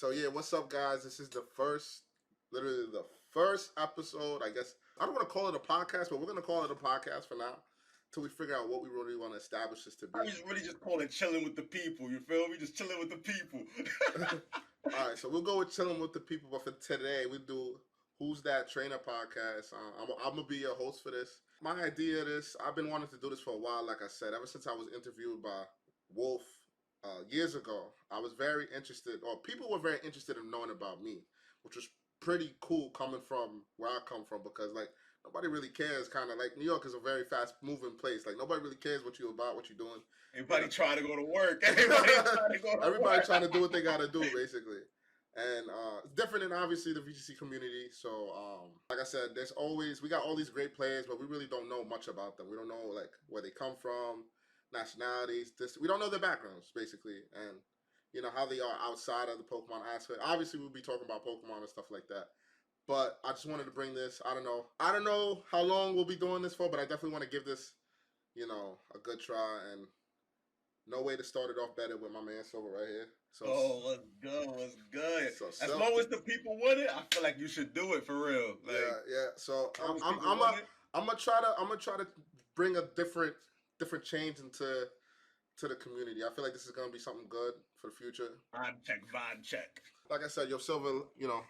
So yeah, what's up, guys? This is literally the first episode. I guess I don't want to call it a podcast, but we're gonna call it a podcast for now, till we figure out what we really want to establish this to I be. really just call it chilling with the people. You feel me? Just chilling with the people. All right, so we'll go with chilling with the people, but for today we do Who's That Trainer podcast. I'm gonna be your host for this. My idea of this, I've been wanting to do this for a while. Like I said, ever since I was interviewed by Wolf years ago, I was very interested, or people were very interested in knowing about me, which was pretty cool coming from where I come from, because like nobody really cares. Kind of like New York is a very fast moving place. Like nobody really cares what you're about, what you're doing. Everybody trying to go to work. Everybody trying to do what they gotta do, basically. And it's different than obviously the VGC community. So, like I said, we got all these great players, but we really don't know much about them. We don't know like where they come from, nationalities. We don't know their backgrounds, basically, and how they are outside of the Pokemon aspect. Obviously, we'll be talking about Pokemon and stuff like that. But I just wanted to bring this. I don't know how long we'll be doing this for, but I definitely want to give this, a good try. And no way to start it off better with my man Silver right here. So, what's good? What's good? So, as long as the people want it, I feel like you should do it for real. Like, yeah. So I'm gonna try to bring a different change into the community. I feel like this is gonna be something good for the future. Vibe check. Like I said, Silver,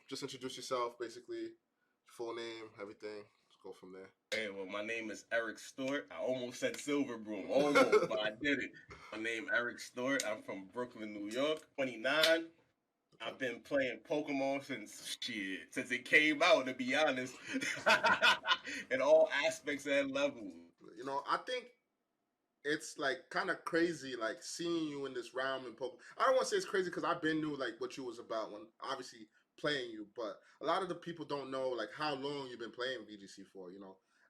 just introduce yourself, basically, full name, everything. Let's go from there. Hey, well, my name is Eric Stewart. I almost said Silverbroom, almost, but I did it. My name Eric Stewart. I'm from Brooklyn, New York. 29. Okay. I've been playing Pokemon since it came out. To be honest, in all aspects and levels. I think it's like kind of crazy, like seeing you in this realm in Pokemon. I don't want to say it's crazy because I've been knew like what you was about when obviously playing you, but a lot of the people don't know like how long you've been playing VGC for,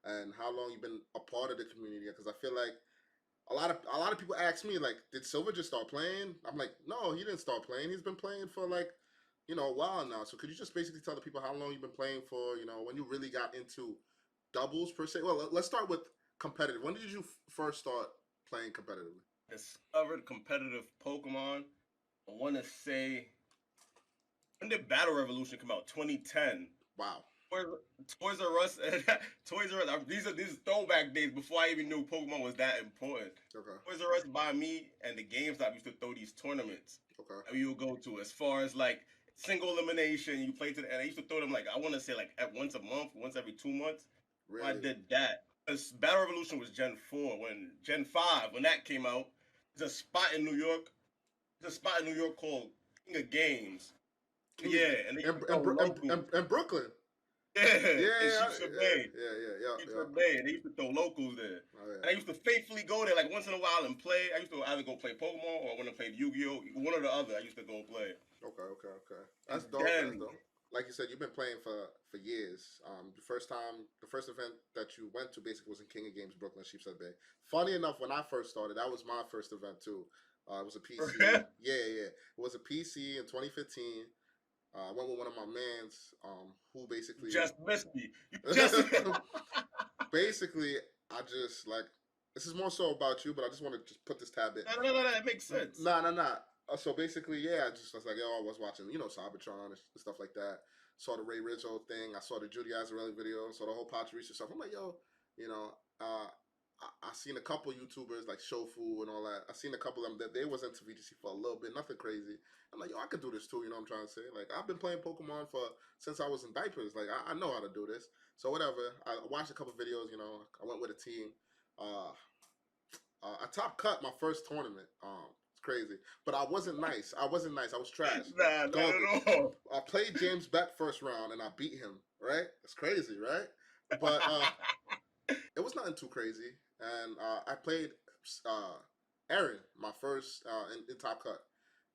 and how long you've been a part of the community. Because I feel like a lot of people ask me like, did Silver just start playing? I'm like, no, he didn't start playing. He's been playing for like, a while now. So could you just basically tell the people how long you've been playing for? When you really got into doubles per se. Well, let's start with competitive. When did you first start playing competitively? Discovered competitive Pokemon. I want to say, when did Battle Revolution come out? 2010. Wow. Toys R Us. These are throwback days before I even knew Pokemon was that important. Okay. Toys R Us by me and the GameStop used to throw these tournaments. Okay. That you would go to as far as like single elimination. You play and I used to throw them like I want to say like at once a month, once every 2 months. Really? I did that. Because Battle Revolution was Gen 4. When Gen 5, when that came out, there's a spot in New York. There's a spot in New York called King of Games. Yeah, and in Brooklyn. Yeah. Yeah. Bay. And they used to throw locals there. Oh, yeah. And I used to faithfully go there like once in a while and play. I used to either go play Pokemon or when I played Yu-Gi-Oh! One or the other, I used to go play. Okay. That's dope. Like you said, you've been playing for years. The first event that you went to basically was in King of Games, Brooklyn, Sheepshead Bay. Funny enough, when I first started, that was my first event too. It was a PC. Yeah. It was a PC in 2015. I went with one of my mans, who basically just missed me. Basically, I just like, this is more so about you, but I just want to just put this tab in. No, that makes sense. Nah. So basically, yeah, I was like, I was watching, Cybertron and stuff like that. Saw the Ray Rizzo thing. I saw the Judy Azzarelli video. Saw the whole Pachirisu stuff. I'm like, I seen a couple YouTubers like Shofu and all that. I seen a couple of them that they was into VGC for a little bit, nothing crazy. I'm like, I could do this too. You know what I'm trying to say? Like, I've been playing Pokemon since I was in diapers. Like, I know how to do this. So whatever. I watched a couple videos. I went with a team. I top cut my first tournament. It's crazy, but I wasn't nice. I was trash. Nah, not at all. I played James Beck first round and I beat him. Right? It's crazy, right? But it was nothing too crazy. And I played Aaron, my first in Top Cut.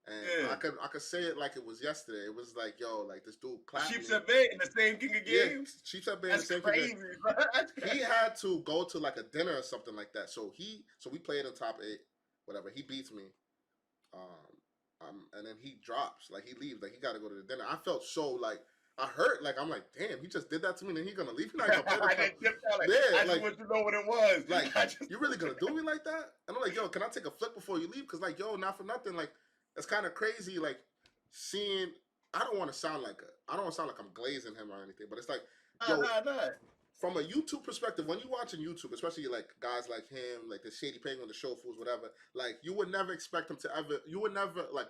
And yeah. I could say it like it was yesterday. It was like, like this dude clapped Sheepshead Bay in the same King of Games? Yeah, Sheepshead Bay in the same King of Games. He had to go to like a dinner or something like that. So we played in top 8, whatever. He beats me. And then he drops. Like, he leaves. Like, he got to go to the dinner. I felt so, like, I hurt. Like, I'm like, damn, he just did that to me, and then he's going to leave me. Like, I just want to know what it was. Like, you really going to do me like that? And I'm like, yo, can I take a flip before you leave? Because, like, not for nothing. Like, it's kind of crazy, like, seeing I don't want to sound like I don't want to sound like I'm glazing him or anything, but it's like, Nah, yo, nah, nah. from a YouTube perspective, when you watching YouTube, especially like guys like him, like the Shady Penguin, the Show Fools, whatever, like you would never expect him to ever. You would never like.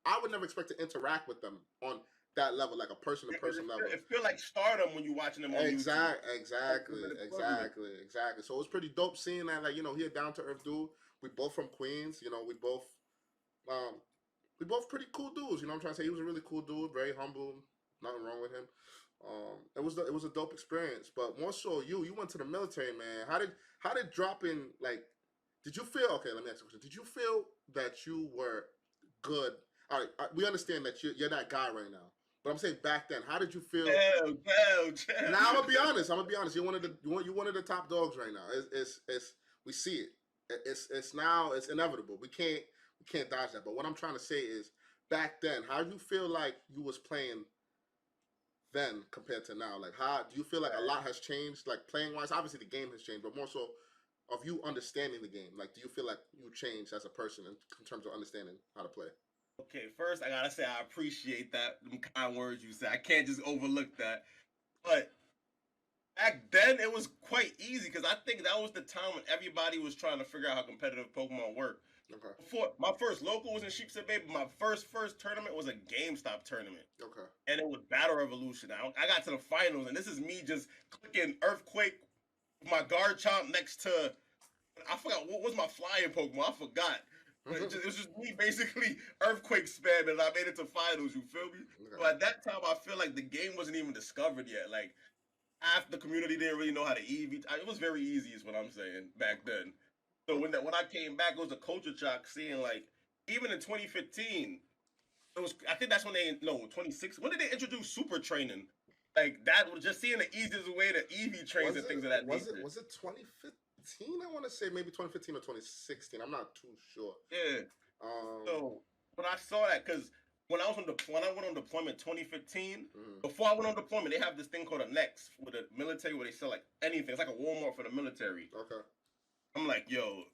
I would never expect to interact with them on that level, like a person to Yeah, because person level. it feel like stardom when you watching them on YouTube. Exactly, Like, exactly, it's equivalent. exactly, exactly. So it was pretty dope seeing that, like, he a down to earth dude. We both from Queens, um, we both pretty cool dudes. You know what I'm trying to say? He was a really cool dude, very humble, nothing wrong with him. It was a dope experience. But more so, you went to the military, man. How did dropping like? Did you feel okay? Let me ask you a question. Did you feel that you were good? All right, we understand that you're that guy right now. But I'm saying back then, how did you feel? Chill. Now I'm gonna be honest. I'm gonna be honest. You're one of the top dogs right now. It's we see it. It's now it's inevitable. We can't dodge that. But what I'm trying to say is, back then, how do you feel like you was playing then compared to now? Like, how do you feel like a lot has changed? Like playing wise, obviously the game has changed, but more so of you understanding the game. Like, do you feel like you changed as a person in terms of understanding how to play? Okay, first I gotta say I appreciate that them kind words you said. I can't just overlook that. But back then it was quite easy because I think that was the time when everybody was trying to figure out how competitive Pokemon worked. Okay. Before my first local was in Sheepshead Bay, but my first tournament was a GameStop tournament. Okay. And it was Battle Revolution. I got to the finals, and this is me just clicking Earthquake with my Garchomp next to I forgot what was my flying Pokemon. I forgot. But it was just me basically Earthquake spamming, and I made it to finals. You feel me? Okay. So at that time, I feel like the game wasn't even discovered yet. Like half the community didn't really know how to EV. It was very easy, is what I'm saying back then. So when I came back, it was a culture shock seeing like even in 2015, it was I think that's when they no 26. When did they introduce super training? Like that was just seeing the easiest way to EV trains and things of that nature. Was it 2015? I want to say maybe 2015 or 2016. I'm not too sure. Yeah. Um. So when I saw that, because when I went on deployment 2015, Mhm. before I went on deployment, they have this thing called a Next with the military where they sell like anything. It's like a Walmart for the military. Okay. I'm like, yo,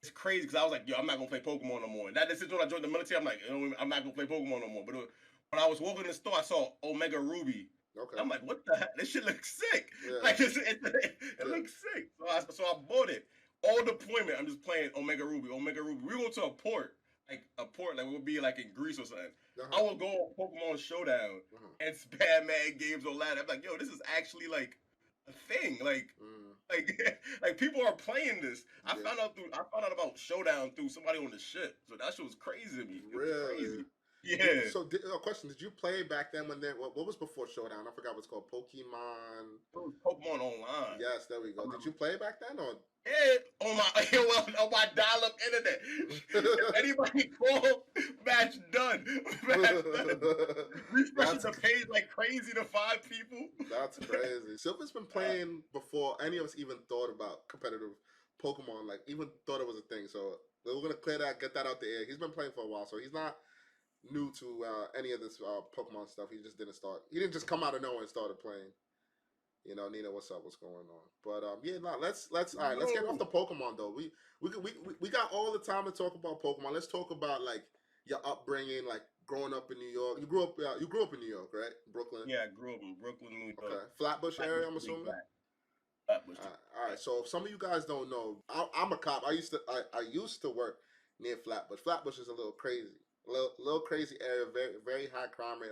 it's crazy because I was like, yo, I'm not gonna play Pokemon no more. And that decision when I joined the military, I'm like, I'm not gonna play Pokemon no more. But when I was walking in the store, I saw Omega Ruby. Okay. I'm like, what the heck? This shit looks sick. Yeah. Like it looks sick. So I bought it. All deployment, I'm just playing Omega Ruby. Omega Ruby. We go to a port, like it would be like in Greece or something. Uh-huh. I will go on Pokemon Showdown Uh-huh. and spam mad games on that. I'm like, yo, this is actually like a thing. Like people are playing this. I found out about Showdown through somebody on the ship. So that shit was crazy to me. It was Really? crazy. Yeah. So, a question: did you play back then when what was before Showdown? I forgot what's called Pokemon. It was Pokemon Online. Yes, there we go. Did you play back then or? Yeah, on my dial-up internet. If anybody call, match done. Match done. Refreshing the page like crazy to 5 people. That's crazy. Silver's been playing before any of us even thought about competitive Pokemon, like even thought it was a thing. So we're gonna clear that, get that out the air. He's been playing for a while, so he's not new to any of this Pokemon stuff. He just didn't start. He didn't just come out of nowhere and started playing. Nina, what's up? What's going on? But yeah, no, let's all right. Let's get off the Pokemon though. We got all the time to talk about Pokemon. Let's talk about like your upbringing, like growing up in New York. You grew up in New York, right? Brooklyn. Yeah, I grew up in Brooklyn, New York. Okay, Flatbush area. I'm assuming. Flatbush. All right. So if some of you guys don't know, I'm a cop. I used to work near Flatbush. Flatbush is a little crazy, little crazy area. Very very high crime rate.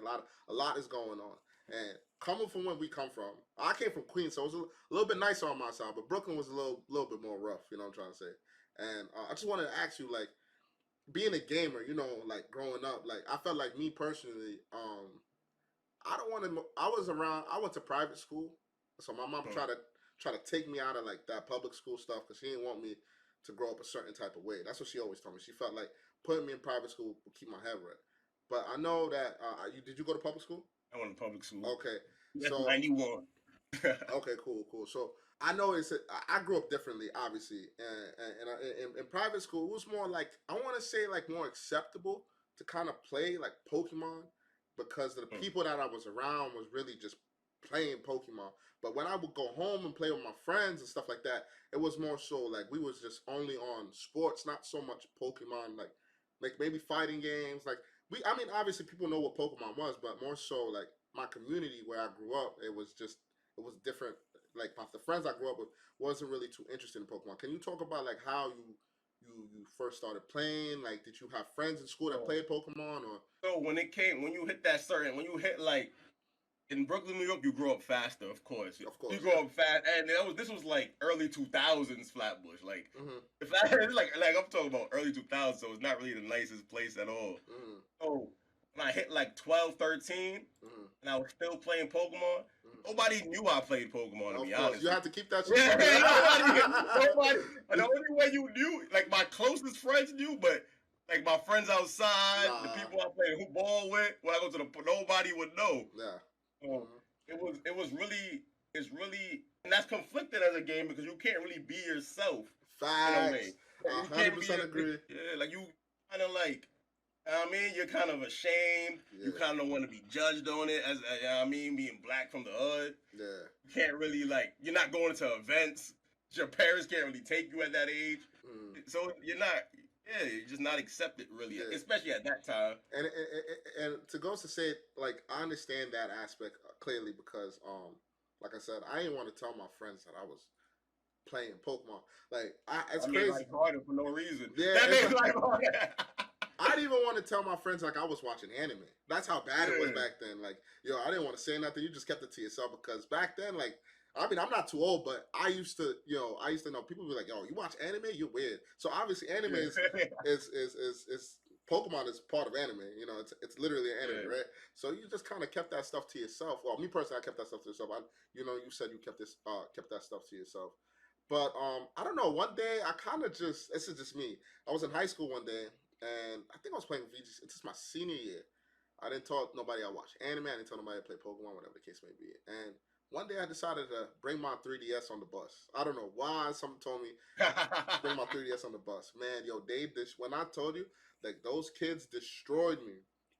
A lot is going on. And coming from where we come from, I came from Queens, so it was a little bit nicer on my side, but Brooklyn was a little bit more rough. You know what I'm trying to say? And I just wanted to ask you, like, being a gamer, like growing up, like I felt like me personally, I don't want to. I was around. I went to private school, so my mom tried to take me out of like that public school stuff because she didn't want me to grow up a certain type of way. That's what she always told me. She felt like putting me in private school would keep my head right. But I know that did you go to public school? I went to public school. Okay, That's so 91. okay, cool. So I know I grew up differently, obviously, and in private school it was more like I want to say like more acceptable to kind of play like Pokemon because the people that I was around was really just playing Pokemon. But when I would go home and play with my friends and stuff like that, it was more so like we was just only on sports, not so much Pokemon, like maybe fighting games. Like I mean, obviously people know what Pokemon was, but more so like my community where I grew up, it was different. Like the friends I grew up with wasn't really too interested in Pokemon. Can you talk about like how you first started playing? Like, did you have friends in school that So, played Pokemon or? so when you hit that certain, when you hit like in Brooklyn, New York, you grow up faster, of course. Of You course, grow yeah. up fast, and this was like early 2000s Flatbush. Like, Mhm. if that is like I'm talking about early 2000s, so it's not really the nicest place at all. Mhm. So when I hit like 12, 13, Mhm. and I was still playing Pokemon, Mhm. nobody knew I played Pokemon. To Of be course, honest you with have to keep that you, shit secret. nobody. And the only way you knew, like my closest friends knew, but like my friends outside, the Nah. people I played hoop ball with, when I go to the, nobody would know. Yeah. So Mhm. it was really it's really and that's conflicted as a game because you can't really be yourself in a way. Facts. Like, A you hundred can't be percent agree. yeah, like you kind of like I mean you're kind of ashamed. You Yeah. kind of want to be judged on it as I mean being black from the hood. Yeah. You can't really like you're not going to events. Your parents can't really take you at that age. Mm. So you're not you're just not accepted really, Yeah. especially at that time. And to go to say like I understand that aspect clearly because like I said I didn't want to tell my friends that I was playing Pokemon. Like it's I made crazy. life harder for no reason. Yeah, That it's made like life harder. I didn't even want to tell my friends like I was watching anime. That's how bad it was Yeah. back then. Like, yo, I didn't want to say nothing. You just kept it to yourself because back then, like, I mean, I'm not too old, but I used to know people be like, yo, you watch anime? You're weird. So obviously, anime is Pokemon is part of anime. You know, it's literally an anime, Yeah. right? So you just kind of kept that stuff to yourself. Well, me personally, I kept that stuff to yourself. You said you kept that stuff to yourself. But I don't know. One day, I kind of just this is just me. I was in high school one day, and I think I was playing VGC. It's just my senior year. I didn't tell nobody I watched anime. I didn't tell nobody I played Pokemon, whatever the case may be. And one day I decided to bring my 3DS on the bus. I don't know why. Someone told me bring my 3DS on the bus. Man, yo, when I told you, like those kids destroyed me.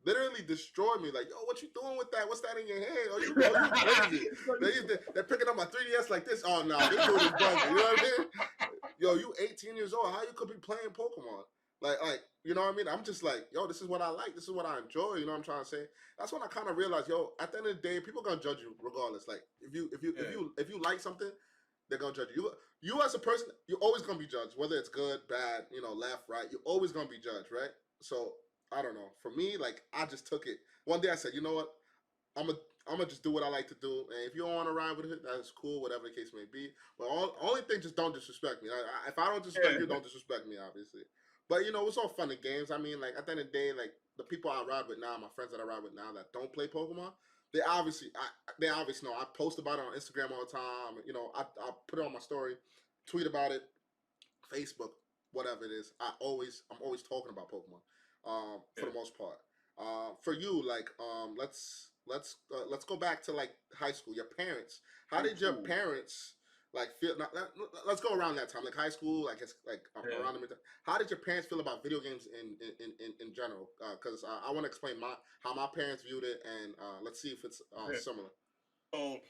Literally destroyed me. Like, yo, what you doing with that? What's that in your hand? You crazy. They're picking up my 3DS like this. Oh, no, this dude is bugging. You know what I mean? Yo, you 18 years old. How you could be playing Pokemon? Like, you know what I mean? I'm just like, yo, this is what I like. This is what I enjoy. You know what I'm trying to say? That's when I kind of realized, yo, at the end of the day, people gonna judge you regardless. Like, if you like something, they're gonna judge you. You as a person, you're always gonna be judged, whether it's good, bad, left, right. You're always gonna be judged, right? So I don't know. For me, like I just took it. One day I said, you know what? I'm gonna I'm gonna just do what I like to do, and if you don't want to ride with it, that's cool, whatever the case may be. But only thing, just don't disrespect me. If I don't disrespect you, Yeah. don't disrespect me, obviously. But it's all fun and games. I mean, like at the end of the day, like the people I ride with now, my friends that I ride with now that don't play Pokemon, they obviously know. I post about it on Instagram all the time. I put it on my story, tweet about it, Facebook, whatever it is. I'm always talking about Pokemon. For Yeah. the most part. For you, like, let's go back to like high school. Your parents. How did your Cool. parents like feel? Let's go around that time, like high school. I guess like Yeah. around the. How did your parents feel about video games in general? Because I want to explain how my parents viewed it, and let's see if it's Yeah. similar. So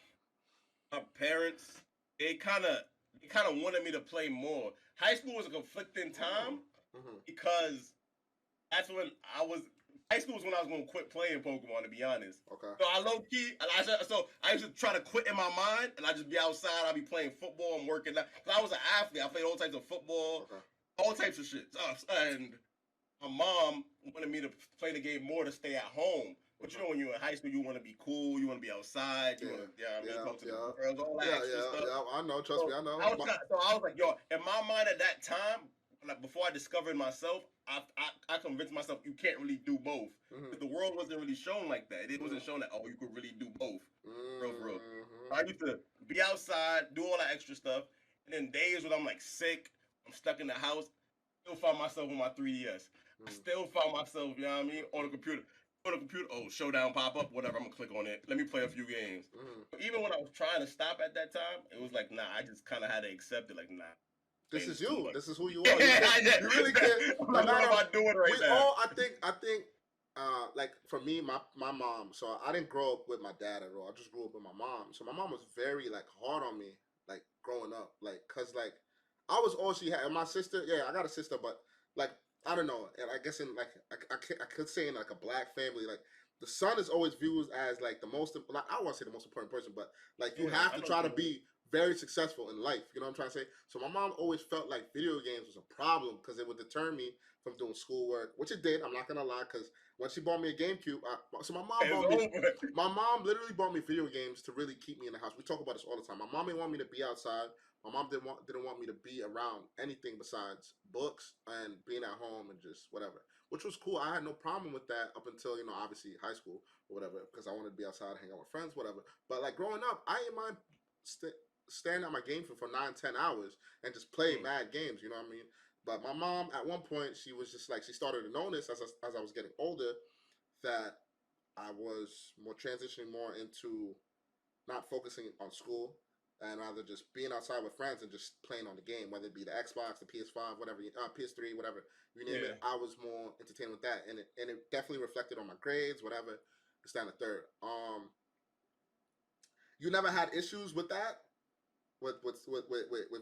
my parents, they kind of wanted me to play more. High school was a conflicting time Mm-hmm. because that's when I was. High school was when I was going to quit playing Pokemon. To be honest, Okay. so I low key, I used to try to quit in my mind, and I just be outside. I'd be playing football and working out. Cause I was an athlete. I played all types of football, Okay. all types of shit. And my mom wanted me to play the game more to stay at home. But you know, when you're in high school, you want to be cool, you want to be outside, you want to, talk to the girls, all that extra stuff. Yeah. I know. Trust So me, I know. I was like, yo, in my mind at that time, like before I discovered myself, I convinced myself you can't really do both. Mm-hmm. The world wasn't really shown like that. It wasn't shown that you could really do both. Real for real. Mm-hmm. So I used to be outside, do all that extra stuff, and then days when I'm like sick, I'm stuck in the house, still find myself on my 3DS. I still found myself, you know what I mean, on the computer. Oh, Showdown pop up, whatever. I'm gonna click on it. Let me play a few games. But even when I was trying to stop at that time, it was like, nah. I just kind of had to accept it. Like, nah. This is too you. much. This is who you are. You really can't. What am I doing right We now? all. I think. Like for me, my mom. So I didn't grow up with my dad at all. I just grew up with my mom. So my mom was very like hard on me, like growing up, like cause like I was all she had. And my sister, yeah, I got a sister, but like I don't know, and I guess in like I could say in like a black family, like the son is always viewed as like the most. Like, I don't want to say the most important person, but like you Yeah, have I to know try what to you mean. be very successful in life. You know what I'm trying to say? So my mom always felt like video games was a problem because it would deter me from doing schoolwork, which it did. I'm not gonna lie, because when she bought me a GameCube, so my mom It's bought me. over. My mom literally bought me video games to really keep me in the house. We talk about this all the time. My mom didn't want me to be outside. My mom didn't want me to be around anything besides books and being at home and just whatever, which was cool. I had no problem with that up until obviously high school or whatever, because I wanted to be outside, hang out with friends, whatever. But like growing up, I didn't mind standing at my game for 9-10 hours and just play Mm. mad games. You know what I mean? But my mom at one point she was just like she started to notice as I was getting older that I was more transitioning more into not focusing on school and rather just being outside with friends and just playing on the game, whether it be the Xbox, the PS5, whatever, PS3, whatever you name Yeah. it. I was more entertained with that, and it definitely reflected on my grades, whatever. It's down to third. You never had issues with that with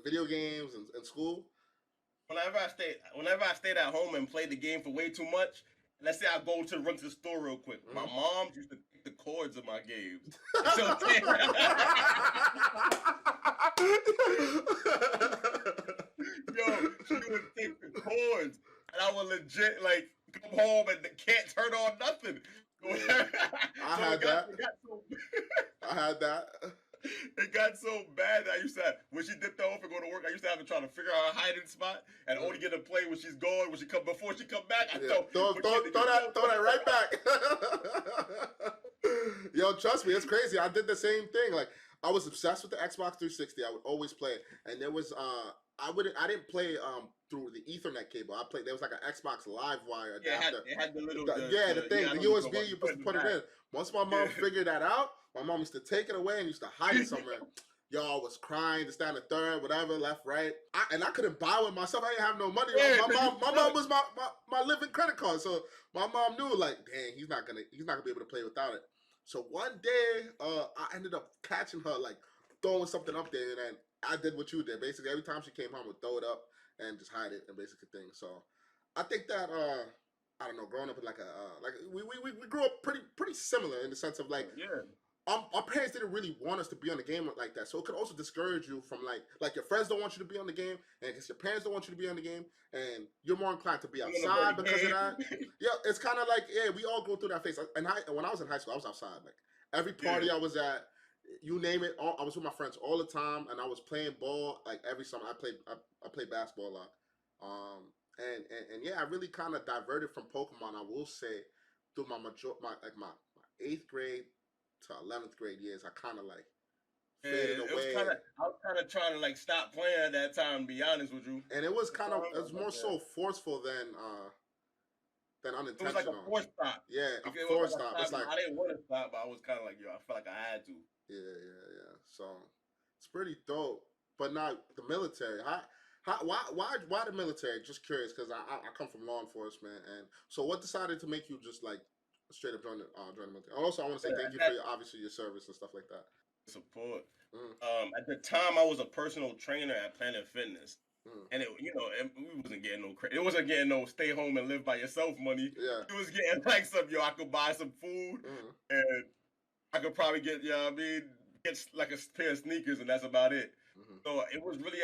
video games and school. Whenever I stayed at home and played the game for way too much, let's say I go to run to the store real quick. My Mm-hmm. mom used to take the cords of my games. And so yo, she would take the cords, and I would legit like come home and can't turn on nothing. Yeah, I So had that. it got so I had that. it got so bad that I used to have, when she dipped off and go to work, I used to have to try to figure out a hiding spot and only get to play when she's gone. When she come before she come back, I Yeah. Throw that right back. Yo, trust me, it's crazy. I did the same thing. Like I was obsessed with the Xbox 360. I would always play it, and there was I didn't play through the Ethernet cable. I played there was like an Xbox Live Wire Yeah, adapter. it had the little The thing, I the know what you're talking USB. about. You're You put supposed it to in the put it back. in. Once my mom Yeah. figured that out, my mom used to take it away and used to hide it somewhere. Y'all was crying to stand the third, whatever, left, right. And I couldn't buy one myself. I didn't have no money. Yeah, My mom was my living credit card. So my mom knew like, dang, he's not gonna be able to play without it. So one day, I ended up catching her like throwing something up there, and I did what you did. Basically, every time she came home, would throw it up and just hide it and basically thing. So I think that I don't know, growing up in like a like we grew up pretty similar in the sense of like yeah. our parents didn't really want us to be on the game like that, so it could also discourage you from like your friends don't want you to be on the game, and because your parents don't want you to be on the game, and you're more inclined to be I'm gonna outside play the because of that. game. Yeah, it's kind of like we all go through that phase. And when I was in high school, I was outside. Like every Yeah. party I was at, you name it, I was with my friends all the time, and I was playing ball like every summer. I played basketball a lot, and yeah, I really kind of diverted from Pokemon. I will say through my eighth grade to 11th grade years, I kind of like faded It was away, kind of. I was kind of trying to like stop playing at that time. To be honest with you, and it was the kind of time it I was was more like that. so forceful than It was like a unintentional. force stop. Yeah, a It was forced like a stop. stop. It's like I didn't want to stop, but I was kind of like, yo, I felt like I had to. yeah. So it's pretty dope. But not the military. Why the military? Just curious, because I come from law enforcement, and so what decided to make you just like straight up join the military? Also, I want to say Yeah, thank at you for that obviously your service and stuff like that. support. Mm, At the time, I was a personal trainer at Planet Fitness, mm, and we wasn't getting no credit. It wasn't getting no stay home and live by yourself money. yeah. It was getting like some I could buy some food, Mm, and I could probably get get like a pair of sneakers, and that's about it. mm, So I was really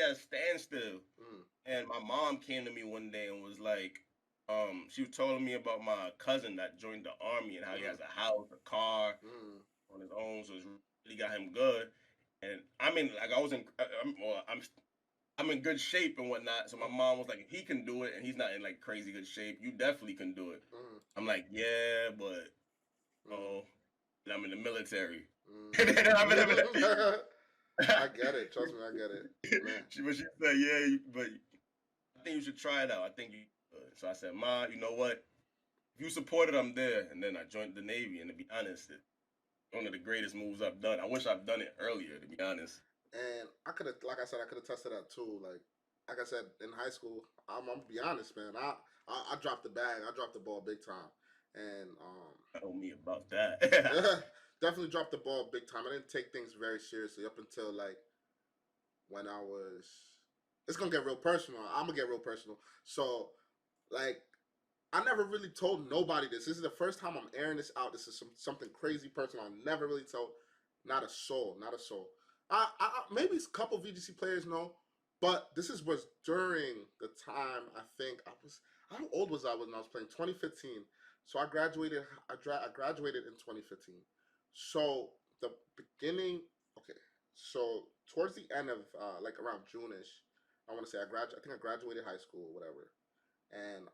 at a standstill. mm, And my mom came to me one day and was like, she was telling me about my cousin that joined the army and how he mm, has a house, a car mm, on his own, so it's really got him good. And I mean, like I was in, I'm in good shape and whatnot. So my mm, mom was like, if he can do it and he's not in like crazy good shape, you definitely can do it. mm, I'm like, yeah, but mm, oh, and I'm in the military. And then I'm in the mm. I get it. Trust me, I get it, man. but she said, yeah, but I think you should try it out. I think you. So I said, Ma, you know what? If you support it, I'm there. And then I joined the Navy. And to be honest, it's one of the greatest moves I've done. I wish I've done it earlier. To be honest. And I could have, like I said, I could have tested that too. Like I said, in high school, I'm gonna be honest, man. I dropped the bag. I dropped the ball big time, and Tell me about that. definitely dropped the ball big time. I didn't take things very seriously up until like when I was. It's gonna get real personal. I'm gonna get real personal. So Like, I never really told nobody this. This is the first time I'm airing this out. This is something crazy personal. I never really told, not a soul, not a soul. Maybe a couple VGC players know, but this was during the time I think I was. How old was I when I was playing? 2015. So I graduated. I graduated in 2015. So the beginning. Okay. So towards the end of like around June-ish, I want to say I graduated. I think I graduated high school, or whatever, and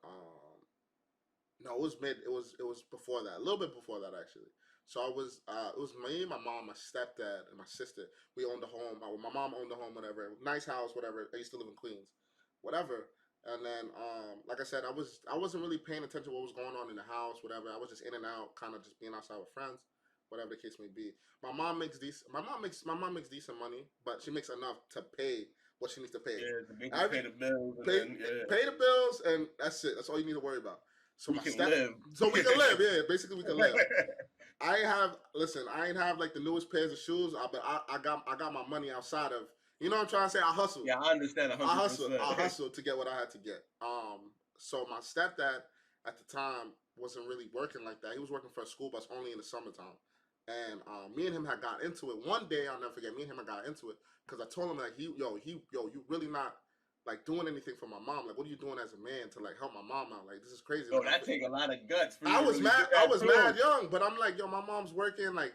no, it was mid. It was before that, a little bit before that actually. So I was it was me, my mom, my stepdad, and my sister. We owned a home. My mom owned a home, whatever. Nice house, whatever. I used to live in Queens, whatever. And then, like I said, I wasn't really paying attention to what was going on in the house, whatever. I was just in and out, kind of just being outside with friends, whatever the case may be. My mom makes decent money, but she makes enough to pay what she needs to pay. Yeah, to make you Every pay the bills and pay then yeah, pay the bills, and that's it. That's all you need to worry about. So we my can step, live. so we can live. Yeah, basically we can live. I ain't have listen. I ain't have like the newest pairs of shoes, but I got my money outside of. You know what I'm trying to say? I hustle. Yeah, I understand I 100%. hustle. I hustle to get what I had to get. So my stepdad at the time wasn't really working like that. He was working for a school bus only in the summertime. And me and him had got into it one day. I'll never forget. Me and him had got into it because I told him like you really not like doing anything for my mom. Like, what are you doing as a man to like help my mom out? Like, this is crazy. Yo, Like, that take a lot of guts for you I to was really do mad. I that was too. mad young, but I'm like, yo, my mom's working, like,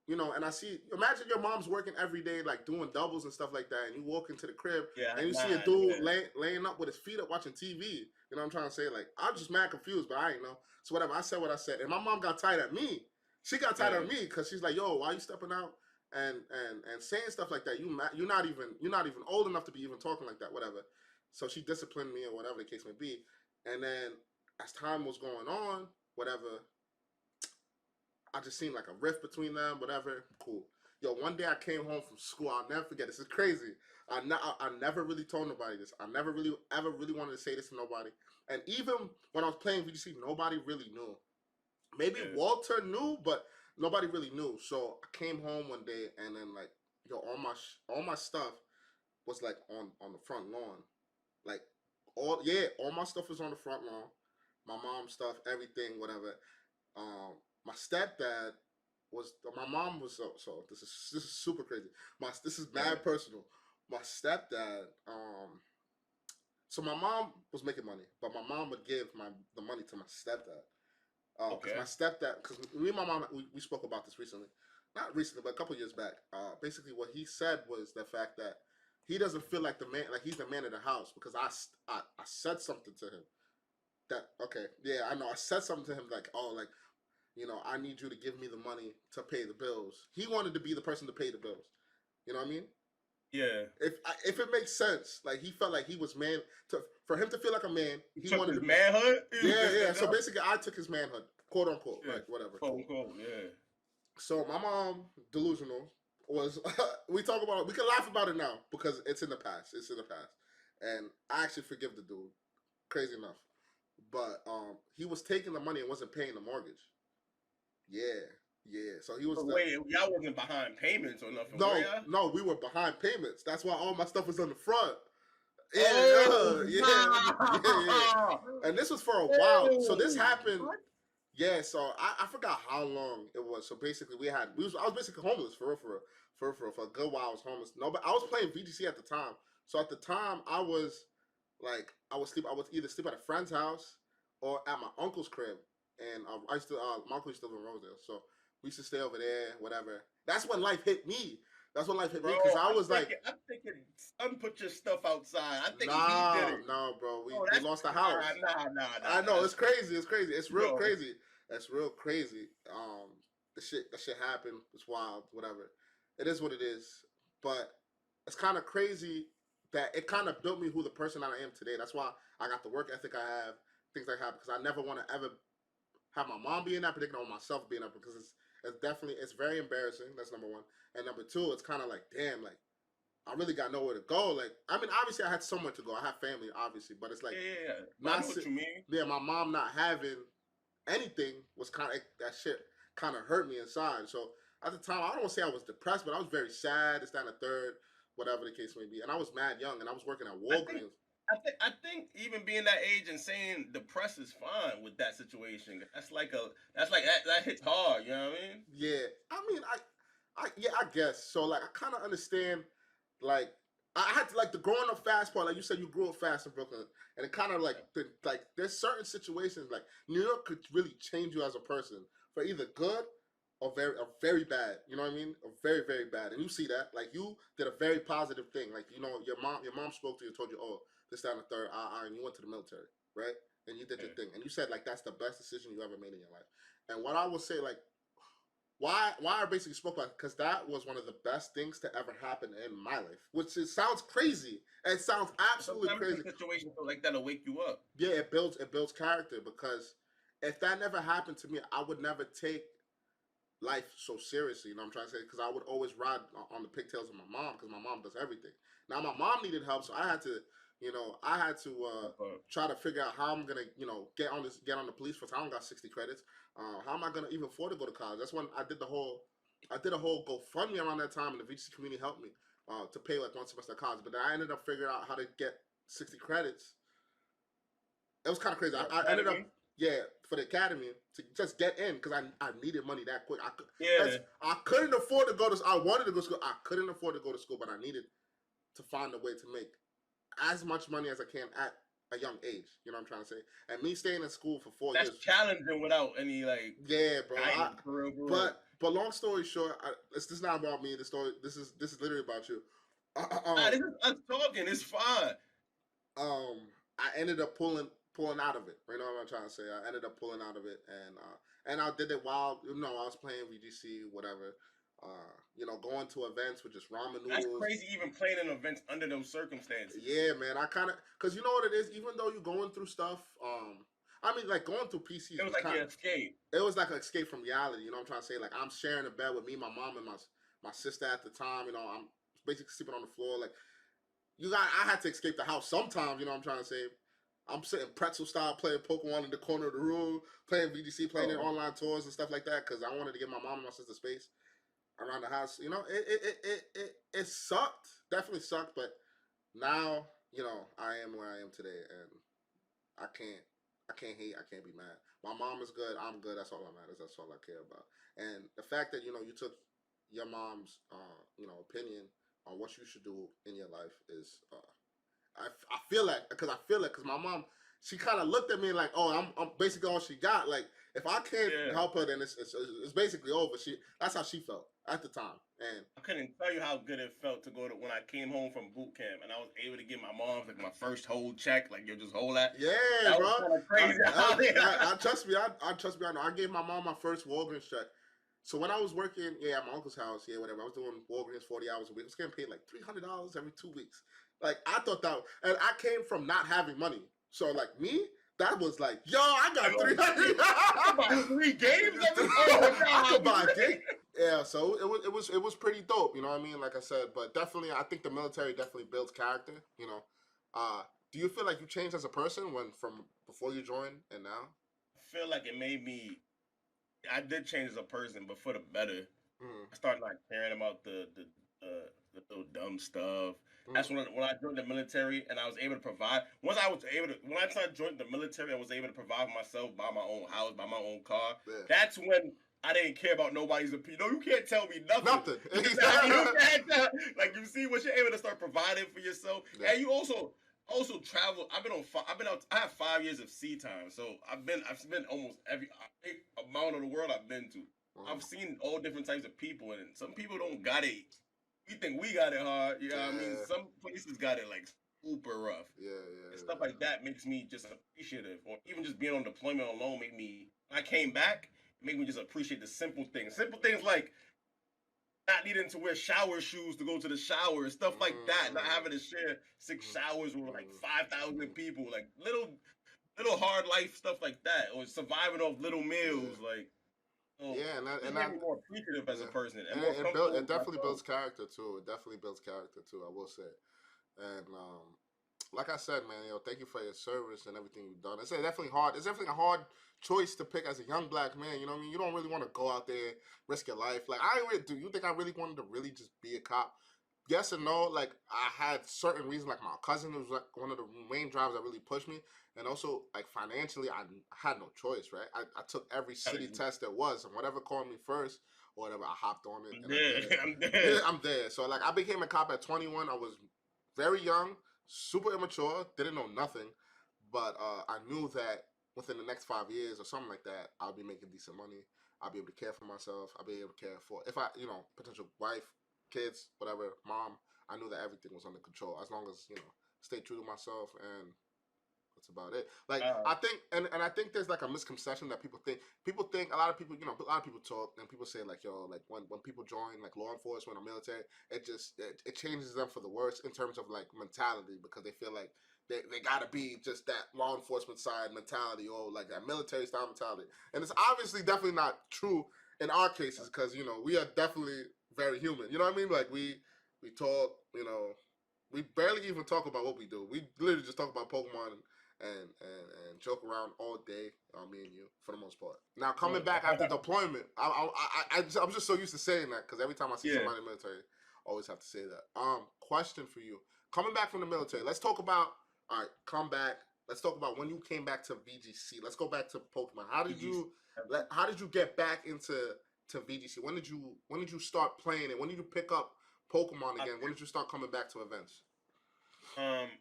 and I see. Imagine your mom's working every day, like doing doubles and stuff like that, and you walk into the crib Yeah, and you see a nah, dude yeah. laying up with his feet up watching TV. You know what I'm trying to say? Like, I'm just mad confused, but I ain't know. So whatever. I said what I said, and my mom got tired at me. She got tired Yeah. of me because she's like, yo, why you stepping out and saying stuff like that? You're not even old enough to be even talking like that. Whatever. So she disciplined me or whatever the case may be, and then as time was going on, whatever, I just seen like a rift between them, whatever. Cool. Yo, one day I came home from school. I'll never forget. This is crazy. I never really told nobody this. I never really ever really wanted to say this to nobody. And even when I was playing VGC, nobody really knew. Maybe Yeah. Walter knew, but nobody really knew. So I came home one day and then like, yo, all my stuff was like on the front lawn. Like all my stuff was on the front lawn. My mom's stuff, everything, whatever. My stepdad was my mom was so this is super crazy. This is Yeah. mad personal. My stepdad, so my mom was making money, but my mom would give the money to my stepdad. Because Okay. my stepdad, because me and my mom, we spoke about this recently, not recently, but a couple years back. Basically, what he said was the fact that he doesn't feel like the man, like he's the man of the house, because I said something to him that okay, yeah, I know, I said something to him like, oh, like, I need you to give me the money to pay the bills. He wanted to be the person to pay the bills. You know what I mean? Yeah. If it makes sense, like he felt like he was man to for him to feel like a man. He He took wanted his to be. manhood. Yeah, yeah. So basically, I took his manhood, quote unquote, Yeah. like whatever. Quote Cool. unquote. Yeah. So my mom, delusional, was we can laugh about it now because it's in the past. It's in the past, and I actually forgive the dude. Crazy enough, but he was taking the money and wasn't paying the mortgage. Yeah, yeah. So he was But the wait, y'all wasn't behind payments or nothing, were no, y'all? no. We were behind payments. That's why all my stuff was on the front. Oh, Yeah, yeah, yeah, yeah. wow. And this was for a while. So this Oh, happened. what? Yeah. So I forgot how long it was. So basically, I was basically homeless for real, for a good while. I was homeless. No, but I was playing VGC at the time. So at the time, I was like, I would either sleep at a friend's house or at my uncle's crib. And my uncle used to live in Rosedale, so we used to stay over there, whatever. That's when life hit me. That's when life hit me Bro, because I was like, I'm thinking, son put your stuff outside. I'm thinking he did nah, it. no, bro. We Oh, we that's lost the nah, house. nah, nah, I nah. know That's it's crazy. crazy. It's crazy. It's real Yo, crazy. That's real crazy. The shit happened. It's wild. Whatever. It is what it is. But it's kind of crazy that it kind of built me who the person that I am today. That's why I got the work ethic I have, things I have, because I never want to ever have my mom be in that predicament or myself being up because it's very embarrassing. That's number one. And number two, it's kind of like damn, like I really got nowhere to go. Like, I mean, obviously I had somewhere to go. I have family, obviously, but it's like yeah, yeah, yeah. No, I not know what you mean. yeah, my mom not having anything was kind of that shit kind of hurt me inside. So at the time, I don't want to say I was depressed, but I was very sad. It's down the third, whatever the case may be. And I was mad young, and I was working at I think Walgreens. I think even being that age and saying the press is fine with that situation. That hits hard. You know what I mean? Yeah, I mean, yeah, I guess so. Like, I kind of understand. Like, I had to like the growing up fast part. Like you said, you grew up fast in Brooklyn, and it kind of like there's certain situations like New York could really change you as a person for either good or very bad. You know what I mean? Or very very bad, and you see that. Like you did a very positive thing. Like your mom spoke to you, told you, oh, this, that, and the third, and you went to the military, right? And you did your Yeah. thing, and you said like that's the best decision you ever made in your life. And what I would say, like, why I basically spoke about, because that was one of the best things to ever happen in my life. Which sounds crazy. It sounds absolutely Sometimes crazy. a situation like that'll wake you up. Yeah, it builds character, because if that never happened to me, I would never take life so seriously. You know what I'm trying to say? Because I would always ride on the pigtails of my mom, because my mom does everything. Now my mom needed help, so I had to try to figure out how I'm gonna get on the police force. I don't got 60 credits. How am I gonna even afford to go to college? That's when I did a whole GoFundMe around that time, and the VGC community helped me to pay like one semester of college. But then I ended up figuring out how to get 60 credits. It was kind of crazy. I ended up, Academy? yeah, for the academy to just get in, because I needed money that quick. Yeah. I couldn't afford to go to. I wanted to go to school. I couldn't afford to go to school, but I needed to find a way to make as much money as I can at a young age. You know what I'm trying to say? And me staying in school for 4 years. That's challenging without any like Yeah, bro. guidance for real, for real. But long story short, this is not about me. The story. This is literally about you. Nah, this is us talking. It's fine. um, I ended up pulling out of it. You know what I'm trying to say? I ended up pulling out of it, and I did it while I was playing VGC, whatever. Going to events with just ramen That's noodles. crazy. Even playing in events under those circumstances. Yeah, man. I kind of, because you know what it is. Even though you're going through stuff, I mean, like going through PCs It was was like kind. your escape. It was like an escape from reality. You know what I'm trying to say? Like, I'm sharing a bed with me, my mom, and my sister at the time. I'm basically sleeping on the floor. Like, I had to escape the house sometimes. You know what I'm trying to say? I'm sitting pretzel style playing Pokemon in the corner of the room, playing VGC, playing in Oh, online tours and stuff like that, because I wanted to give my mom and my sister space around the house. It sucked, definitely sucked, but now I am where I am today, and I can't hate, I can't be mad. My mom is good, I'm good. That's all that matters. That's all I care about. And the fact that you took your mom's opinion on what you should do in your life is I feel that, because my mom, she kind of looked at me like, oh, I'm basically all she got. Like, if I can't yeah. help her, then it's basically over. That's how she felt at the time. And I couldn't tell you how good it felt to go to when I came home from boot camp and I was able to get my mom's like my first whole check. Like, you just hold that. yeah, That bro, was kind of crazy. I trust me. I trust me. I know. I gave my mom my first Walgreens check. So when I was working, at my uncle's house, whatever, I was doing Walgreens 40 hours a week. I was getting paid like $300 every 2 weeks. Like, I thought that, and I came from not having money. So like me, that was like, yo, I got 300. I could buy 3 games every. I could buy a game. Yeah, so it was pretty dope. You know what I mean? Like I said, but definitely, I think the military definitely builds character. Do you feel like you changed as a person from before you joined and now? I feel like it made me. I did change as a person, but for the better. Mm, I started like caring about the little dumb stuff. mm, That's when I joined the military and I was able to provide. Once I was able to, when I started joining the military, I was able to provide for myself, buy my own house, buy my own car. yeah. That's when I didn't care about nobody's opinion. No, you can't tell me nothing. Nothing. Like, you see, once you're able to start providing for yourself, Yeah. and you also travel. I've been out. I have 5 years of sea time, so I've spent almost every amount of the world I've been to. I've seen all different types of people, and some people don't got it. We think we got it hard, you know what I mean? Yeah. Some places got it like super rough. Yeah. And stuff like that makes me just appreciative, or even just being on deployment alone make me. When I came back, it made me just appreciate the simple things. Simple things like not needing to wear shower shoes to go to the shower and stuff like that. Not having to share 6 showers with like 5,000 people, like little hard life stuff like that, or surviving off little meals, like. So Yeah, it made me more appreciative as a person and and more comfortable. it With definitely myself. builds character too. It definitely builds character too. I will say, and like I said, man, thank you for your service and everything you've done. It's definitely hard. It's definitely a hard choice to pick as a young black man. You know what I mean? You don't really want to go out there risk your life. Like, I really do. You think I really wanted to really just be a cop? yes and no. Like I had certain reasons, like my cousin was like one of the main drivers that really pushed me, and also like financially, I had no choice, right? I took every city test there was, and whatever called me first or whatever, I hopped on it I'm and I did it. dead. I'm dead. I'm there. So like I became a cop at 21. I was very young, super immature, didn't know nothing, but I knew that within the next 5 years or something like that, I'll be making decent money. I'll be able to care for myself. I'll be able to care for if I, potential wife, kids, whatever, mom. I knew that everything was under control as long as stay true to myself, and that's about it. Like Uh, I think, and I think there's like a misconception that people think a lot of people, a lot of people talk and people say like, yo, like when people join like law enforcement or military, it changes them for the worse in terms of like mentality because they feel like they gotta be just that law enforcement side mentality or like that military style mentality, and it's obviously definitely not true in our cases because we are definitely very human. You know what I mean? Like we talk, we barely even talk about what we do. We literally just talk about Pokemon and joke around all day. Me and you, for the most part. Now coming back after deployment, I'm just so used to saying that because every time I see yeah. somebody in the military, I always have to say that. Question for you: coming back from the military, let's talk about. All right, come back. Let's talk about when you came back to VGC. Let's go back to Pokemon. How did you get back into VGC? When did you start playing it? When did you pick up Pokemon again? When did you start coming back to events? Um,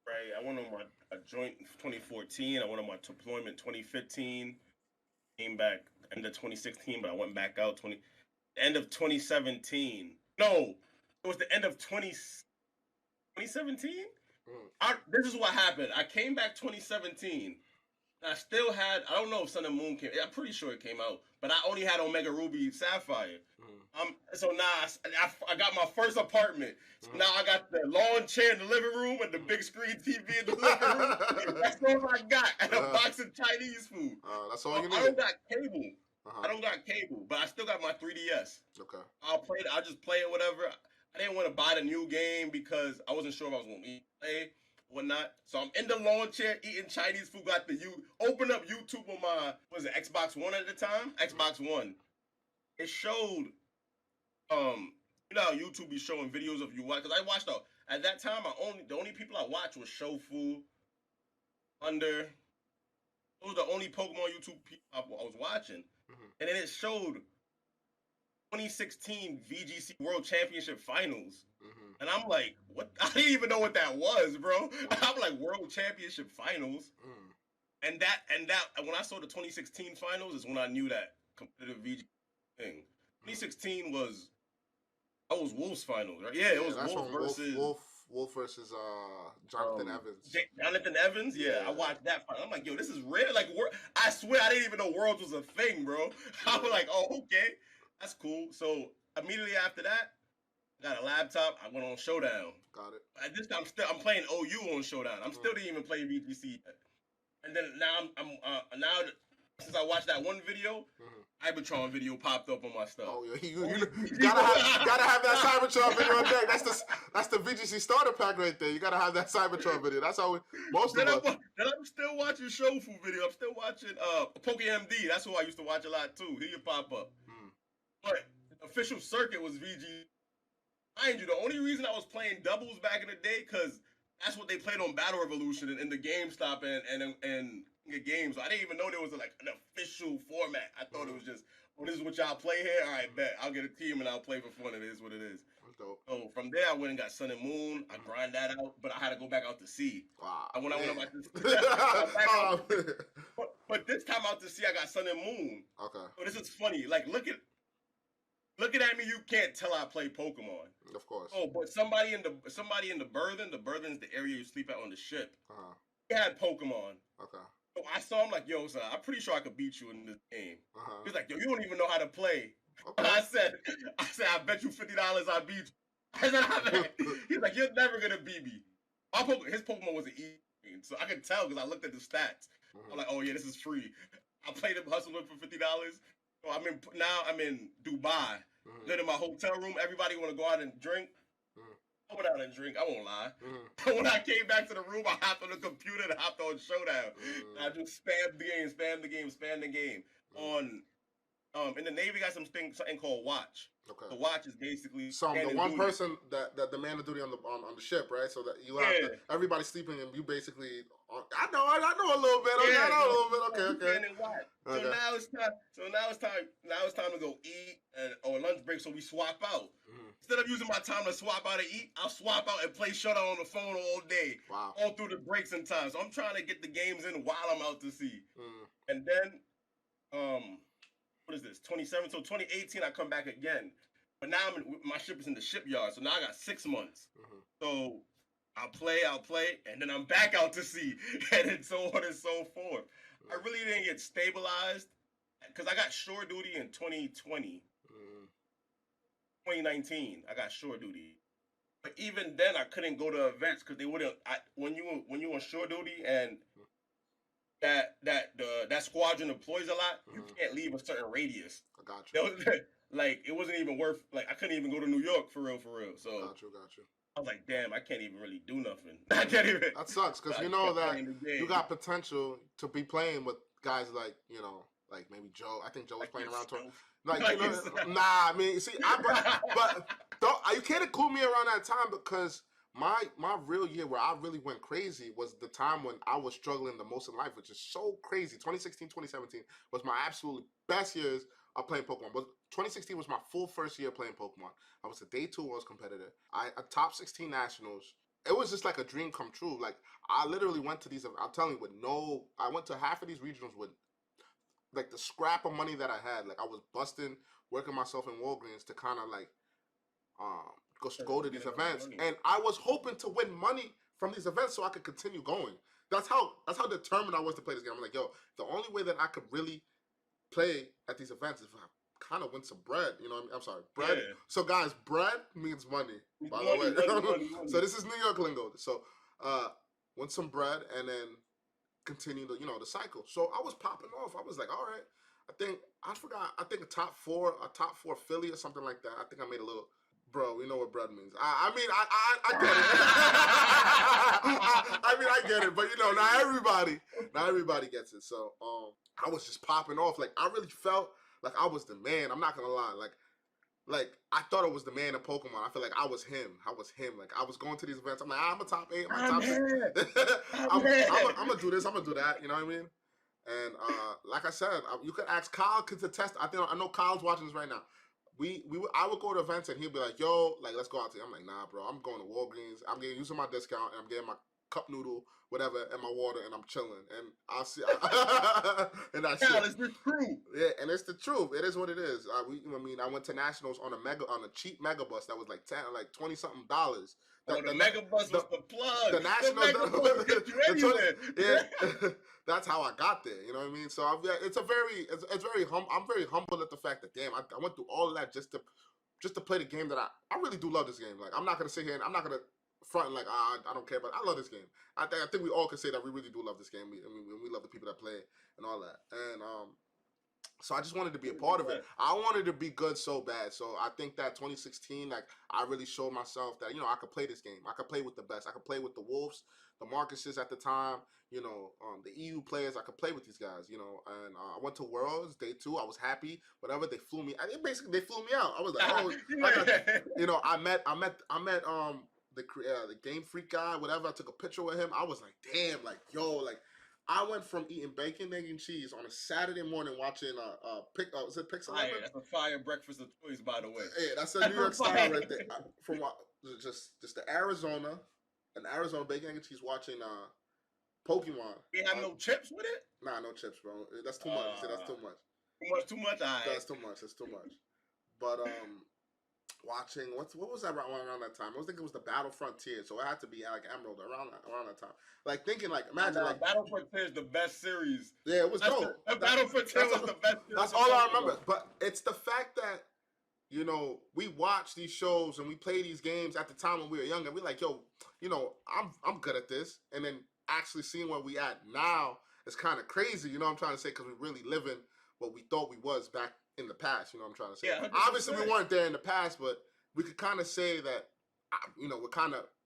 right. I went on my a joint 2014. I went on my deployment 2015. Came back end of 2016, but I went back out end of 2017. No, it was the end of 2017. This is what happened. I came back 2017. I still had. I don't know if Sun and Moon came. I'm pretty sure it came out, but I only had Omega Ruby Sapphire. So now I got my first apartment. So now I got the lawn chair in the living room and the big screen TV in the living room. That's all I got, and a box of Chinese food. That's all you need. I don't got cable. I don't got cable, but I still got my 3DS. Okay. I'll just play it, whatever. I didn't want to buy the new game because I wasn't sure if I was going to play or not. So I'm in the lawn chair eating Chinese food. Open up YouTube on my Xbox One at the time? Xbox One. It showed you know how YouTube be showing videos of you watch, because I watched at that time the only people I watched was Shofu, Under. Those were the only Pokemon YouTube people I was watching. And then it showed 2016 VGC World Championship Finals. And I'm like, what? I didn't even know what that was, bro. I'm like, World Championship Finals. And when I saw the 2016 finals is when I knew that competitive VG thing. 2016 was Wolf's finals, right? Yeah, it was Wolf versus Wolf versus Jonathan Evans. Jonathan Evans, yeah. I watched that fight. I'm like, yo, this is rare. Like, I swear I didn't even know Worlds was a thing, bro. I was like, oh, okay, that's cool. So immediately after that, I got a laptop. I went on Showdown. Got it. At this time, I'm playing OU on Showdown. I'm still didn't even play VGC yet. And then now now since I watched that one video, Cybertron video popped up on my stuff. Oh yeah, you gotta have that Cybertron video on deck. That's the VGC starter pack right there. You gotta have that Cybertron video. That's how most of us. Then I'm still watching Shofu video. I'm still watching PokeMD. That's who I used to watch a lot too. He would pop up. But the official circuit was VG. Mind you, the only reason I was playing doubles back in the day because that's what they played on Battle Revolution and the GameStop and games. So I didn't even know there was like an official format. I thought it was just, this is what y'all play here. All right, bet I'll get a team and I'll play for fun. It is what it is. So from there, I went and got Sun and Moon. I grind that out, but I had to go back out to sea. Wow. When I went up to but this time out to sea, I got Sun and Moon. Okay. So this is funny. Like, looking at me, you can't tell I play Pokemon. Of course. Oh, but somebody in the berthing. The berthing is the area you sleep at on the ship. He had Pokemon. Okay. So I saw him like, yo, son, I'm pretty sure I could beat you in this game. He's like, yo, you don't even know how to play. Okay. I said, I bet you $50 I beat you. I said, he's like, you're never gonna beat me. His Pokemon was an E, so I could tell because I looked at the stats. I'm like, oh yeah, this is free. I played him hustling for $50. So I'm in Dubai. Live in my hotel room. Everybody want to go out and drink. I went out and drink. I won't lie. When I came back to the room, I hopped on the computer and hopped on Showdown. I just spammed the game. On In the Navy, got something called watch. Okay. The watch is basically So the one person that the man of duty on the ship, right? So that you have everybody sleeping and you basically. I know a little bit. Okay, I know a little bit. Okay. Watch. Okay. So now it's time. Now it's time to go eat or lunch break. So we swap out. Instead of using my time to swap out and eat, I'll swap out and play Shutter on the phone all day. Wow. All through the breaks and time. So I'm trying to get the games in while I'm out to sea. And then, what is this? 27. So 2018, I come back again. But now my ship is in the shipyard. So now I got 6 months. So I'll play, and then I'm back out to sea. And then so on and so forth. I really didn't get stabilized because I got shore duty in 2020. 2019, I got shore duty. But even then, I couldn't go to events because they wouldn't. When you on shore duty and that squadron deploys a lot, you can't leave a certain radius. I got you. Like it wasn't even worth. Like I couldn't even go to New York for real. So got you. I was like, damn, I can't even really do nothing. I can't even. That sucks because you know that you got potential to be playing with guys like like maybe Joe. I think Joe was playing around. Nah. I mean, see, but you can't include me around that time because my real year where I really went crazy was the time when I was struggling the most in life, which is so crazy. 2016, 2017 was my absolutely best years of playing Pokemon. But 2016 was my full first year playing Pokemon. I was a day 2 Worlds competitor. A top 16 nationals. It was just like a dream come true. Like I literally went to these. I'm telling you, I went to half of these regionals with like the scrap of money that I had. Like I was busting, working myself in Walgreens to kind of like go to these events, and I was hoping to win money from these events so I could continue going. That's how determined I was to play this game. I'm like, yo, the only way that I could really play at these events is if I kind of win some bread. You know what I mean? I'm sorry, bread. Yeah. So guys, bread means money. By the way, money. So this is New York lingo. So win some bread and then continue the cycle. So I was popping off. I was like, all right. I think a top four Philly or something like that. I think I made a little. Bro, you know what bread means. I mean, I get it. I mean, I get it, but not everybody gets it. So, I was just popping off. Like, I really felt like I was the man. I'm not gonna lie. Like I thought I was the man of Pokemon. I feel like I was him. Like, I was going to these events. I'm like, I'm a top 8. I'm a top 6. I'm gonna do this. I'm gonna do that. You know what I mean? And like I said, you could ask Kyle to test. I know Kyle's watching this right now. I would go to events and he'd be like, yo, like, let's go out to. I'm like, nah, bro, I'm going to Walgreens. I'm using my discount and I'm getting my cup noodle, whatever, and my water, and I'm chilling. And I'll see. And that's it. It's the truth. Yeah, and it's the truth. It is what it is. I went to nationals on a cheap mega bus that was like $20 something. The mega bus was the plug. The national. Yeah. That's how I got there. You know what I mean? So I'm very humble at the fact that damn, I went through all of that just to play the game that I really do love this game. Like I'm not gonna sit here and I'm not gonna front like I don't care, but I love this game. I think we all can say that we really do love this game. We love the people that play and all that. And so I just wanted to be a part of it. I wanted to be good so bad. So I think that 2016, like I really showed myself that I could play this game. I could play with the best. I could play with the Wolves, the Marcuses at the time. The EU players. I could play with these guys. And I went to Worlds day 2. I was happy. Whatever, they flew me. They flew me out. I was like, I met the Game Freak guy. Whatever. I took a picture with him. I was like, damn, like yo, like. I went from eating bacon, egg, and cheese on a Saturday morning watching is it Pixel? Fire. That's a fire breakfast of choice, by the way. Yeah, that's a New York style right there. From just the Arizona bacon, egg, and cheese watching Pokemon. You have no chips with it? Nah, no chips, bro. That's too much. That's too much. Too much. That's too much. It's too much. But watching what was that around that time? I think it was the Battle Frontier, so it had to be like Emerald around that time. Like thinking like imagine like Battle Frontier is the best series. Yeah, it was dope. Battle Frontier was the best. That's all I remember. But it's the fact that we watch these shows and we play these games at the time when we were younger. We're like, yo, I'm good at this, and then actually seeing where we at now is kind of crazy. You know what I'm trying to say? Because we're really living what we thought we was back in the past, you know what I'm trying to say? Yeah, obviously we weren't there in the past, but we could kind of say that,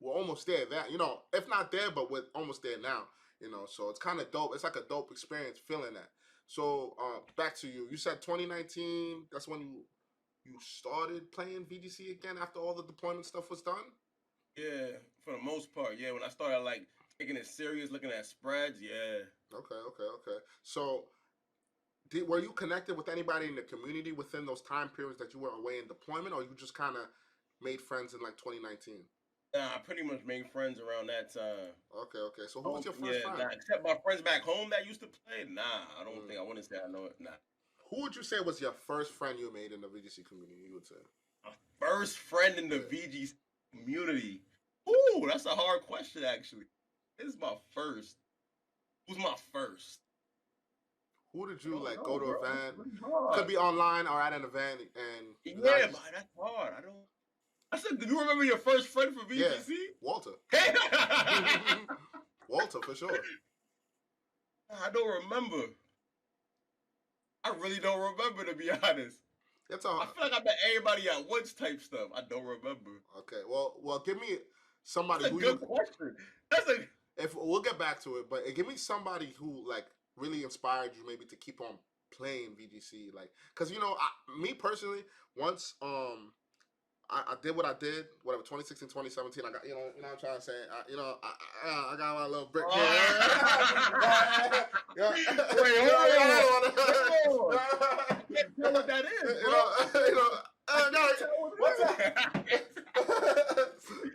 we're almost there. That if not there, but we're almost there now. So it's kind of dope. It's like a dope experience feeling that. So back to you. You said 2019. That's when you started playing VGC again after all the deployment stuff was done. Yeah, for the most part, yeah. When I started like taking it serious, looking at spreads, yeah. Okay. So were you connected with anybody in the community within those time periods that you were away in deployment, or you just kind of made friends in like 2019? Nah, I pretty much made friends around that time. Okay. So who was your first Yeah, friend? nah, except my friends back home that used to play. Nah, I don't Mm. think I wouldn't say I know it. Nah. Who would you say was your first friend you made in the VGC community? You would say My first friend in the VG community. Ooh, that's a hard question actually. This is my first. Who's my first? who did you I don't like know, go to bro. an That's event? really hard. Could be online or at an event, and you guys Yeah, but that's hard. I don't. I said, do you remember your first friend for VGC? yeah, Walter. Walter for sure. I don't remember. I really don't remember, to be honest. It's I feel like I met everybody at once type stuff. I don't remember. Okay. Well, give me somebody That's a who good question. That's a if we'll get back to it, but give me somebody who like really inspired you maybe to keep on playing VGC, like because me personally, once I did what I did, whatever 2016, 2017. I got what I'm trying to say. I got my little brick. Yeah. Wait, hold on. I can't tell what that is, bro.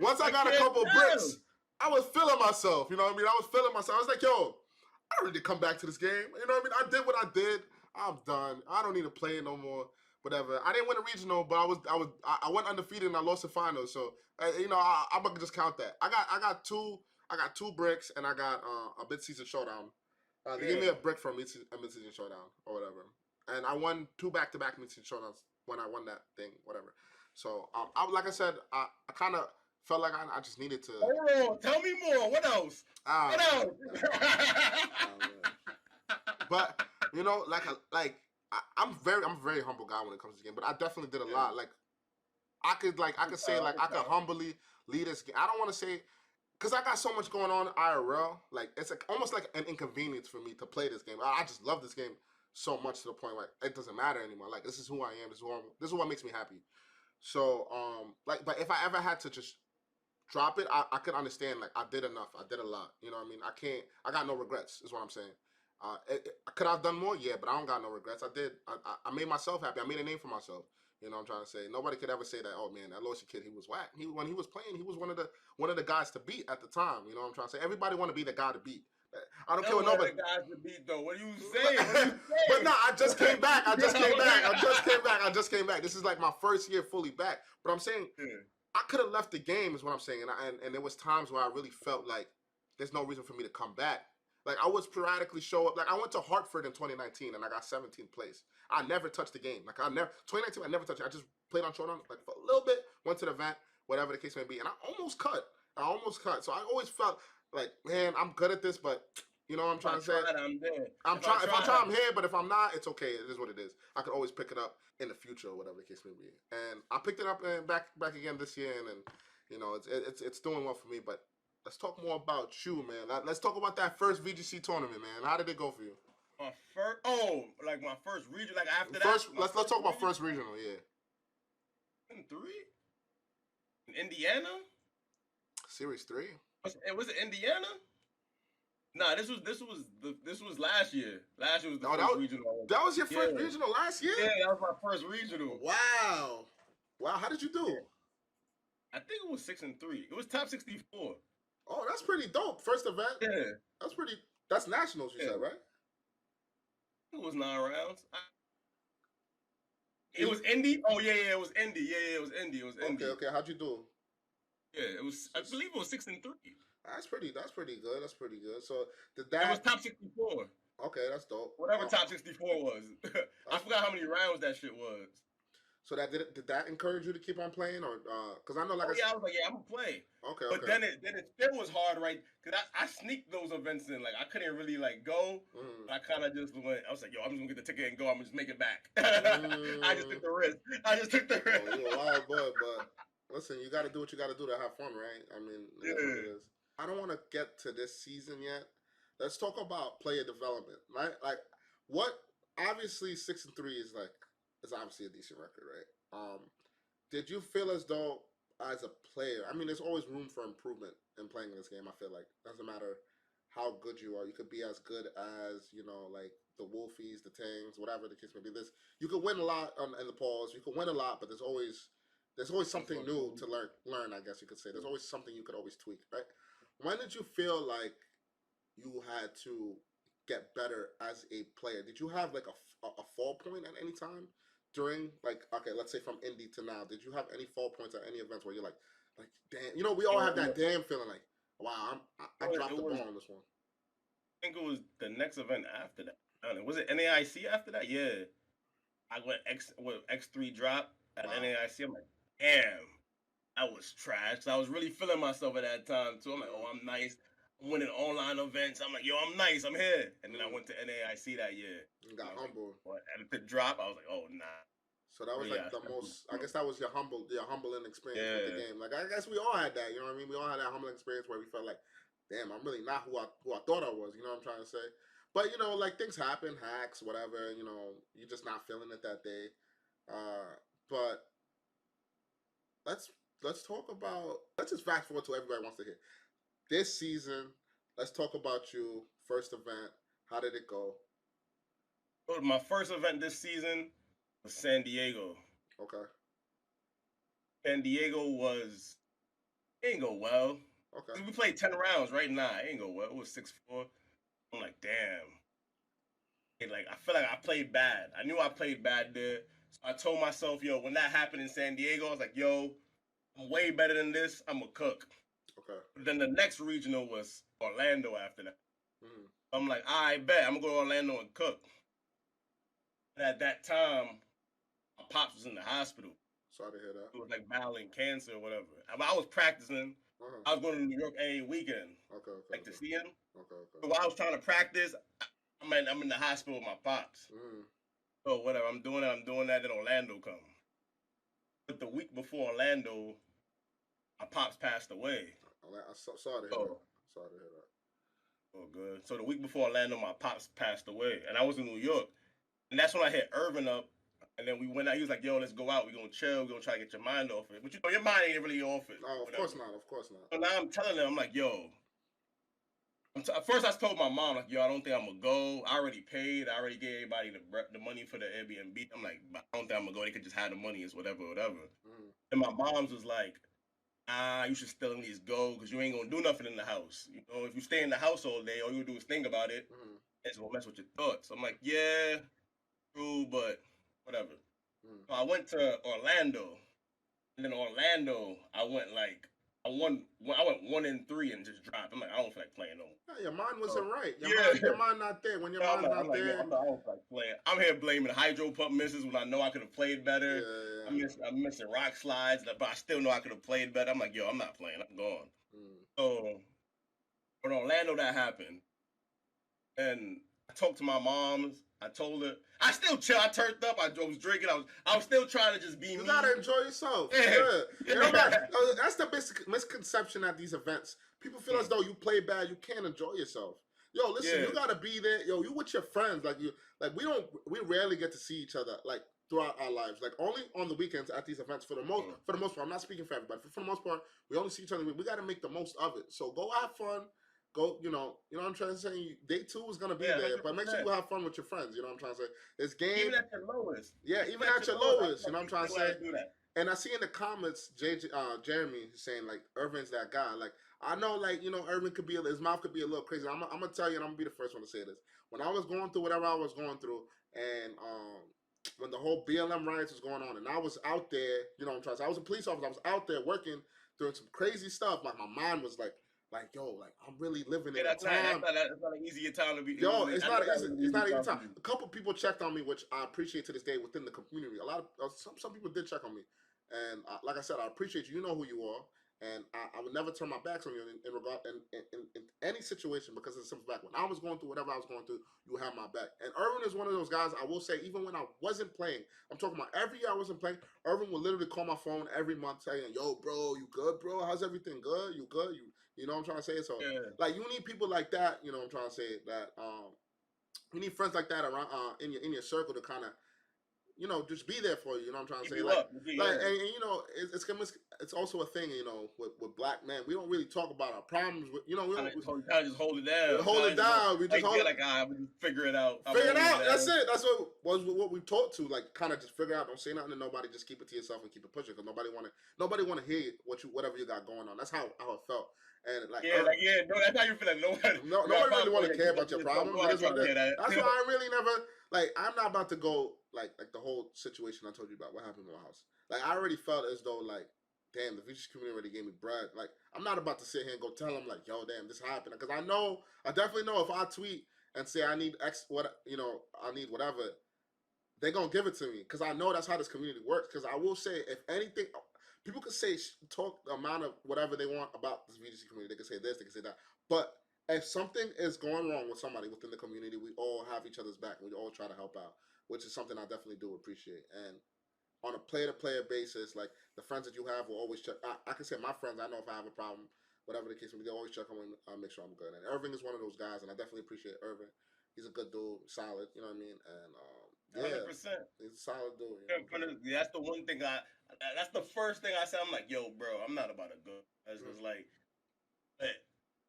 Once I got a couple bricks, I was feeling myself. You know what I mean? I was feeling myself. I was like, yo, I don't need to come back to this game. You know what I mean? I did what I did. I'm done. I don't need to play it no more. Whatever. I didn't win a regional, but I went undefeated and I lost the finals. So I'm gonna just count that. I got two bricks and I got a mid-season showdown. They gave me a brick from a mid-season showdown or whatever, and I won 2 back-to-back mid-season showdowns when I won that thing, whatever. So like I said, I kind of felt like I just needed to. Hold on, tell me more. What else? What else? But I'm a very humble guy when it comes to the game, but I definitely did a lot. Like I could say I could humbly lead this game. I don't want to say because I got so much going on IRL. Like it's almost like an inconvenience for me to play this game. I just love this game so much to the point like it doesn't matter anymore. Like this is who I am. This is what makes me happy. So but if I ever had to just drop it, I could understand. Like I did enough. I did a lot. You know what I mean? I got no regrets. Is what I'm saying. Could I have done more? Yeah, but I don't got no regrets. I did. I made myself happy. I made a name for myself. You know what I'm trying to say? Nobody could ever say that, oh man, that Loshi kid, he was whack. When he was playing, he was one of the guys to beat at the time. You know what I'm trying to say? Everybody want to be the guy to beat. I don't care what nobody. The guys to beat though. What are you saying? But no, I just came back. I just came back. This is like my first year fully back. But I'm saying I could have left the game, is what I'm saying. And there was times where I really felt like there's no reason for me to come back. Like I would sporadically show up. Like I went to Hartford in 2019 and I got 17th place. I never touched the game. Like 2019 I never touched it. I just played on showdown like for a little bit, went to the event, whatever the case may be, and I almost cut. So I always felt like, man, I'm good at this, but you know what I'm trying to say? I'm there. If I try, I'm here, but if I'm not, it's okay. It is what it is. I could always pick it up in the future or whatever the case may be. And I picked it up and back again this year, and it's doing well for me, but let's talk more about you, man. Let's talk about that first VGC tournament, man. How did it go for you? My first region, like after let's talk about region? first regional, yeah. In 3? In Indiana? Series 3? Was it Indiana? Nah, this was last year. Last year was the first regional. That was your first regional last year? Yeah, that was my first regional. Wow. How did you do? Yeah. I think it was 6-3. It was top 64. Oh, that's pretty dope. First event. Yeah. That's nationals, you said, right? It was 9 rounds. It was Indy? Oh, yeah, it was Indy. Yeah, it was Indy. Okay. How'd you do? Yeah, it was, I believe it was 6-3. That's pretty good. So, it was top 64. Okay, that's dope. Whatever top 64 was. I forgot how many rounds that shit was. So did that encourage you to keep on playing, or because I know I was like, yeah, I'm gonna play. Okay. But then it still was hard, right? Because I sneaked those events in, like I couldn't really like go. I kind of just went. I was like, yo, I'm just gonna get the ticket and go. I'm gonna just make it back. I just took the risk. Oh, you're a wild boy, but listen, you got to do what you got to do to have fun, right? I mean, that's what it is. I don't want to get to this season yet. Let's talk about player development, right? Like, what obviously 6-3 is obviously a decent record, right? Did you feel as though as a player, I mean, there's always room for improvement in playing this game. I feel like doesn't matter how good you are, you could be as good as like the Wolfies, the Tangs, whatever the case may be. This you could win a lot in the polls. You could win a lot, but there's always something new to learn. I guess you could say there's always something you could always tweak, right? When did you feel like you had to get better as a player? Did you have like a fall point at any time during, like, okay, let's say from indie to now? Did you have any fall points at any events where you're like damn, we all have that damn feeling like, wow, I dropped the ball on this one. I think it was the next event after that. I don't know. Was it NAIC after that? Yeah. I went X3 drop at wow. NAIC. I'm like, damn, I was trash. So I was really feeling myself at that time too. I'm like, oh, I'm nice. I'm winning online events. I'm like, yo, I'm nice. I'm here. And then I went to NAIC that year. You got humble. Like, at the drop, I was like, oh, nah. So that was like the most. I guess that was your humbling experience with the game. Like I guess we all had that. You know what I mean? We all had that humbling experience where we felt like, damn, I'm really not who I thought I was. You know what I'm trying to say? But like things happen, hacks, whatever. You're just not feeling it that day. But let's talk about. Let's just fast forward to everybody wants to hear. This season, let's talk about you. First event. How did it go? Well, my first event this season was San Diego. Okay. San Diego it ain't go well. Okay. We played 10 rounds, right? Nah, it ain't go well. It was 6-4. I'm like, damn. Like, I feel like I played bad. I knew I played bad there. So I told myself, yo, when that happened in San Diego, I was like, yo, I'm way better than this. I'm a cook. Okay. But then the next regional was Orlando after that. Mm-hmm. I'm like, I bet I'm going to go to Orlando and cook. And at that time, my pops was in the hospital. Sorry to hear that. It was like battling cancer or whatever. I was practicing. Uh-huh. I was going to New York every weekend. Okay. To see him. Okay. So while I was trying to practice, I'm in the hospital with my pops. Mm. So whatever, I'm doing that, then Orlando come. But the week before Orlando, my pops passed away. Sorry to hear that. Sorry to hear that. Oh, good. So the week before Orlando, my pops passed away. And I was in New York. And that's when I hit Irvin up. And then we went out. He was like, yo, let's go out. We're going to chill. We're going to try to get your mind off it. But your mind ain't really off it. No, of course not. Of course not. So now I'm telling them, I'm like, yo. First, I told my mom, like, yo, I don't think I'm going to go. I already paid. I already gave everybody the money for the Airbnb. I'm like, I don't think I'm going to go. They could just have the money. It's whatever. Mm. And my mom's was like, you should still at least go because you ain't going to do nothing in the house. If you stay in the house all day, all you do is think about it. Mm. It's going to mess with your thoughts. I'm like, yeah, true, but whatever. Mm. So I went to Orlando. And then Orlando, I went 1-3 and just dropped. I'm like, I don't feel like playing no more. Yeah, your mind wasn't right. Your mind not there. When your mind's not there. I don't feel like playing. I'm here blaming hydro pump misses when I know I could have played better. Yeah. I'm missing rock slides, but I still know I could have played better. I'm like, yo, I'm not playing. I'm gone. Mm. So, in Orlando, that happened. And I talked to my moms. I told her. I still chill. I turned up. I was drinking. I was still trying to just be me. You gotta enjoy yourself. Yeah. That's the basic misconception at these events. People feel as though you play bad, you can't enjoy yourself. Yo, listen, you gotta be there. Yo, you with your friends. We rarely get to see each other throughout our lives. Only on the weekends at these events for the most part. I'm not speaking for everybody. For the most part, we only see each other. We gotta make the most of it. So go have fun. Go, you know what I'm trying to say? Day 2 is going to be there, 100%. But make sure you have fun with your friends, you know what I'm trying to say? This game... Even at your lowest. Yeah, even at your lowest, you know what I'm trying to say? And I see in the comments, Jeremy saying, Irvin's that guy. I know, Irvin could be, his mouth could be a little crazy. I'm going to tell you, and I'm going to be the first one to say this. When I was going through whatever I was going through, and when the whole BLM riots was going on, and I was out there, you know what I'm trying to say? I was a police officer. I was out there working, doing some crazy stuff. My mind was I'm really living in a time. That's not an easier time to be. Yo, it's not easy time. A couple people checked on me, which I appreciate to this day within the community. A lot of some people did check on me, and like I said, I appreciate you. You know who you are, and I would never turn my backs on you in any situation because it's simple fact. When I was going through whatever I was going through, you had my back. And Irvin is one of those guys. I will say, even when I wasn't playing, I'm talking about every year I wasn't playing. Irvin would literally call my phone every month saying, "Yo, bro, you good, bro? How's everything good? You good? You know what I'm trying to say?" So, you need people like that, you know what I'm trying to say, that you need friends like that around in your circle to kind of just be there for you. You know what I'm trying to Keep say? you up. It's also a thing. With black men, we don't really talk about our problems. We don't Kind of just hold it down. hold it down. We just like, hold it. like, figure it out. Figure it out. That's it. That's what we taught to, like, kind of just figure out. Don't say nothing to nobody. Just keep it to yourself and keep it pushing, because nobody want to hear whatever you got going on. That's how it felt. And no, that's how you feel. Like nobody really want to care about your problems. It is what it is. That's why I really never, like, I'm not about to go like the whole situation I told you about what happened in my house. Like, I already felt as though, like, damn, the VGC community already gave me bread. Like, I'm not about to sit here and go tell them, like, yo, damn, this happened, because I definitely know if I tweet and say I need I need whatever, they're gonna give it to me, because I know that's how this community works. Because I will say, if anything, people could say talk the amount of whatever they want about this VGC community. They can say this, they can say that, but if something is going wrong with somebody within the community, we all have each other's back. We all try to help out, which is something I definitely do appreciate. And on a player-to-player basis, like, the friends that you have will always check. I can say my friends, I know if I have a problem, whatever the case may be, they always check on me and make sure I'm good. And Irving is one of those guys, and I definitely appreciate Irving. He's a good dude, solid, you know what I mean? And 100%. He's a solid dude. That's the one thing that's the first thing I said. I'm like, yo, bro, I'm not about to go. I was like,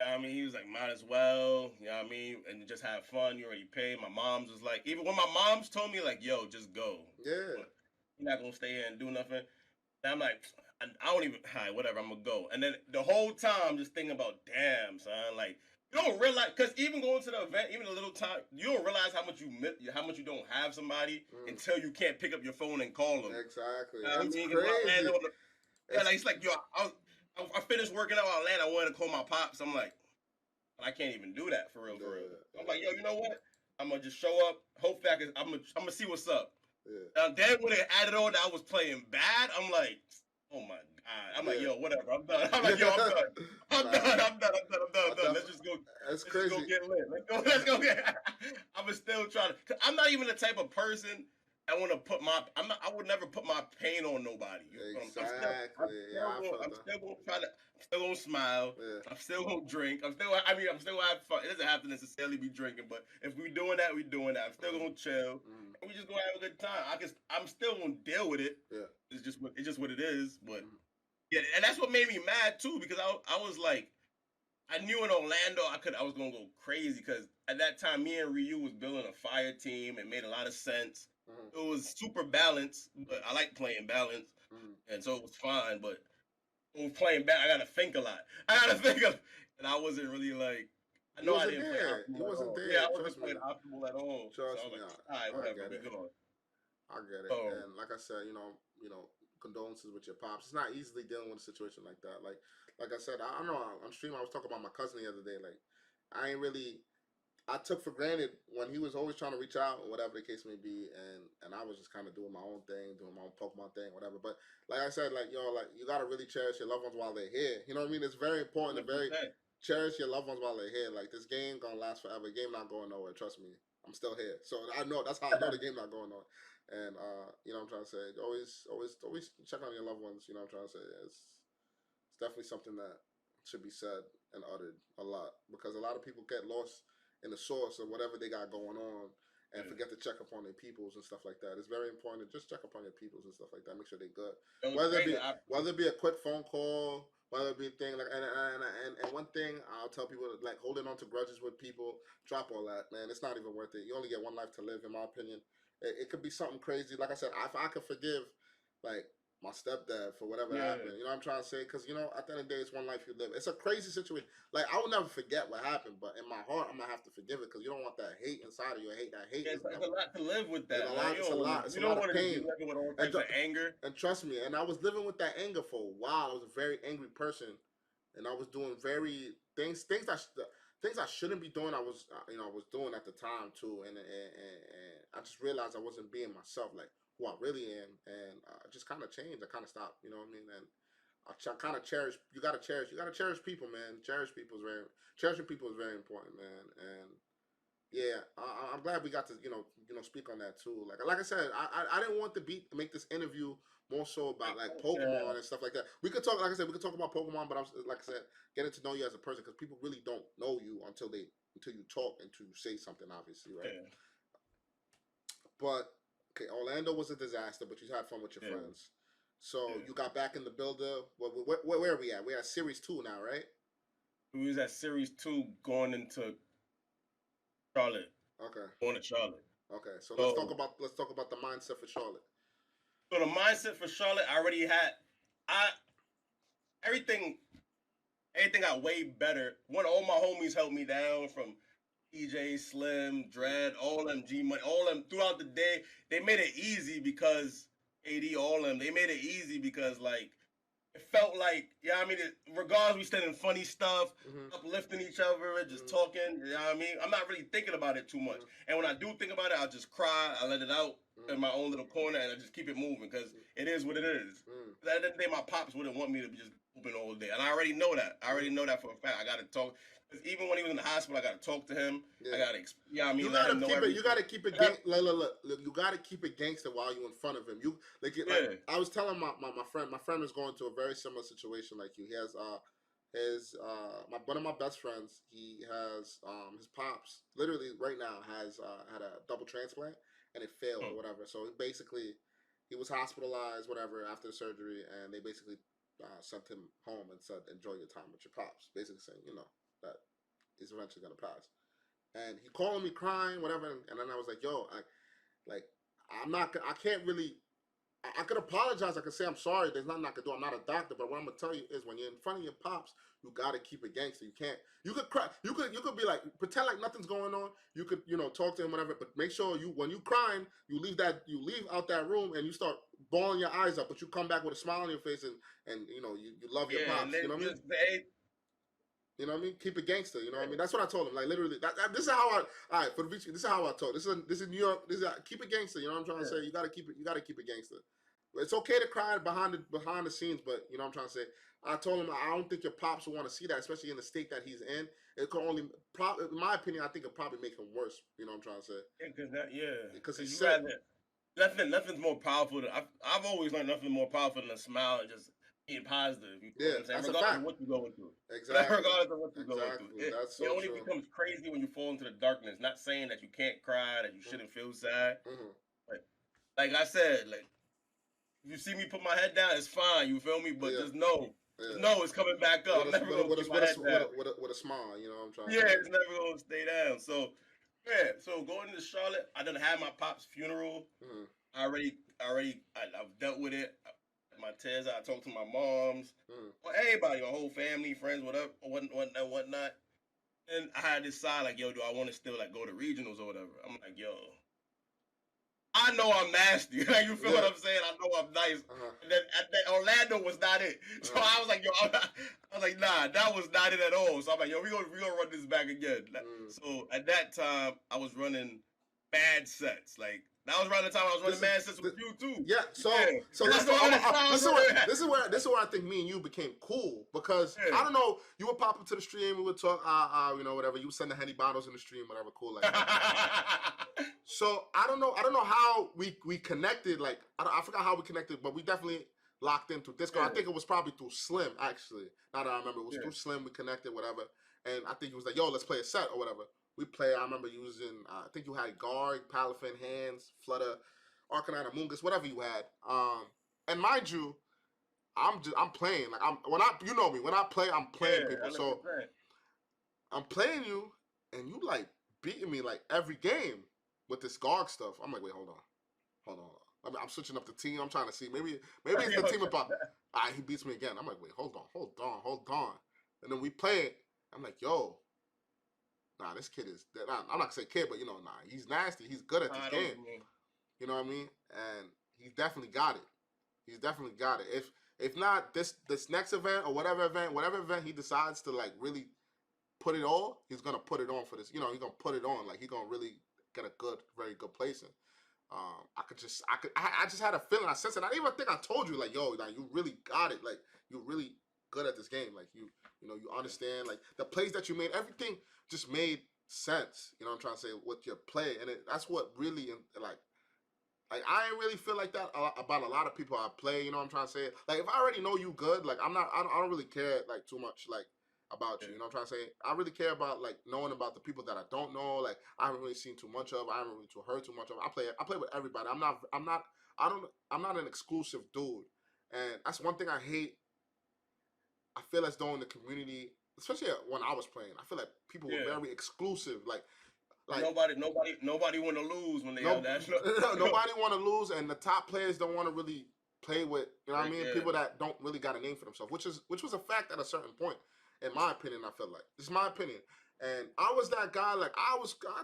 I mean, he was like, might as well, you know what I mean? And just have fun. You already paid. My mom's was like, even when my mom's told me, like, yo, just go. Yeah. But you're not going to stay here and do nothing. And I'm like, I don't even, whatever, I'm going to go. And then the whole time, just thinking about, damn, son, like, you don't realize, because even going to the event, even a little time, you don't realize how much you don't have somebody until you can't pick up your phone and call them. Exactly. That's crazy. It's like, yo, I finished working out in Atlanta. I wanted to call my pops. I'm like, I can't even do that for real. I'm like, yo, you know what? I'm gonna just show up. Hope that I'm gonna see what's up. Yeah. Then when they added on that I was playing bad, I'm like, oh my god. I'm like, yo, whatever. I'm done. I'm like, yo, I'm done. Let's just go. That's crazy. Let's go get lit. Let's go get. I'm still trying to. I'm not even the type of person I want to put I would never put my pain on nobody. Exactly. I'm still gonna smile. Yeah. I'm still gonna drink. I'm still gonna have fun. It doesn't have to necessarily be drinking, but if we're doing that, we're doing that. I'm still gonna chill. And we just gonna have a good time. I'm still gonna deal with it. Yeah. It's just what it is. But yeah, and that's what made me mad too, because I was like, I knew in Orlando I was gonna go crazy, because at that time me and Ryu was building a fire team. It made a lot of sense. It was super balanced, but I like playing balance, and so it was fine. But playing back, I gotta think a lot. And I wasn't really like. I know I didn't play optimal. He wasn't there. Yeah, I wasn't playing optimal at all. Trust me. Like, all right, whatever. We going. I get it. And like I said, condolences with your pops. It's not easily dealing with a situation like that. Like I said, I know on stream I was talking about my cousin the other day. Like, I took for granted when he was always trying to reach out, or whatever the case may be, and I was just kind of doing my own thing, doing my own Pokemon thing, whatever. But like I said, like, you gotta really cherish your loved ones while they're here. You know what I mean? It's very important to cherish your loved ones while they're here. Like, this game gonna last forever. The game not going nowhere. Trust me, I'm still here. So I know that's how I know the game not going on. And you know what I'm trying to say, always check on your loved ones. You know what I'm trying to say. It's definitely something that should be said and uttered a lot, because a lot of people get lost in the source of whatever they got going on and forget to check up on their peoples and stuff like that. It's very important to just check up on your peoples and stuff like that. Make sure they're good. Whether it be a quick phone call, whether it be a thing like and one thing I'll tell people, like, holding on to grudges with people, drop all that, man. It's not even worth it. You only get one life to live, in my opinion. It could be something crazy. Like I said, if I could forgive, like, my stepdad for whatever happened. You know what I'm trying to say? Because, at the end of the day, it's one life you live. It's a crazy situation. Like, I will never forget what happened, but in my heart, I'm going to have to forgive it, because you don't want that hate inside of you. Hate. It's a lot to live with that. It's a lot. It's a lot of pain. With all types of anger. And trust me, and I was living with that anger for a while. I was a very angry person, and I was doing things I shouldn't be doing. I was doing at the time too, and I just realized I wasn't being myself, like who I really am, and I just kind of changed. I kind of stopped, you know what I mean? And I kind of cherish. You gotta cherish people, man. Cherishing people is very important, man. And Yeah, I'm glad we got to speak on that too. Like I said, I didn't want to make this interview more so about like Yeah, Pokemon and stuff like that. We could talk, like I said, we could talk about Pokemon, but like I said, getting to know you as a person because people really don't know you until you talk, until you say something, obviously, right? yeah, But okay, Orlando was a disaster, but you had fun with your yeah, friends. So yeah. you got back in the builder. Where are we at? We're at Series 2 now, right? We was at Series 2 going into Charlotte, Okay. going to Charlotte. Okay. So So, let's talk about the mindset for Charlotte. so the mindset for Charlotte, I already had. I everything, everything got way better. All my homies helped me down from EJ, Slim, Dread, all them G Money, all them throughout the day. They made it easy because AD, all them. They made it easy because like it felt like, yeah, I mean, regardless, we said in funny stuff, Mm-hmm. uplifting each other, and just Mm-hmm. talking. You know what I mean? I'm not really thinking about it too much. Mm-hmm. And when I do think about it, I'll just cry. I let it out Mm-hmm. in my own little corner, and I just keep it moving because it is what it is. Mm-hmm. At the end of the day, my pops wouldn't want me to be just open all day, and I already know that. I already know that for a fact. I got to talk. Because even when he was in the hospital, I got to talk to him. Yeah. I got to, yeah, I mean, You let gotta him know keep it. You everything. gotta keep it. Look, you gotta keep it gangster while you in front of him. Like Yeah. I was telling my friend. My friend is going to a very similar situation like you. He has his one of my best friends. He has his pops literally right now has had a double transplant and it failed or Hmm. whatever. So basically, he was hospitalized whatever after the surgery, and they basically sent him home and said, "Enjoy your time with your pops." Basically saying, that he's eventually gonna pass. And he called me crying, whatever. And then I was like, "Yo, like, I can't really. I could apologize. I could say I'm sorry. There's nothing I could do. I'm not a doctor, but what I'm gonna tell you is, when you're in front of your pops, you gotta keep it gangster. You can't. You could cry. You could be like, pretend like nothing's going on. You could, talk to him, whatever. But make sure when you crying, you leave out that room and you start bawling your eyes up, but you come back with a smile on your face and you love your Yeah, and pops. You then know what I mean? just say, You know what I mean? Keep it gangster. You know what I yeah, mean? That's what I told him. Like literally, this is how I. All right, for the beach. This is how I told. This is New York. Keep it gangster. You know what I'm trying to yeah. say? You gotta keep it. You gotta keep it gangster. It's okay to cry behind the scenes, but you know what I'm trying to say. I told him I don't think your pops will want to see that, especially in the state that he's in. It could only, in my opinion, I think it'll probably make him worse. You know what I'm trying to say? Because Because he's you sick. rather nothing's more powerful than I've always learned nothing more powerful than a smile and just being positive. You know Yeah, what I'm saying? that's a Regardless of fact. what you're going through, Exactly. regardless of what you're going through, Exactly. it, That's it so only true. becomes crazy when you fall into the darkness. Not saying that you can't cry, that you shouldn't feel sad, Mm-hmm. but like I said, like if you see me put my head down, it's fine. You feel me? But Yeah. just Yeah. know it's coming back up. I'm never gonna keep my head down. With a smile. You know what I'm trying to Yeah, say? it's never gonna stay down. So yeah, so going to Charlotte, I done had my pop's funeral. Mm-hmm. I've dealt with it. My tears, I talked to my moms, Mm-hmm. well, everybody, my whole family, friends, whatever, whatnot. And I had this side like, yo, do I want to still like go to regionals or whatever? I'm like, yo, I know I'm nasty. Like, you feel Yeah. what I'm saying? I know I'm nice. Uh-huh. And then Orlando was not it. So I was like, yo, I was like, nah, that was not it at all. So I'm like, yo, we gonna run this back again. Mm. So at that time, I was running bad sets. Like that was around the time I was running mad sets with you too. Yeah, so Yeah. so And let's I go. know at the time, This is where I think me and you became cool because Yeah. I don't know. You would pop into the stream, we would talk, whatever. You would send the Henny bottles in the stream, whatever, cool like that. So I don't know how we connected. Like I forgot how we connected, but we definitely locked in through Discord. Yeah. I think it was probably through Slim actually. Now that I remember, it was Yeah. through Slim. We connected, whatever. And I think he was like, "Yo, let's play a set or whatever." We play. I remember using. I think you had Guard, Palafin, Hands, Flutter, Arcanine, Amoongus, whatever you had. And mind you, I'm playing like you know me when I play I'm playing people. So 100%. I'm playing you and you like beating me like every game with this Garg stuff. I'm like, wait, hold on. I mean, I'm switching up the team. I'm trying to see maybe it's the team about. He beats me again. I'm like, wait, hold on. And then we play it. I'm like, yo, nah, this kid is. I'm not gonna say kid, but nah, he's nasty. He's good at this game. You know what I mean? And he's definitely got it. He's definitely got it. If not this next event or whatever event he decides to like really put it all, he's gonna put it on for this. He's gonna put it on. Like he's gonna really get a very good placing. I just had a feeling. I sensed it. I didn't even think I told you like, yo, like you really got it. Like you're really good at this game. Like you understand like the plays that you made. Everything just made sense. You know what I'm trying to say with your play, and that's what really like I ain't really feel like that about a lot of people I play. You know what I'm trying to say? Like if I already know you good, like I don't really care like too much like about you. You know what I'm trying to say? I really care about like knowing about the people that I don't know. Like I haven't really seen too much of. I haven't really heard too much of. I play with everybody. I'm not an exclusive dude, and that's one thing I hate. I feel as though in the community, especially when I was playing, I feel like people were Yeah. very exclusive. Like Nobody want to lose when they no, out there. nobody want to lose, and the top players don't want to really play with. You know what I mean? Yeah. People that don't really got a name for themselves, which was a fact at a certain point. In my opinion, I feel like this is my opinion, and I was that guy. Like I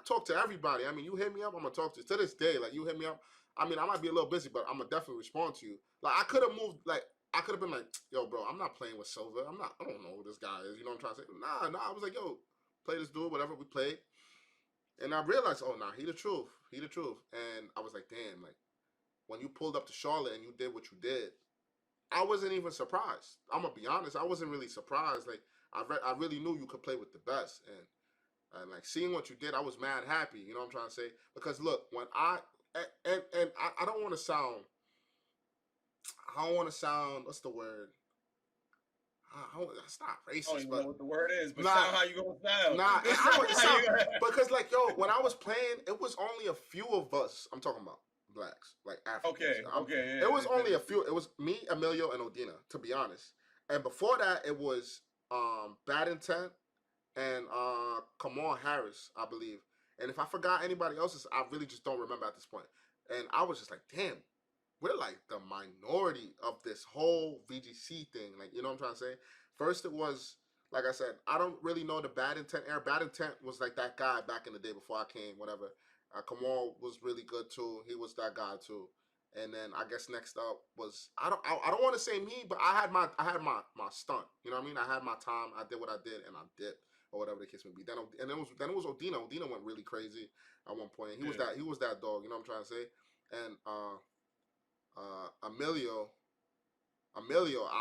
talk to everybody. I mean, you hit me up, I'm gonna talk to you to this day. Like you hit me up. I mean, I might be a little busy, but I'm gonna definitely respond to you. Like I could have moved. Like I could have been like, yo, bro, I'm not playing with Silver. I'm not. I don't know who this guy is. You know what I'm trying to say? Nah. I was like, yo, play this dude, whatever we played. And I realized, oh, nah, he the truth. He the truth. And I was like, damn, like, when you pulled up to Charlotte and you did what you did, I wasn't even surprised. I'm going to be honest. I wasn't really surprised. Like, I really knew you could play with the best. And like, seeing what you did, I was mad happy. You know what I'm trying to say? Because, look, when I don't want to sound, what's the word? That's not I don't racist, even know but what the word is, but nah, sound how you gonna sound. nah, I wouldn't sound because like yo, when I was playing, it was only a few of us. I'm talking about blacks, like Africans. Okay, It was only a yeah. few. It was me, Emilio, and Odina, to be honest. And before that, it was Bad Intent and Kamal Harris, I believe. And if I forgot anybody else's, I really just don't remember at this point. And I was just like, damn, we're like the minority of this whole VGC thing. Like, you know what I'm trying to say? First, it was like I said, I don't really know the Bad Intent era. Bad Intent was like that guy back in the day before I came, whatever. Kamal was really good too. He was that guy too. And then I guess next up was I don't want to say me, but I had my stunt. You know what I mean? I had my time. I did what I did, and I dipped or whatever the case may be. Then it was Odina. Odina went really crazy at one point. He was that dog. You know what I'm trying to say? And Emilio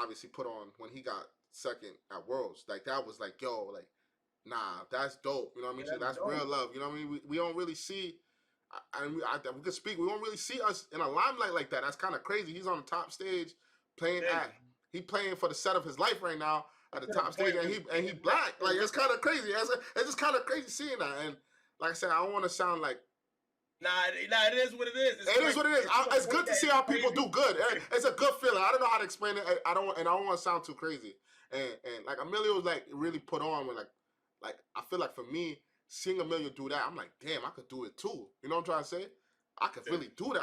obviously put on when he got second at Worlds. Like that was like, yo, like, nah, that's dope. You know what I mean? Yeah, So that's dope. real love. You know what I mean? We don't really see, and we could speak. We don't really see us in a limelight like that. That's kind of crazy. He's on the top stage playing he playing for the set of his life right now at the top stage, and he black. Like it's kind of crazy. It's just kind of crazy seeing that. And like I said, I don't want to sound like. Nah, it is what it is. It is what it is. It's good to see our people do good. It's a good feeling. I don't know how to explain it. I don't want to sound too crazy. And like Emilio was like really put on with like I feel like for me seeing Emilio do that, I'm like, damn, I could do it too. You know what I'm trying to say? I could really do that.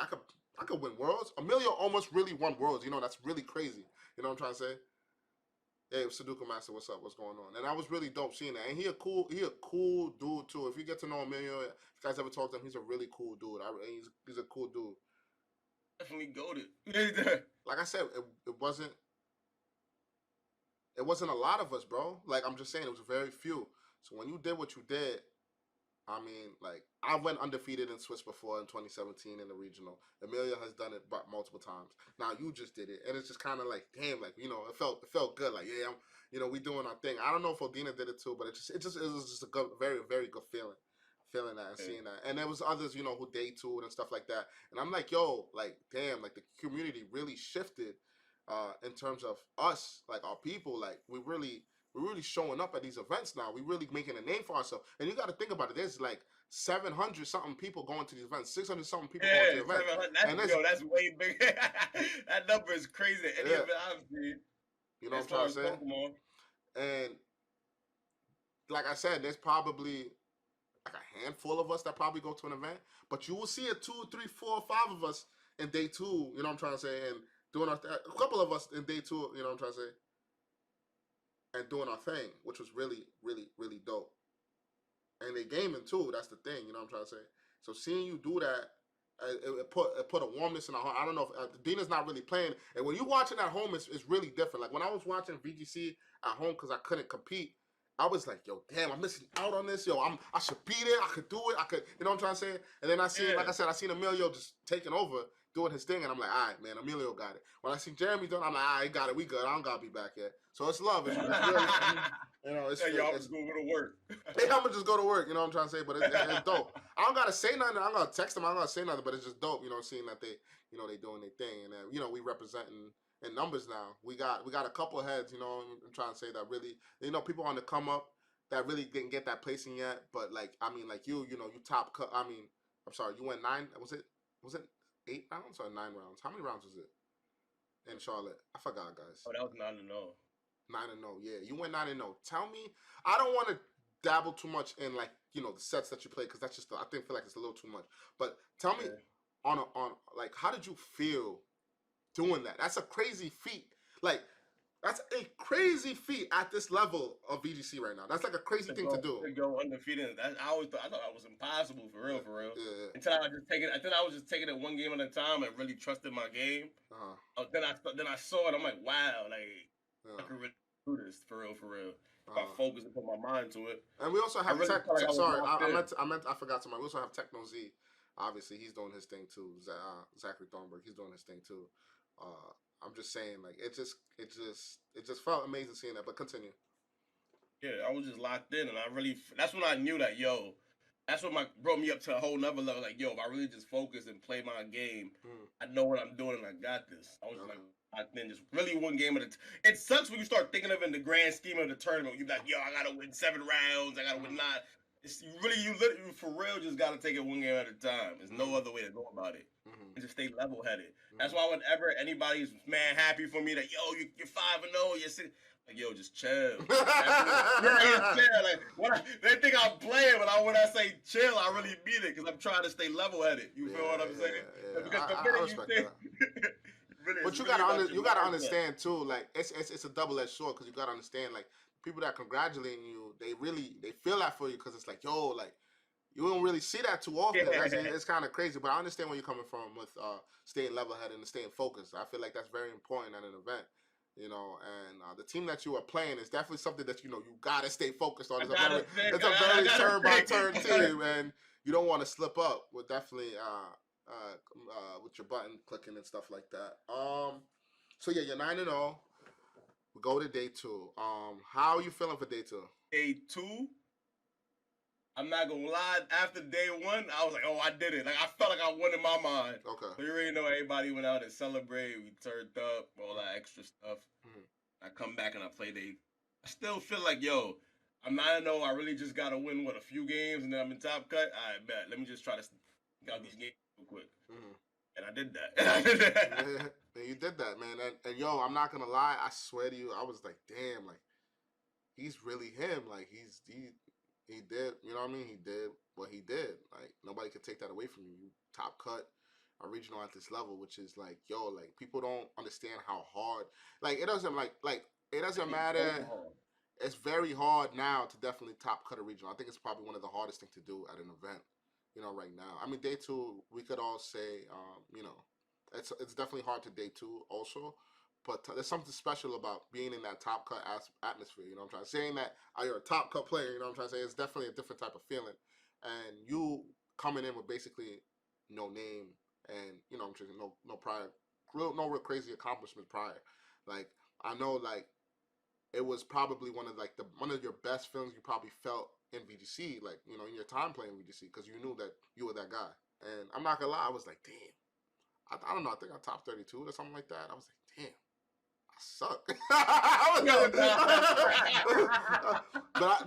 I could win worlds. Emilio almost really won worlds. You know, that's really crazy. You know what I'm trying to say? Hey, Sudoku Master, what's up? What's going on? And I was really dope seeing that. And he a cool dude too. If you get to know Emilio, if you guys ever talk to him, he's a really cool dude. He's a cool dude. Definitely goated. Like I said, it wasn't a lot of us, bro. Like I'm just saying, it was very few. So when you did what you did, I mean, like I went undefeated in Swiss before in 2017 in the regional. Amelia has done it multiple times. Now you just did it, and it's just kind of like, damn, like you know, it felt good. Like yeah, we doing our thing. I don't know if Odina did it too, but it was just a good, very very good feeling that and seeing that. And there was others, who day toured and stuff like that. And I'm like, yo, like damn, like the community really shifted in terms of us, like our people, like we're really showing up at these events now. We're really making a name for ourselves. And you got to think about it. There's like 700 something people going to these events, 600 something people going to the event. That's way bigger. That number is crazy. Any event I've seen. You know what I'm trying to say? And like I said, there's probably like a handful of us that probably go to an event, but you will see 2, 3, 4, 5 of us in day 2. You know what I'm trying to say? And doing a couple of us in day 2. You know what I'm trying to say? And doing our thing, which was really, really, really dope. And they gaming too. That's the thing, you know what I'm trying to say. So seeing you do that, it put a warmness in our heart. I don't know if Dina's not really playing, and when you watching at home, it's really different. Like when I was watching VGC at home because I couldn't compete, I was like, yo, damn, I'm missing out on this. Yo, I should be there. I could do it. I could, you know what I'm trying to say. And then I seen, like I said, I seen Emilio just taking over, doing his thing, and I'm like, all right, man, Emilio got it. When I see Jeremy doing, I'm like, all right, got it, we good. I don't gotta be back yet. So it's love. It's really, you know, Hey, y'all just go to work. Hey, I'm gonna just go to work. You know what I'm trying to say? But it's dope. I don't gotta say nothing. I'm gonna text them. I'm gonna say nothing. But it's just dope. You know, seeing that they, you know, they doing their thing, and you know, we representing in numbers now. We got a couple of heads. You know, I'm trying to say that really, you know, people on the come up that really didn't get that placing yet. But like, I mean, like you know, you top cut. I mean, I'm sorry, you went 9. Was it 8 rounds or 9 rounds? How many rounds was it in Charlotte? I forgot, guys. Oh, that was 9-0. 9-0, yeah. You went 9-0. Tell me, I don't want to dabble too much in like you know the sets that you play because that's just I feel like it's a little too much. But tell me on like how did you feel doing that? That's a crazy feat. Like that's a crazy feat at this level of VGC right now. That's like a crazy thing to do. To go undefeated. I always thought that was impossible for real. Yeah. Until I was just taking it one game at a time and really trusted my game. Then I saw it. I'm like, wow, like I could really do this for real. If I focus and put my mind to it. And we also have really I forgot somebody. We also have Techno Z. Obviously, he's doing his thing too. Zachary Thornburg, he's doing his thing too. I'm just saying, like it just felt amazing seeing that. But continue. Yeah, I was just locked in, and that's when I knew that that's what brought me up to a whole nother level. Like if I really just focus and play my game, I know what I'm doing and I got this. I was like locked in, just really one game at a time. It sucks when you start thinking of it in the grand scheme of the tournament. You're like, I gotta win 7 rounds, I gotta win 9. You for real just gotta take it one game at a time. There's no other way to go about it. And just stay level headed. That's why whenever anybody's happy for me that you're 5-0, you're 6, like just chill. Like they think I'm playing, but when I say chill, I really mean it because I'm trying to stay level headed. You feel what I'm saying? Yeah. Because the minute you think. But you gotta understand too. Like it's a double-edged sword because you gotta understand like people that congratulating you, they feel that for you because it's like like you don't really see that too often. It's kind of crazy, but I understand where you're coming from with staying level-headed and staying focused. I feel like that's very important at an event. You know, and the team that you are playing is definitely something that you gotta stay focused on. It's a very turn-by-turn team, and you don't want to slip up. With definitely with your button clicking and stuff like that. So yeah, you're 9-0. We go to day 2. How are you feeling for day 2? Day 2. I'm not gonna lie. After day 1, I was like, "Oh, I did it!" Like I felt like I won in my mind. Okay. So you already know everybody went out and celebrated. We turned up, all that extra stuff. I come back and I play day. I still feel like, I'm 9-0. I really just gotta win a few games, and then I'm in top cut. I bet. Let me just try to get out these games real quick. And I did that. Yeah, you did that, man. And I'm not gonna lie. I swear to you, I was like, damn, like he's really him. Like he did, you know what I mean? He did what he did. Like nobody could take that away from you. You top cut a regional at this level, which is like, like people don't understand how hard. Like it doesn't it doesn't matter. It's very hard now to definitely top cut a regional. I think it's probably one of the hardest things to do at an event. Right now. I mean, day 2, we could all say, it's definitely hard to day 2 also. But there's something special about being in that top cut atmosphere. You know what I'm trying to say? Saying that you're a top cut player, you know what I'm trying to say? It's definitely a different type of feeling. And you coming in with basically no name and, I'm saying, no prior, no real crazy accomplishments prior. Like, I know, like, it was probably one of your best feelings you probably felt in VGC, like, in your time playing VGC, because you knew that you were that guy. And I'm not gonna lie, I was like, damn. I don't know, I think I top 32 or something like that. I was like, damn. I suck.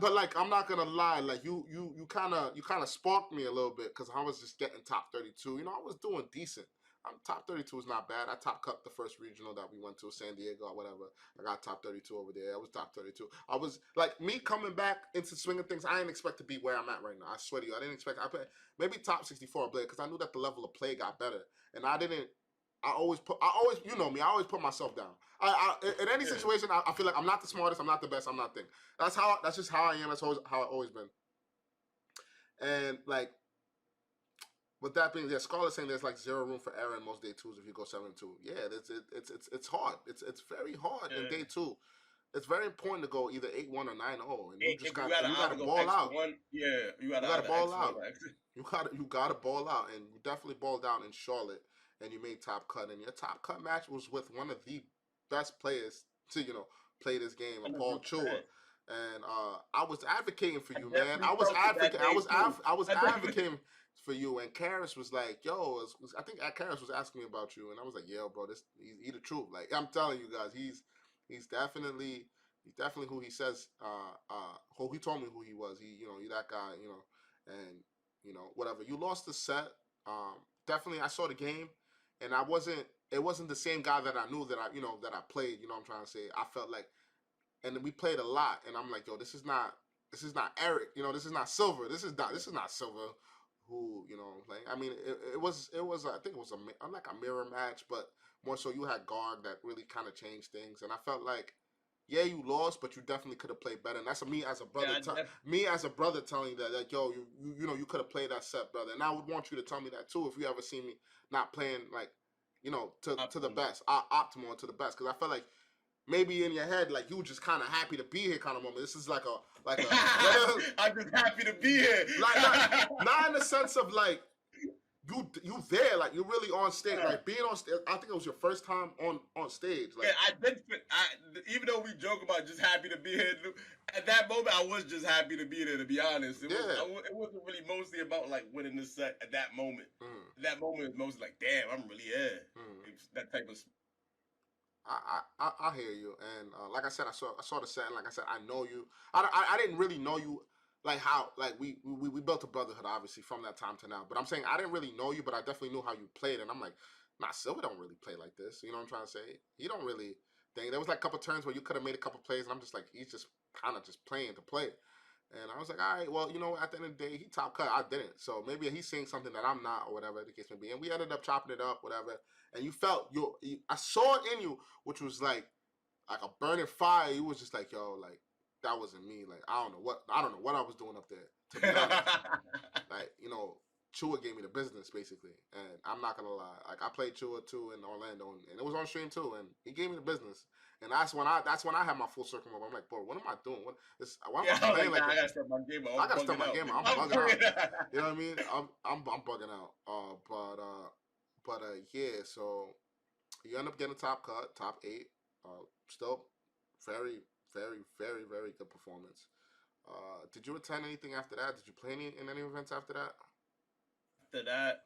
but like I'm not gonna lie, like you kind of sparked me a little bit because I was just getting top 32. I was doing decent. Top 32 is not bad. I top cut the first regional that we went to, San Diego or whatever. I got top 32 over there. I was top 32. I was like me coming back into swinging things. I didn't expect to be where I'm at right now. I swear to you, I didn't expect. I played maybe top 64 blade because I knew that the level of play got better, and I didn't. I always, you know me. I always put myself down. In any situation, I feel like I'm not the smartest. I'm not the best. I'm not the thing. That's just how I am. That's always how I've always been. And like, with that being, Scarlett's saying there's like zero room for error in most day 2s if you go 7-2. Yeah, it's hard. It's very hard in day 2. It's very important to go either 8-1 or 9-0, and you just gotta ball out. You gotta ball out. You gotta ball out, and you definitely balled out in Charlotte. and you made top cut, and your top cut match was with one of the best players to play this game, and Paul Chua. 100%. And I was advocating for I you, man. definitely felt it that day too. I was I definitely. advocating for you, and Karis was like, "Yo," I think Karis was asking me about you, and I was like, "Yo, bro, he the truth." Like I'm telling you guys, he's definitely who he says. Who he told me who he was. He that guy. And whatever. You lost the set. Definitely, I saw the game, and I wasn't. It wasn't the same guy that I knew that I played. You know what I'm trying to say. I felt like, and then we played a lot, and I'm like, yo, this is not Eric. This is not Silver. This is not Silver. Who like I mean, it was I think it was like a mirror match, but more so you had guard that really kind of changed things, and I felt like. Yeah, you lost, but you definitely could have played better. And that's me as a brother. Yeah, Me as a brother telling you that, like, yo, you could have played that set, brother. And I would want you to tell me that too if you ever see me not playing like, to the best, optimal to the best. Because I felt like maybe in your head, like you were just kind of happy to be here, kind of moment. This is like a I'm just happy to be here. like not in the sense of like. You there, like you're really on stage, like being on stage. I think it was your first time on stage. Like, yeah, even though we joke about just happy to be here, at that moment I was just happy to be there. To be honest, it wasn't really mostly about like winning the set at that moment. That moment was mostly like, damn, I'm really here. That type of. I hear you, and like I said, I saw the set, and like I said, I know you. I didn't really know you like how like we built a brotherhood obviously from that time to now. But I'm saying I didn't really know you, but I definitely knew how you played, and I'm like, nah, Silver don't really play like this. You know what I'm trying to say? He don't really think there was like a couple turns where you could have made a couple plays, and I'm just like, he's just kind of just playing to play. And I was like, all right, well, at the end of the day, he top cut, I didn't. So maybe he's seeing something that I'm not, or whatever the case may be. And we ended up chopping it up, whatever. And you felt I saw it in you, which was like a burning fire. He was just like, yo, like that wasn't me. Like I don't know what I was doing up there. To be honest, like Chua gave me the business basically, and I'm not gonna lie. Like I played Chua too in Orlando, and it was on stream too, and he gave me the business. And that's when I had my full circle moment. I'm like, bro, what am I doing? Why am I playing like I gotta step my game up. I gotta step my game up. I'm bugging out. You know what I mean? I'm bugging out. But yeah. So you end up getting top cut, top 8. Still very, very, very, very good performance. Did you attend anything after that? Did you play in any events after that? After that,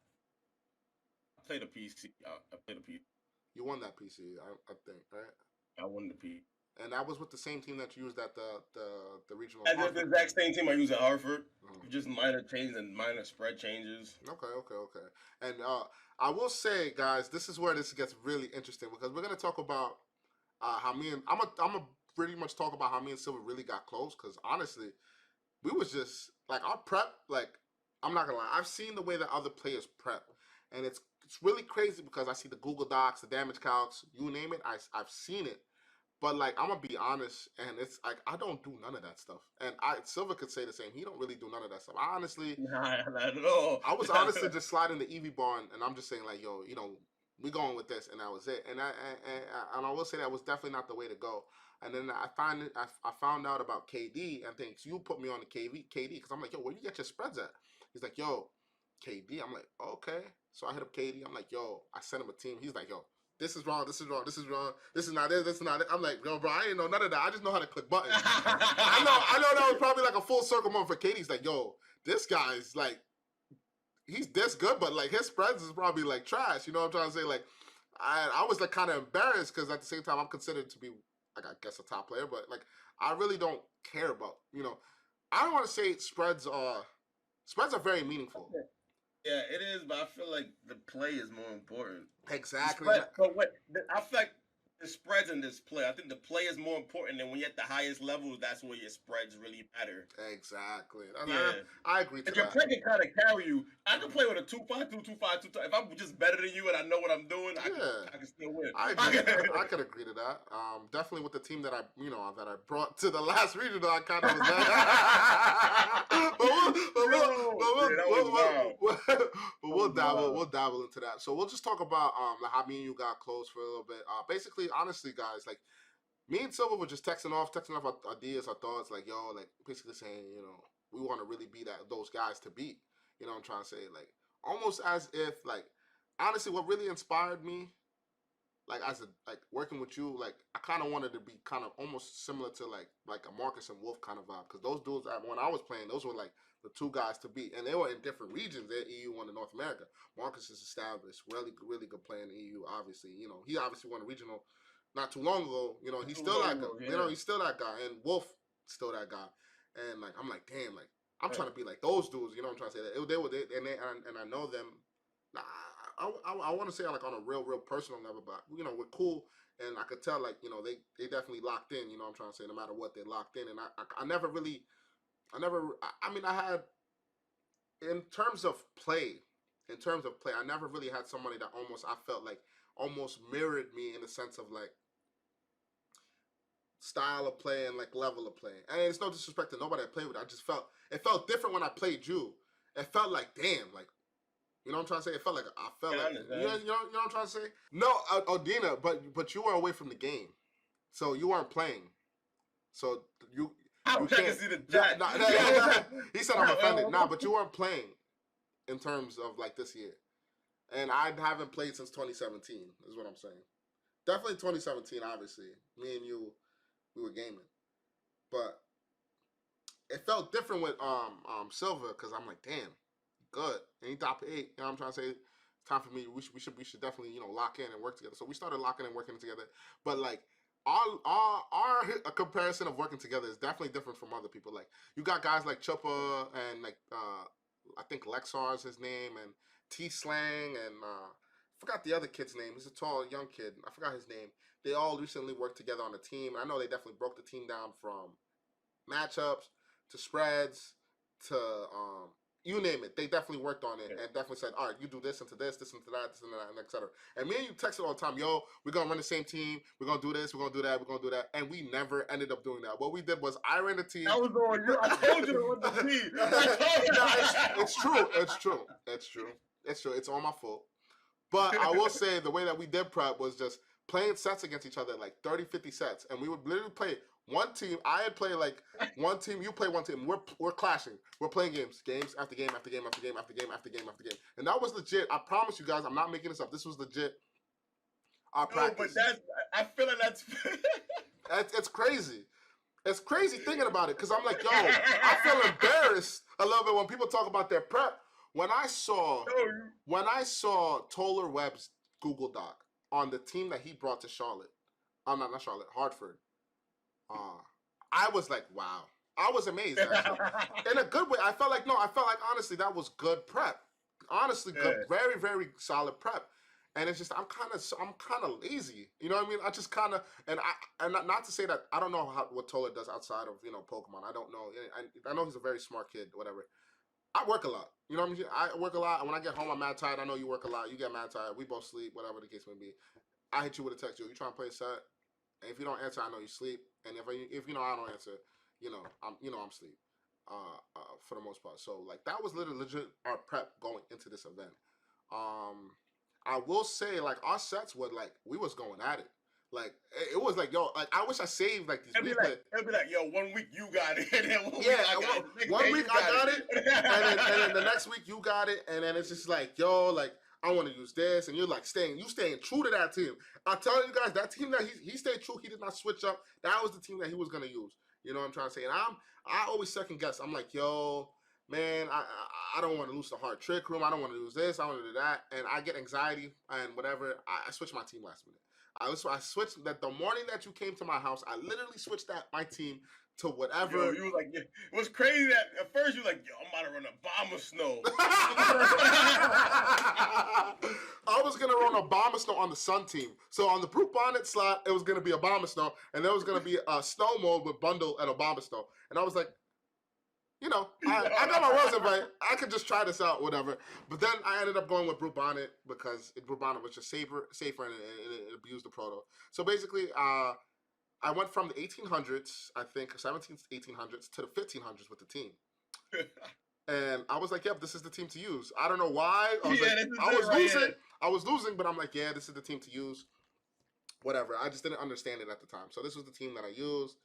I played a PC. I played a PC. You won that PC, I think, right? I won the PC. And that was with the same team that you used at the regional. That's the exact same team I use at Hartford. Just minor changes and minor spread changes. Okay. And I will say, guys, this is where this gets really interesting because we're gonna talk about how me and I'm gonna pretty much talk about how me and Silver really got close. Because honestly, we was just like our prep. Like I'm not gonna lie, I've seen the way that other players prep, and it's really crazy because I see the Google Docs, the damage calcs, you name it. I've seen it. But like I'm gonna be honest, and it's like I don't do none of that stuff. And Silver could say the same. He don't really do none of that stuff. I honestly, not at all. I was honestly just sliding the EV bar, and I'm just saying like, yo, we going with this, and that was it. And I will say that was definitely not the way to go. And then I found out about KD, and things you put me on the KD because I'm like, yo, where you get your spreads at? He's like, yo, KD. I'm like, okay. So I hit up KD. I'm like, yo, I sent him a team. He's like, yo. This is wrong. This is wrong. This is wrong. This is not it. This is not it. I'm like, yo, bro, I ain't know none of that. I just know how to click buttons. I know that was probably like a full circle moment for Katie. He's like, yo, this guy's like, he's this good, but like his spreads is probably like trash. You know what I'm trying to say? Like, I was like kind of embarrassed because at the same time I'm considered to be like I guess a top player, but like I really don't care about I don't want to say spreads are very meaningful. Yeah, it is, but I feel like the play is more important. Exactly. But I feel like the spreads in this play. I think the play is more important, and when you're at the highest levels, that's where your spreads really matter. Exactly. Yeah. I agree to that. Your play can kind of carry you. I can play with a 2-5, 2-2-5, 2. If I'm just better than you and I know what I'm doing, I can still win. I could agree to that. Definitely with the team that I brought to the last regional, I kind of was we'll dabble into that. So we'll just talk about how me and you got close for a little bit. Basically, honestly, guys, like me and Silver were just texting off our ideas, our thoughts, like yo, like basically saying, we want to really be those guys to beat. You know what I'm trying to say? Like almost as if like honestly, what really inspired me, like as a like working with you, like I kind of wanted to be kind of almost similar to like a Marcus and Wolf kind of vibe, because those dudes when I was playing, those were like the two guys to beat, and they were in different regions. They're EU one in North America. Marcus is established, really good player in the EU. Obviously, he obviously won a regional not too long ago. He's still that guy. He's still that guy, and Wolf still that guy. And like I'm like, damn, like I'm trying to be like those dudes. I'm trying to say that and I know them. Nah, I want to say like on a real personal level, but we're cool, and I could tell like they definitely locked in. I'm trying to say no matter what they're locked in, and I never really, I mean I had in terms of play, I never really had somebody that I felt like almost mirrored me in the sense of like style of play and like level of play. And it's no disrespect to nobody I played with. I just it felt different when I played you. It felt like damn, like. You know what I'm trying to say? It felt like you know what I'm trying to say? No, Odina, but you were away from the game, so you weren't playing. So you can't see the chat. He said I'm offended. Nah, but you weren't playing in terms of like this year, and I haven't played since 2017. Is what I'm saying. Definitely 2017. Obviously, me and you, we were gaming, but it felt different with Silver because I'm like damn. Good. And he top 8. You know what I'm trying to say? It's time for me. We should definitely lock in and work together. So we started locking and working together. But like our comparison of working together is definitely different from other people. Like you got guys like Chuppa and like I think Lexar is his name, and T Slang, and I forgot the other kid's name. He's a tall young kid. I forgot his name. They all recently worked together on a team. I know they definitely broke the team down from matchups to spreads to you name it. They definitely worked on it and definitely said, all right, you do this into this into that, and etc. And me and you texted all the time, yo, we're going to run the same team. We're going to do this. We're going to do that. We're going to do that. And we never ended up doing that. What we did was I ran the team. That was on you. I told you to run the team. It's true. It's on my fault. But I will say the way that we did prep was just playing sets against each other, like 30, 50 sets. And we would literally play one team. I had played like one team. You play one team. We're clashing. We're playing games after game after game after game after game after game after game. And that was legit. I promise you guys, I'm not making this up. This was legit. Our practice. But I feel like that's it's crazy. It's crazy thinking about it because I'm like, yo, I feel embarrassed a little bit when people talk about their prep. When I saw Toller Webb's Google Doc on the team that he brought to Charlotte, not Charlotte, Hartford. I was like, wow. I was amazed, actually. In a good way. I felt like honestly that was good prep. Honestly, good, very, very solid prep. And it's just I'm kind of lazy. You know what I mean? I just kind of and not to say that I don't know what Toller does outside of Pokemon. I don't know. I know he's a very smart kid, whatever. I work a lot. You know what I mean? I work a lot, and when I get home, I'm mad tired. I know you work a lot. You get mad tired. We both sleep, whatever the case may be. I hit you with a text. You trying to play a set? And if you don't answer, I know you sleep. And if I don't answer, I'm sleep. For the most part. So like that was literally legit our prep going into this event. I will say like our sets were like we was going at it. Like it was like yo, like I wish I saved like these. It'd be like yo, 1 week you got it, and then one week I got it, and then the next week you got it, and then it's just like yo, like I want to use this, and you're like staying true to that team. I'm telling you guys, that team that he stayed true, he did not switch up. That was the team that he was gonna use. You know what I'm trying to say? And I always second guess. I'm like yo, man, I don't want to lose the hard trick room. I don't want to lose this. I want to do that, and I get anxiety and whatever. I switch my team last minute. I switched that the morning that you came to my house. I literally switched my team to whatever. Yo, you was like, it was crazy that at first you were like, yo, I'm about to run a bomber snow. I was gonna run a bomber snow on the Sun team. So on the Brute Bonnet slot, it was gonna be a bomber snow, and there was gonna be a snow mode with bundle and a bomber snow. And I was like, I got my Rose invite. I could just try this out, whatever. But then I ended up going with Brute Bonnet because Brute Bonnet was just safer, and it abused the proto. So basically, I went from the 1800s, I think, 17th, 1800s to the 1500s with the team. And I was like, yep, this is the team to use. I don't know why. I was losing, but I'm like, yeah, this is the team to use. Whatever. I just didn't understand it at the time. So this was the team that I used.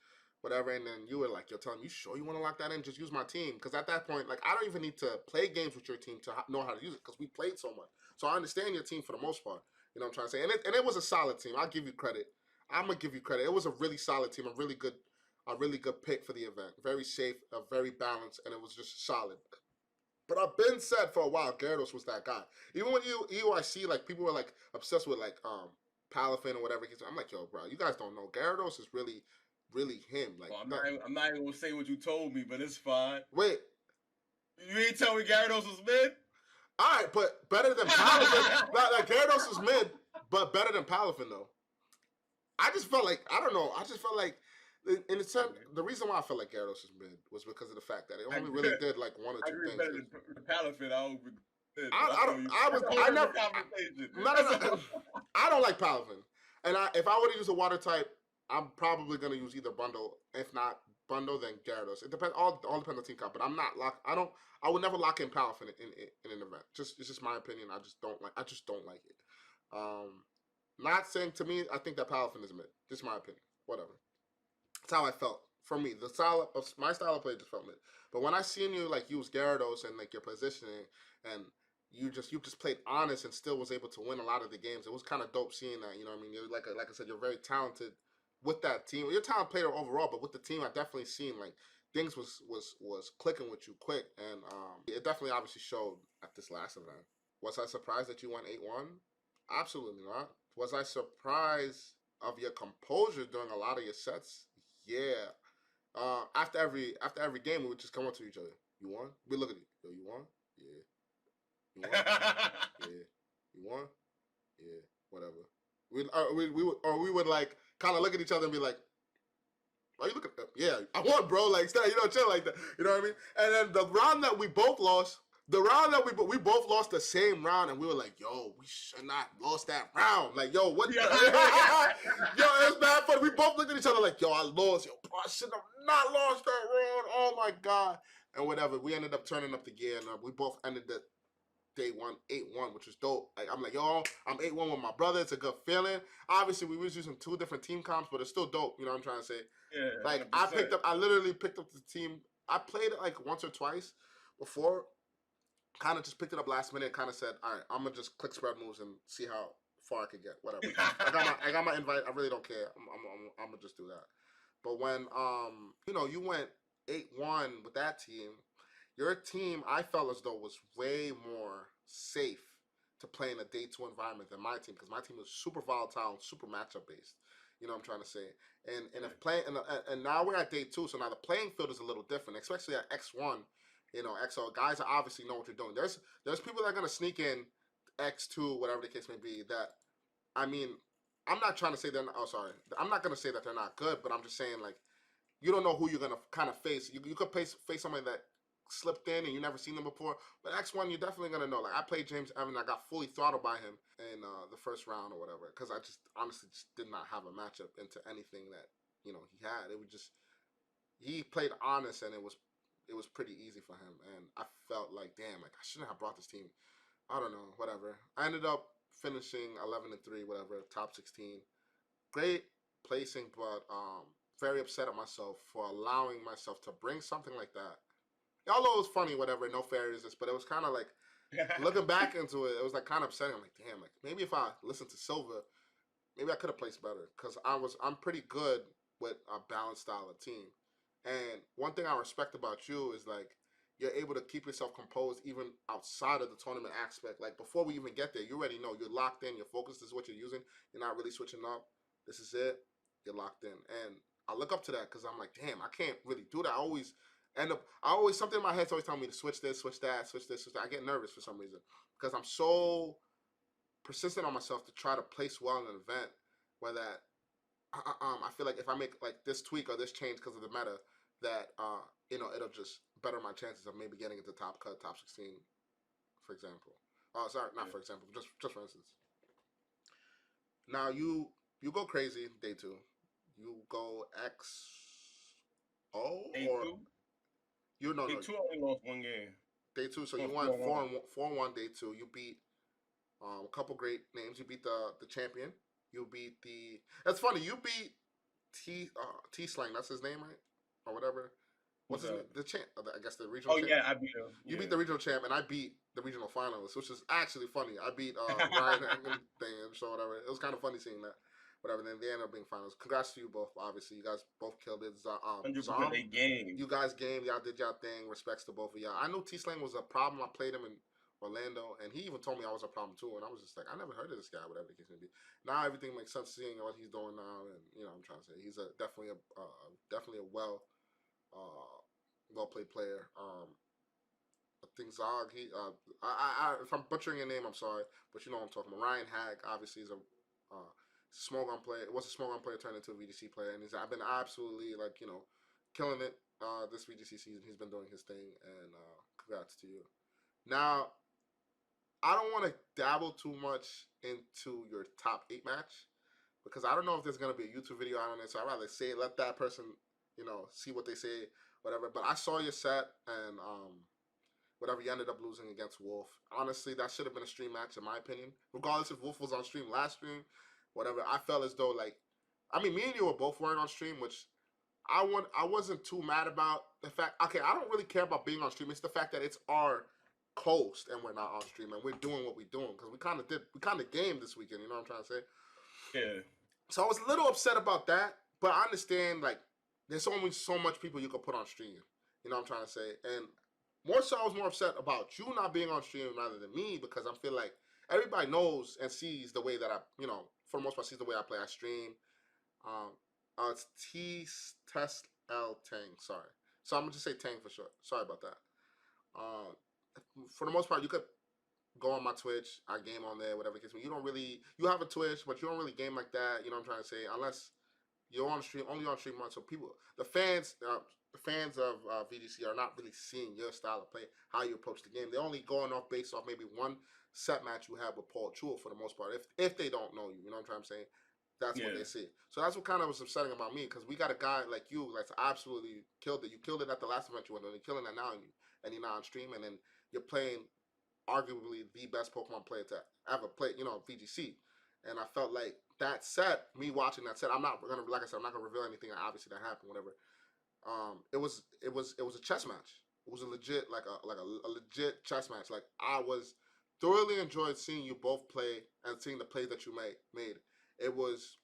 whatever. And then you were like, you're telling me, you sure you want to lock that in? Just use my team. Because at that point, like, I don't even need to play games with your team to know how to use it because we played so much. So I understand your team for the most part. You know what I'm trying to say? And it was a solid team. I'll give you credit. I'm going to give you credit. It was a really solid team, a really good pick for the event. Very safe, very balanced, and it was just solid. But I've been said for a while, Gyarados was that guy. Even when EUIC, like, people were, like, obsessed with, like, Palafin or whatever. I'm like, yo, bro, you guys don't know. Gyarados is really, really him. Like, well, I'm not even gonna say what you told me, but it's fine. Wait. You ain't tell me Gyarados was mid? Alright, but better than Palafin. like, Gyarados is mid, but better than Palafin, though. I just felt like, I don't know, in a sense, the reason why I felt like Gyarados was mid was because of the fact that it only really did like one or two things. Better than Palafin, I don't like Palafin, and if I were to use a water type, I'm probably gonna use either Bundle. If not Bundle, then Gyarados. It depends. All depends on team comp. But I'm not locked. I would never lock in Palafin in an event. It's just my opinion. I just don't like it. Not saying to me, I think that Palafin is mid. Just my opinion. Whatever. That's how I felt. For me, my style of play just felt mid. But when I seen you like use Gyarados and like your positioning, and you just played honest and still was able to win a lot of the games, it was kind of dope seeing that. You know what I mean? You're like I said, you're very talented with that team. You're a talented player overall, but with the team, I definitely seen like things was clicking with you quick, and it definitely obviously showed at this last event. Was I surprised that you won 8-1? Absolutely not. Was I surprised of your composure during a lot of your sets? Yeah. After every game, we would just come up to each other. You won? We look at it. Yo, you won? Yeah. You won? Yeah. You won? Yeah. Whatever. We would like kind of look at each other and be like, "Why you looking at? Yeah, I won, bro." Like, chill like that. You know what I mean? And then the round that we both lost. The round that we both lost the same round, and we were like, yo, we should not lost that round. Like, yo, what? Yo, it's bad fun. We both looked at each other like, yo, I lost. Yo, bro, I should have not lost that round. Oh, my God. And whatever. We ended up turning up the gear, and we both ended the day 8-1, which was dope. Like, I'm like, yo, I'm 8-1 with my brother. It's a good feeling. Obviously, we was using 2 different team comps, but it's still dope. You know what I'm trying to say? Yeah. Like, 100%. I literally picked up the team. I played it like once or twice before. Kind of just picked it up last minute. Kind of said, all right, I'm gonna just click spread moves and see how far I can get. Whatever. I got my invite. I really don't care. I'm gonna just do that. But when you went 8-1 with that team, your team I felt as though was way more safe to play in a day 2 environment than my team, because my team was super volatile and super matchup based. You know what I'm trying to say? And if playing and now we're at day 2, so now the playing field is a little different, especially at X1. You know, XO guys obviously know what they're doing. There's people that are gonna sneak in X2, whatever the case may be. That, I mean, I'm not trying to say they're not. Oh, sorry. I'm not gonna say that they're not good, but I'm just saying, like, you don't know who you're gonna kind of face. You could face somebody that slipped in and you never seen them before. But X1, you're definitely gonna know. Like, I played James Evan. I got fully throttled by him in the first round or whatever, because I just honestly just did not have a matchup into anything that he had. It was just, he played honest, and it was pretty easy for him. And I felt like, damn, like, I shouldn't have brought this team. I don't know, whatever. I ended up finishing 11-3, whatever, top 16. Great placing, but very upset at myself for allowing myself to bring something like that. Although it was funny, whatever, no fair resist, but it was kind of like, looking back into it, it was like kind of upsetting. I'm like, damn, like, maybe if I listened to Silver, maybe I could have placed better, because I'm pretty good with a balanced style of team. And one thing I respect about you is, like, you're able to keep yourself composed even outside of the tournament aspect. Like, before we even get there, you already know you're locked in. Your focus is what you're using. You're not really switching up. This is it. You're locked in. And I look up to that, because I'm like, damn, I can't really do that. Something in my head's always telling me to switch this, switch that, switch this, switch that. I get nervous for some reason, because I'm so persistent on myself to try to place well in an event where that I feel like if I make like this tweak or this change because of the meta, that it'll just better my chances of maybe getting into top 16, for example. Sorry, not for example, just for instance. Now you go crazy day 2. You go XO day or 2? Day 2 only lost 1 game. Day 2, so you won 4-1 day 2. You beat a couple great names. You beat the champion. You beat the. That's funny. You beat T Slang. That's his name, right? Or whatever. What's What's his up? name? The champ. I guess the regional Oh champ. yeah, I beat him. You beat Yeah. the regional champ, and I beat the regional finalist, which is actually funny. I beat Ryan and thing and so whatever. It was kind of funny seeing that. Whatever. Then they ended up being finals. Congrats to you both. Obviously, you guys both killed it. 100% Zom, they game. you guys game. Y'all did y'all thing. Respects to both of y'all. I knew T Slang was a problem. I played him in Orlando, and he even told me I was a problem too. And I was just like, I never heard of this guy. Whatever the case may be. Now everything makes sense seeing what he's doing now, and I'm trying to say he's definitely a well played player. I think Zog. If I'm butchering your name, I'm sorry, but you know what I'm talking about. Ryan Hag obviously is a small gun player. Was a small gun player turned into a VGC player, and I've been absolutely killing it this VGC season. He's been doing his thing, and congrats to you. Now, I don't want to dabble too much into your top 8 match because I don't know if there's gonna be a YouTube video out on it. So I'd rather let that person see what they say, whatever. But I saw your set, and whatever, you ended up losing against Wolf. Honestly, that should have been a stream match in my opinion. Regardless if Wolf was on stream last stream, whatever. I felt as though me and you were both weren't on stream, which I wasn't too mad about the fact. Okay, I don't really care about being on stream. It's the fact that it's our coast and we're not on stream and we're doing what we're doing because we kind of gamed this weekend. You know what I'm trying to say? Yeah. So I was a little upset about that, but I understand there's only so much people you can put on stream. You know what I'm trying to say? And more so, I was more upset about you not being on stream rather than me because I feel like everybody knows and sees the way that I, for the most part, sees the way I play. I stream. It's T Test L Tang. Sorry, so I'm gonna just say Tang for short. Sorry about that. For the most part, you could go on my Twitch. I game on there, whatever the case. You have a Twitch, but you don't really game like that. You know what I'm trying to say? Unless you're on stream, only on stream once. So the fans of VGC are not really seeing your style of play, how you approach the game. They're only going off based off maybe one set match you have with Paul Chua for the most part. If they don't know you, you know what I'm trying to say? That's what they see. So that's what kind of was upsetting about me because we got a guy like you that's absolutely killed it. You killed it at the last event you went on. You're killing it now, and you're not on stream, and then you're playing arguably the best Pokemon player to ever play, VGC. And I felt like that set, me watching that set, I'm not gonna, like I said, I'm not gonna reveal anything. Obviously, that happened, whatever. It was a chess match. It was a legit a legit chess match. Like I was thoroughly enjoyed seeing you both play and seeing the plays that you made. It was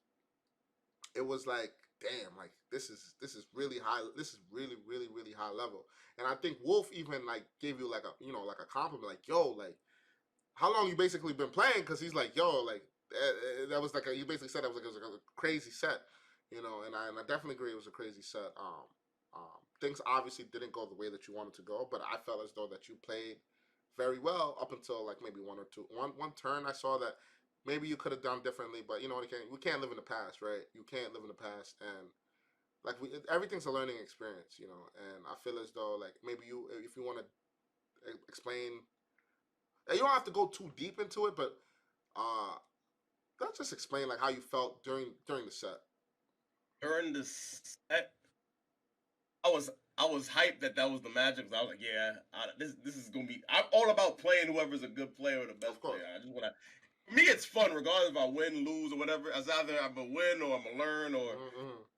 like damn, like this is really high. This is really really really high level. And I think Wolf even gave you a compliment, like yo, like how long you basically been playing? Because he's like yo, like that was you basically said it was a crazy set, and I definitely agree it was a crazy set. Things obviously didn't go the way that you wanted to go, but I felt as though that you played very well up until maybe one turn. I saw that maybe you could have done differently, but we can't live in the past, right? You can't live in the past, and everything's a learning experience, And I feel as though maybe if you want to explain, you don't have to go too deep into it, but let's just explain how you felt during the set. During the set, I was hyped that was the matchup. I was like, yeah, this is gonna be. I'm all about playing whoever's a good player or the best player. I just wanna. For me, it's fun regardless if I win, lose, or whatever. It's either I'm gonna win or I'm gonna learn or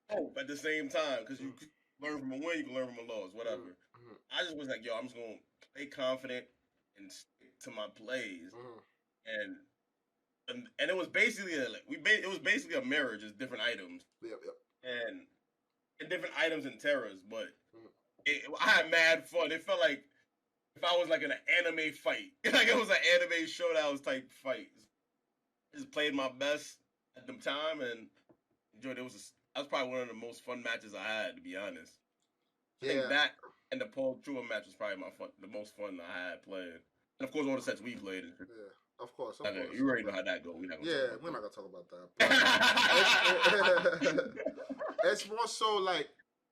hope at the same time because you can learn from a win, you can learn from a loss, whatever. I just was like, yo, I'm just gonna play confident and stick to my plays, and it was basically it was basically a mirror, just different items. Yep. And different items and terrors, but I had mad fun. It felt like if I was in an anime fight, like it was an anime showdowns type fight. Just played my best at the time and enjoyed it. That was probably one of the most fun matches I had, to be honest. I think that and the Paul Chua match was probably the most fun I had playing. And of course, all the sets we played. Yeah, of course. You already know how that goes. We're not gonna talk about that. It's more so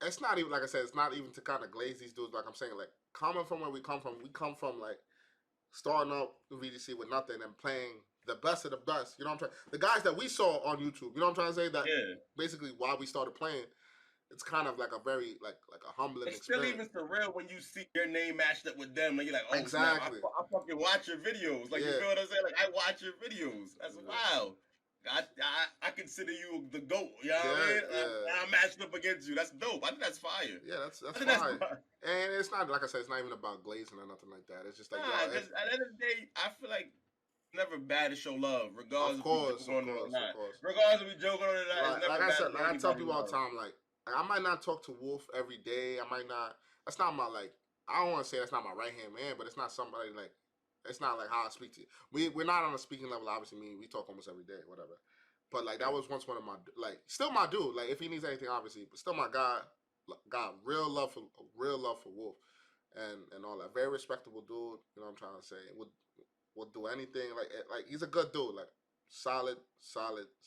it's not even like I said. It's not even to kind of glaze these dudes. Like I'm saying, coming from where we come from starting up the VGC with nothing and playing the best of the best. You know what I'm trying? The guys that we saw on YouTube. You know what I'm trying to say? That basically why we started playing. It's kind of a very a humbling experience. Still even surreal when you see your name matched up with them and you're like, oh exactly. Snap, I fucking watch your videos. You feel what I'm saying? I watch your videos. That's wild. I consider you the GOAT. You know what I Yeah, mean? yeah. I'm matched up against you. That's dope. I think that's fire. Yeah, I that's think that's fine. fire. And it's not like I said, it's not even about glazing or nothing like that. It's just like yo, Nah, if because at the end of the day, I feel like it's never bad to show love, of regardless if we course, joking of on it or course, of not. course. Regardless if we joking on it or not, it's Like never I bad said, to show like I tell anybody people all the love. time, like I might not talk to Wolf every day. I might not. That's not my like. I don't want to say that's not my right hand man, but it's not somebody like. It's not like how I speak to you. We're not on a speaking level. Obviously, me we talk almost every day, whatever. But like that was once one of my like still my dude. Like if he needs anything, obviously, but still my guy. Got real love for Wolf, and all that. Very respectable dude. You know what I'm trying to say. Would do anything like he's a good dude. Like solid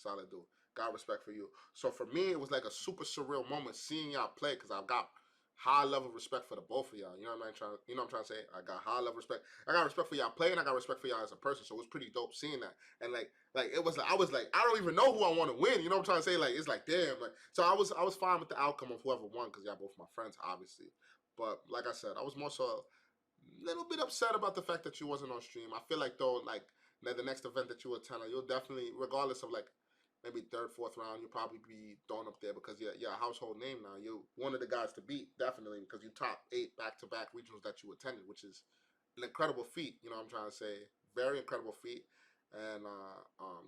dude. Got respect for you. So for me, it was like a super surreal moment seeing y'all play because I've got high level respect for the both of y'all. You know what I'm trying. You know what I'm trying to say. I got high level respect. I got respect for y'all playing. I got respect for y'all as a person. So it was pretty dope seeing that. And like it was. Like, I was like, I don't even know who I want to win. You know what I'm trying to say? Like it's like damn. Like so I was fine with the outcome of whoever won because y'all both my friends, obviously. But like I said, I was more so a little bit upset about the fact that you wasn't on stream. I feel like though, like the next event that you attend, like, you'll definitely, regardless of like maybe third, fourth round, you'll probably be thrown up there because you're a household name now. You're one of the guys to beat, definitely, because you top 8 back-to-back regionals that you attended, which is an incredible feat. You know what I'm trying to say? Very incredible feat. And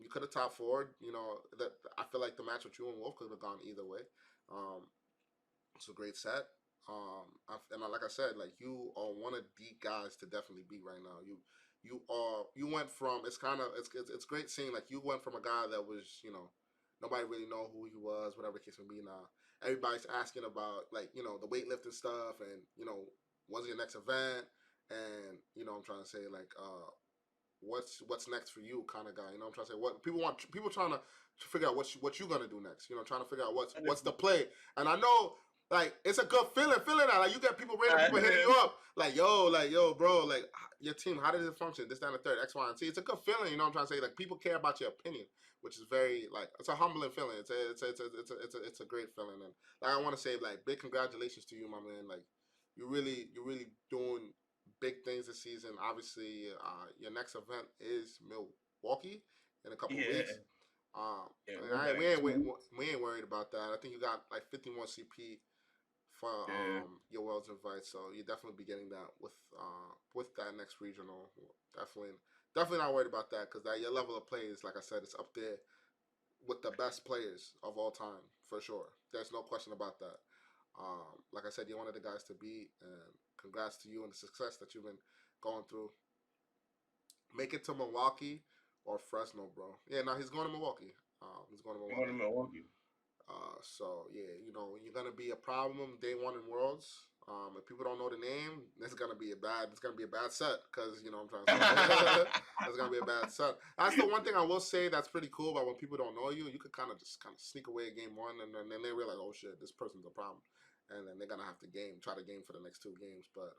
you could have top 4. You know that I feel like the match with you and Wolf could have gone either way. Um, it's a great set. Like I said, like you are one of the guys to definitely beat right now. You went from it's great seeing like you went from a guy that was nobody really know who he was, whatever the case may be. Now everybody's asking about like the weightlifting stuff and when's your next event, and I'm trying to say like what's next for you kind of guy. You know what I'm trying to say? What people trying to figure out what you gonna do next. Trying to figure out what's the play. And I know like it's a good feeling that like you get random people hitting you up like yo bro, like your team, how does it function? This, down the third, X, Y, and Z. It's a good feeling. You know what I'm trying to say? Like people care about your opinion, which is very like it's a humbling feeling. It's a great feeling. And like I want to say like big congratulations to you, my man. Like you're really doing big things this season. Obviously, your next event is Milwaukee in a couple Yeah, weeks. yeah, And we're back in 2 weeks. we ain't worried about that. I think you got like 51 CP for Yeah, your World's invite, so you definitely be getting that with that next regional. Definitely not worried about that because that your level of play is like I said, it's up there with the best players of all time for sure. There's no question about that. Like I said, you're one of the guys to beat, and congrats to you and the success that you've been going through. Make it to Milwaukee or Fresno, bro. Yeah, no, he's going to Milwaukee. He's going to I'm going to Milwaukee. Milwaukee. So yeah, you're gonna be a problem day one in Worlds. If people don't know the name, it's gonna be a bad set because I'm trying to say it's gonna be a bad set. That's the one thing I will say that's pretty cool about when people don't know you. You could kind of sneak away at game one, and then they realize, oh shit, this person's a problem, and then they're gonna have to try to game for the next 2 games. But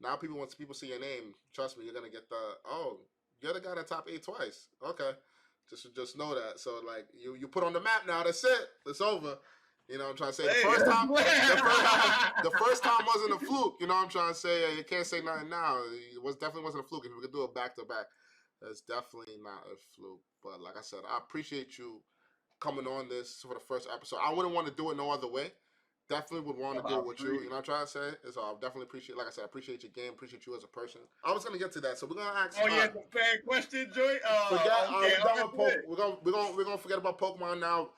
now once people see your name, trust me, you're gonna get you're the guy that top 8 twice. Okay, just know that. So like you put on the map now. That's it. It's over. You know what I'm trying to say? The first time wasn't a fluke. You know what I'm trying to say? You can't say nothing now. Definitely wasn't a fluke. If we could do it back to back, that's definitely not a fluke. But like I said, I appreciate you coming on this for the first episode. I wouldn't want to do it no other way. Definitely would want to do it with you. You know what I'm trying to say? So I definitely appreciate, like I said, I appreciate your game, appreciate you as a person. I was gonna get to that, so we're gonna ask. Oh yeah, the fair question, Joy. Forget. Okay, We're gonna forget about Pokemon now.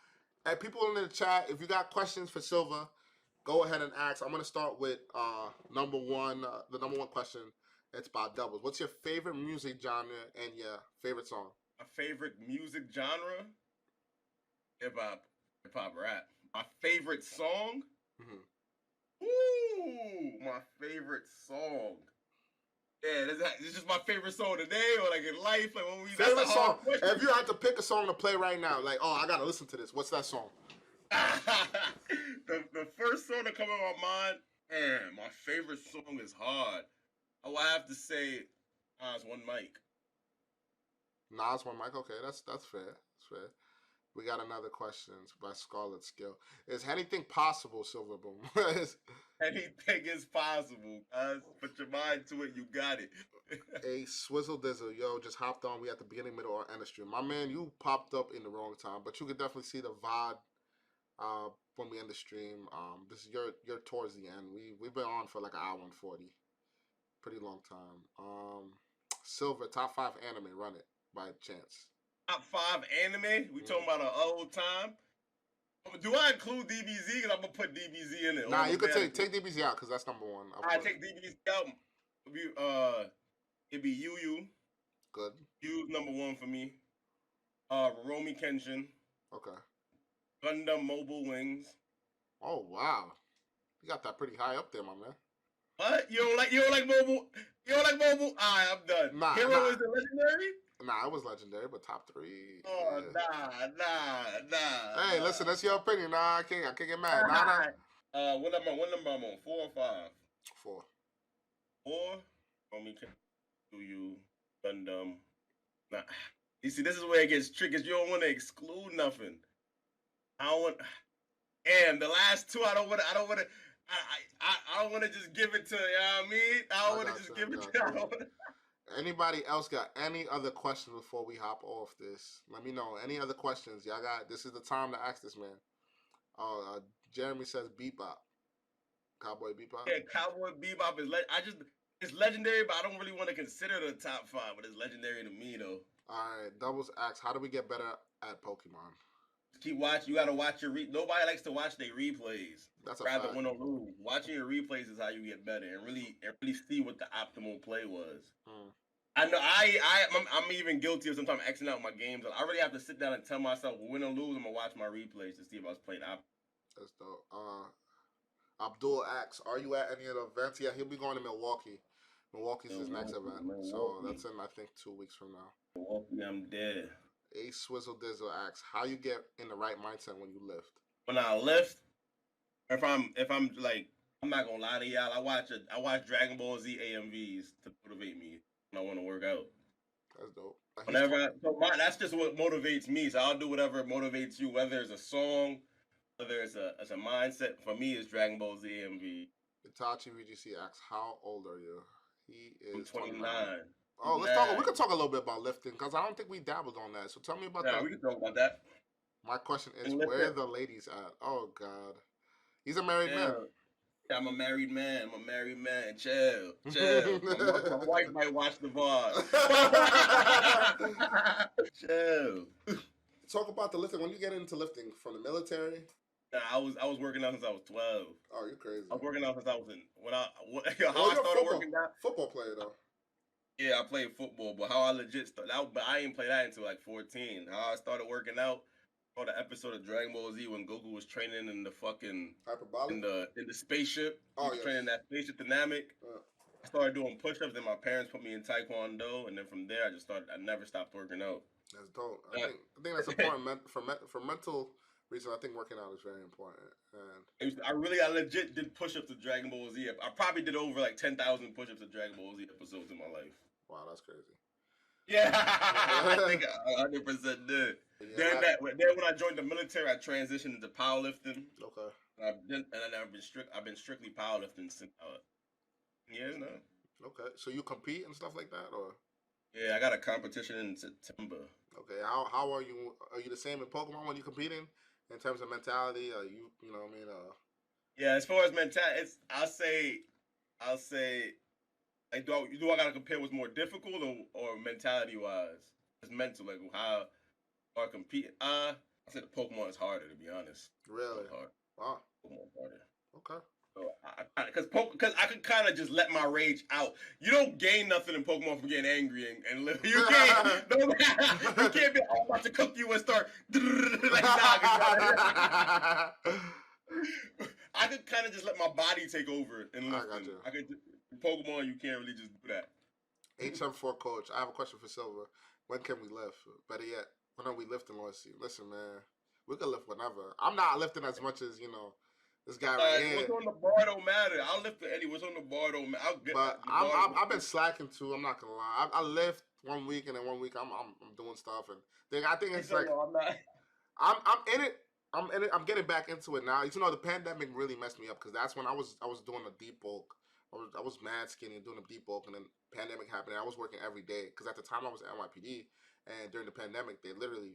Hey, people in the chat, if you got questions for Silva, go ahead and ask. I'm gonna start with number one. The number one question. It's about doubles. What's your favorite music genre and your favorite song? my favorite music genre, hip hop rap. My favorite song. Mm-hmm. Ooh, my favorite song. Yeah, this is just my favorite song today, or like in life, like when we. Favorite song. If you had to pick a song to play right now, like, oh, I gotta listen to this. What's that song? the first song that comes in my mind, man, my favorite song is hard. I will have to say, Nas One Mic. Nas One Mic. Okay, that's fair. That's fair. We got another question by Scarlet Skill. Is anything possible, Silverboom? Anything is possible, guys. Put your mind to it. You got it. A Swizzle Dizzle, yo, just hopped on. We at the beginning, middle, or end of stream. My man, you popped up in the wrong time, but you could definitely see the VOD when we end the stream. This is you're towards the end. We've been on for like an hour and 40, pretty long time. Silver top 5 anime, run it by chance. Top 5 anime. We talking about an old time. Do I include DBZ? Because I'm gonna put DBZ in it. Nah, you could take DBZ out because that's number 1. I take DBZ out. It'd be Yu. Good. Yu's number 1 for me. Romy Kenshin. Okay. Gundam Mobile Wings. Oh wow, you got that pretty high up there, my man. What? You don't like mobile? You don't like mobile? Alright, I'm done. Nah, Hero is the legendary? Nah, it was legendary, but top 3. Oh, yeah. Nah. Hey, listen, that's your opinion. Nah, I can't get mad. Nah. What number I'm on? 4 or 5? 4. 4? Romy Kenshin, Yu, Gundam. Nah. You see, this is where it gets tricky. You don't want to exclude nothing. I don't want. And the last 2, I don't want to just give it to. You know what I mean? I don't want to just give it to. Anybody else got any other questions before we hop off this? Let me know. Any other questions? Y'all got. This is the time to ask this man. Jeremy says Bebop. Cowboy Bebop. Yeah, Cowboy Bebop is. It's legendary, but I don't really want to consider it a top 5. But it's legendary to me though. All right, Doubles asks, how do we get better at Pokemon? Keep watching. You gotta watch your nobody likes to watch their replays. That's a rather fact. win or lose. Watching your replays is how you get better and really see what the optimal play was. I know I'm even guilty of sometimes Xing out my games. I really have to sit down and tell myself, win or lose, I'm gonna watch my replays to see if I was playing optimal. That's dope. Abdul asks, are you at any of the events? Yeah, he'll be going to Milwaukee. Milwaukee's his next event. So that's in, I think, 2 weeks from now. Milwaukee, I'm dead. A Swizzle Dizzle asks, how you get in the right mindset when you lift? When I lift, if I'm like, I'm not gonna lie to y'all, I watch Dragon Ball Z AMVs to motivate me when I want to work out. That's dope. That's just what motivates me. So I'll do whatever motivates you, whether it's a song, whether it's a mindset. For me, it's Dragon Ball Z AMV. Itachi VGC asks, how old are you? He is 29. Oh, let's talk. We could talk a little bit about lifting because I don't think we dabbled on that. So tell me about that. Yeah, we can talk about that. My question is, where are the ladies at? Oh God, he's a married man. Yeah, I'm a married man. Chill. My wife might watch the VOD. Chill. Talk about the lifting. When you get into lifting from the military. Nah, I was working out since I was 12. Oh, you're crazy. I was working out since I was I started working out. Football player though. Yeah, I played football, but how I legit started out, but I didn't play that until like 14. How I started working out on the episode of Dragon Ball Z when Goku was training in the fucking hyperbolic in the spaceship. Oh, he was training that spaceship dynamic. I started doing push-ups, and my parents put me in Taekwondo, and then from there I never stopped working out. That's dope. I think that's important for mental reason. I think working out is very important. And I legit did push-ups to Dragon Ball Z. I probably did over like 10,000 push-ups to Dragon Ball Z episodes in my life. Wow, that's crazy. Yeah, I think I 100% did. Yeah, then when I joined the military, I transitioned into powerlifting. Okay. I've been strictly powerlifting since years now. Okay, so you compete and stuff like that, or? Yeah, I got a competition in September. Okay, how are you? Are you the same in Pokemon when you're competing in terms of mentality? Are you know what I mean? Yeah, as far as mentality, I'll say. Like, do I gotta compare what's more difficult or mentality wise? It's mental, like how I compete. I said the Pokemon is harder, to be honest. Really? Hard. Wow. Pokemon harder. Okay. So because I could kind of just let my rage out. You don't gain nothing in Pokemon from getting angry and live. You can't. You can't be I'm about to cook you and start like I could kind of just let my body take over and lift. I could. Pokemon, you can't really just do that. HM4 coach, I have a question for Silver. When can we lift? Better yet, when are we lifting, Loyce? Listen, man, we can lift whenever. I'm not lifting as much as, this guy right here. What's on the bar don't matter. I'll lift it anyway. What's on the bar don't matter. I've been slacking too. I'm not gonna lie. I lift 1 week and then 1 week I'm doing stuff and then I think it's like I'm not. I'm in it I'm getting back into it now. You know, the pandemic really messed me up because that's when I was doing a deep bulk. I was mad skinny and doing a deep bulk, and then pandemic happened. And I was working every day because at the time I was at NYPD, and during the pandemic they literally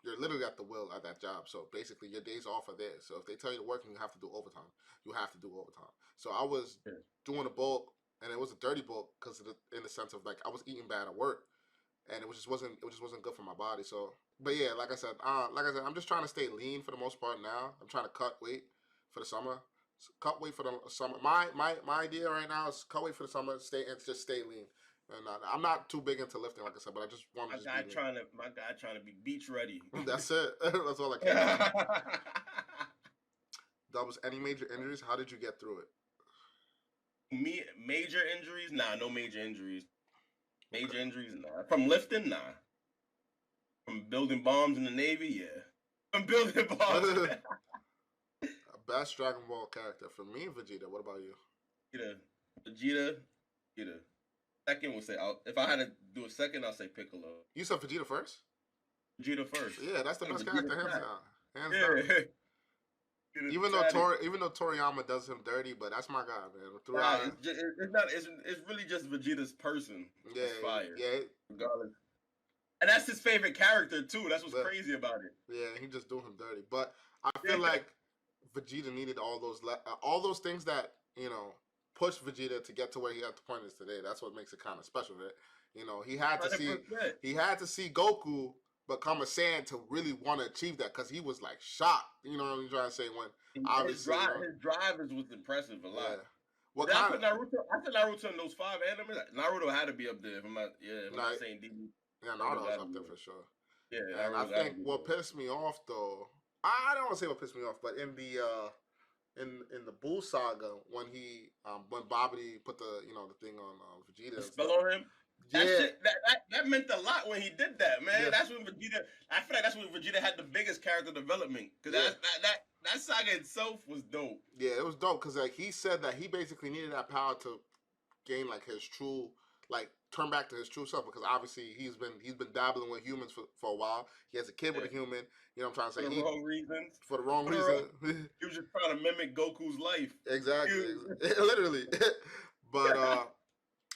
you're literally at the will at that job. So basically your days off are there. So if they tell you to work and you have to do overtime, you have to do overtime. So I was Yeah. doing a bulk, and it was a dirty bulk because in the sense of like I was eating bad at work, and it just wasn't good for my body. So, but yeah, like I said, I'm just trying to stay lean for the most part now. I'm trying to cut weight for the summer. Cut weight for the summer. My idea right now is cut weight for the summer. Stay and just stay lean. And I'm not too big into lifting, like I said, but I just want to just be lean. My guy trying to be beach ready. That's it. That's all I care. Dubs, any major injuries? How did you get through it? Me, major injuries? Nah, no major injuries. Major injuries? Nah. From lifting? Nah. From building bombs in the Navy? Yeah. From building bombs. Best Dragon Ball character for me, Vegeta. What about you? Vegeta. Second would say, if I had to do a second, I'll say Piccolo. You said Vegeta first? Vegeta first. Yeah, that's the best character, hands down. Hands down. Even though Toriyama does him dirty, but that's my guy, man. Throughout, it's really just Vegeta's person. Yeah, it's fire. Yeah, regardless. And that's his favorite character too. That's what's crazy about it. Yeah, he just do him dirty. But I feel like Vegeta needed all those things that pushed Vegeta to get to where he at the point is today. That's what makes it kind of special, right? He had to see Goku become a Saiyan to really want to achieve that because he was like shocked. You know what I'm trying to say? When obviously his drive was impressive a lot. Yeah. What I put Naruto in those 5 animes. Naruto had to be up there. If I'm not saying DB. Yeah, Naruto's up there for sure. Yeah, and I think what pissed me off though, I don't want to say what pissed me off, but in the Buu saga when when Babidi put the the thing on Vegeta, spell on him. That meant a lot when he did that, man. Yeah. That's when Vegeta. I feel like that's when Vegeta had the biggest character development because that saga itself was dope. Yeah, it was dope because he said that he basically needed that power to gain his true turn back to his true self because obviously he's been dabbling with humans for a while. He has a kid with a human. You know what I'm trying to say? For the wrong reasons. For the wrong reason. He was just trying to mimic Goku's life. Exactly. Literally. But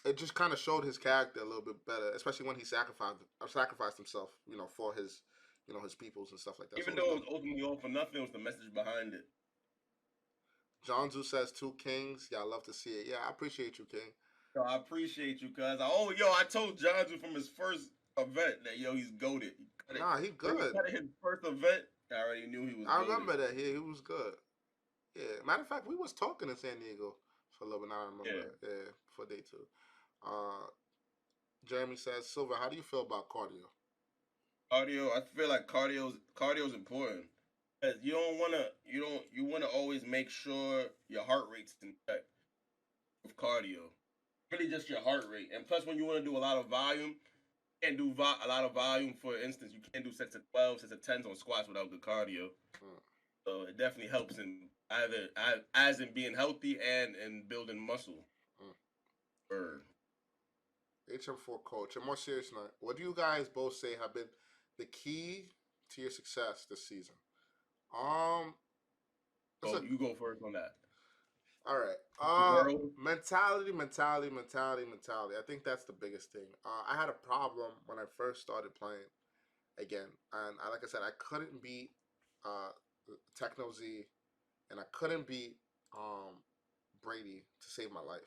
it just kind of showed his character a little bit better, especially when he sacrificed himself, for his, his peoples and stuff like that. Even though it was ultimately all for nothing, it was the message behind it. Jonzu says 2 kings. Yeah, I love to see it. Yeah, I appreciate you, King. Yo, I appreciate you, cuz. I told Jonzu from his first event that, he's goated. Nah, he good. His first event, I already knew he was I remember that. He was good. Yeah. Matter of fact, we was talking in San Diego for a little bit. I remember. Yeah, for day 2. Jeremy says, Silver, how do you feel about cardio? Cardio, I feel like cardio's important. You want to always make sure your heart rate's in check with cardio. Really just your heart rate. And plus when you want to do a lot of volume, you can't do a lot of volume. For instance, you can't do sets of 12, sets of 10s on squats without good cardio. So it definitely helps in as in being healthy and in building muscle. HM4 coach, a more serious note, what do you guys both say have been the key to your success this season? You go first on that. All right. Mentality. I think that's the biggest thing. I had a problem when I first started playing again, and like I said, I couldn't beat Techno Z, and I couldn't beat Brady to save my life.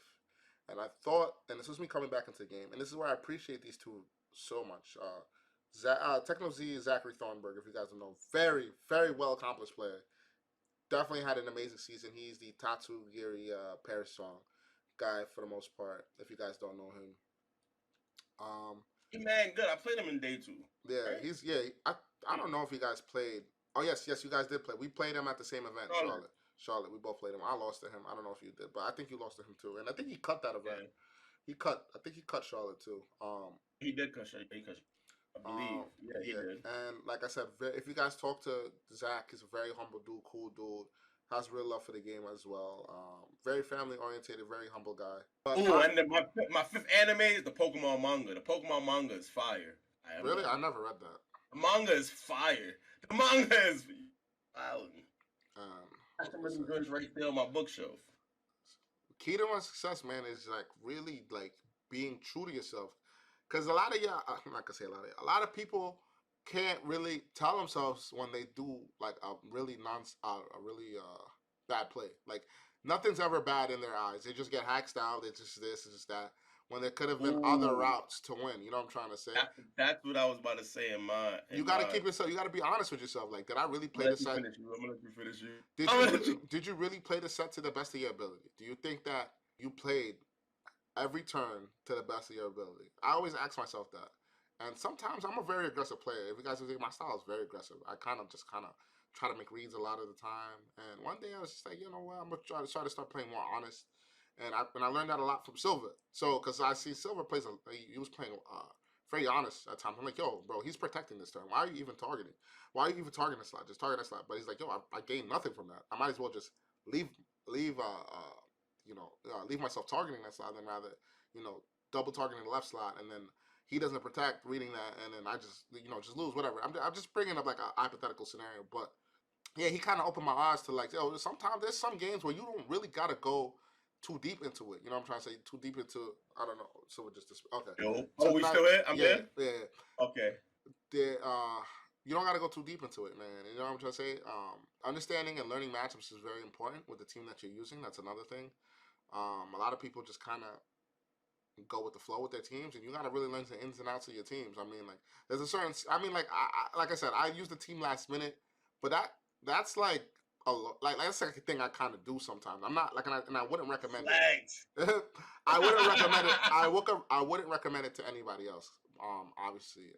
And I thought, and this was me coming back into the game, and this is why I appreciate these two so much. Techno Z is Zachary Thornburg, if you guys don't know, very, very well accomplished player. Definitely had an amazing season. He's the Tatsugiri Paris song guy for the most part, if you guys don't know him. Man, good. I played him in day 2. Yeah, right? I don't know if you guys played. Oh, yes, you guys did play. We played him at the same event, Charlotte. We both played him. I lost to him. I don't know if you did, but I think you lost to him too. And I think he cut that event. Yeah. I think he cut Charlotte too. He did cut Charlotte. I believe. He did. And like I said, if you guys talk to Zach, he's a very humble dude, cool dude. Has real love for the game as well. Very family orientated, very humble guy. And then my 5th anime is the Pokemon manga. The Pokemon manga is fire. Really? I never read that. The manga is fire. The Manga is wow. Like Some I of said, them joints right there on my bookshelf. key to my success, man, is like really like being true to yourself. Because a lot of y'all, I'm not gonna say a lot of people can't really tell themselves when they do like a really a really bad play. Like nothing's ever bad in their eyes. They just get hacked out. It's just this, it's just that. When there could have been other Ooh, routes to win. You know what I'm trying to say? that's what I was about to say in my You in got to my. keep yourself. You got to be honest with yourself. Like, did I really I'm play gonna the let you set? finish. I'm gonna let you finish. You. Did I'm you gonna let you. did you really play the set to the best of your ability? Do you think that you played every turn to the best of your ability? I always ask myself that. And sometimes I'm a very aggressive player. If you guys think my style is very aggressive, I kind of try to make reads a lot of the time. And one day I was just like, you know what, I'm gonna try to start playing more honest. And I learned that a lot from Silver. So because I see Silver plays, he was playing very honest at times. I'm like, yo, bro, he's protecting this turn. Why are you even targeting? Why are you even targeting this slot? Just target that slot. But he's like, yo, I gained nothing from that. I might as well just leave leave leave myself targeting that slot than rather double targeting the left slot, and then he doesn't protect reading that, and then I just just lose whatever. I'm just bringing up like a hypothetical scenario, but yeah, he kind of opened my eyes to like, yo, sometimes there's some games where you don't really gotta go too deep into it. You know what I'm trying to say? Too deep into, I don't know. So we're just okay. Yo, So oh, we not still here? I'm yeah here. yeah. Okay. There, you don't gotta go too deep into it, man. You know what I'm trying to say? Understanding and learning matchups is very important with the team that you're using. That's another thing. A lot of people just kind of go with the flow with their teams, and you got to really learn the ins and outs of your teams. I mean, like there's a certain. I mean, like I said, I used the team last minute, but that's like like that's like a thing I kind of do sometimes. I'm not like, and I wouldn't recommend Flags. it. I wouldn't recommend it. I wouldn't recommend it to anybody else. Obviously,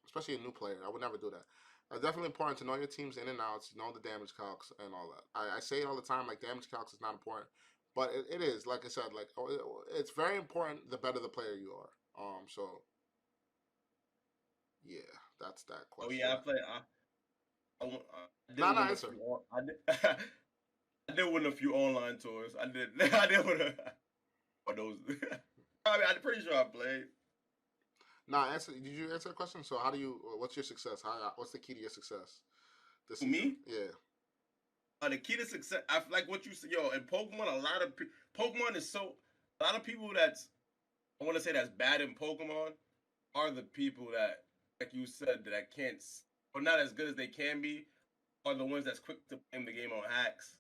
especially a new player, I would never do that. It's definitely important to know your teams in and outs, know the damage calcs and all that. I say it all the time, like damage calcs is not important. But it is, like I said, like it's very important. The better the player you are. So yeah, that's that Oh question. yeah, I play. I did Nah, nah, win a answer. few. I did. I did win a few online tours. I did. I did win for those. I mean, I'm pretty sure I played. Nah, answer. Did you answer the question? So how do you? What's your success? What's the key to your success this To season? me, Yeah. the key to success. I like what you said. Yo, in Pokemon, a lot of Pokemon is so. A lot of people that's I want to say that's bad in Pokemon are the people that, like you said, that can't or not as good as they can be, are the ones that's quick to blame the game on hacks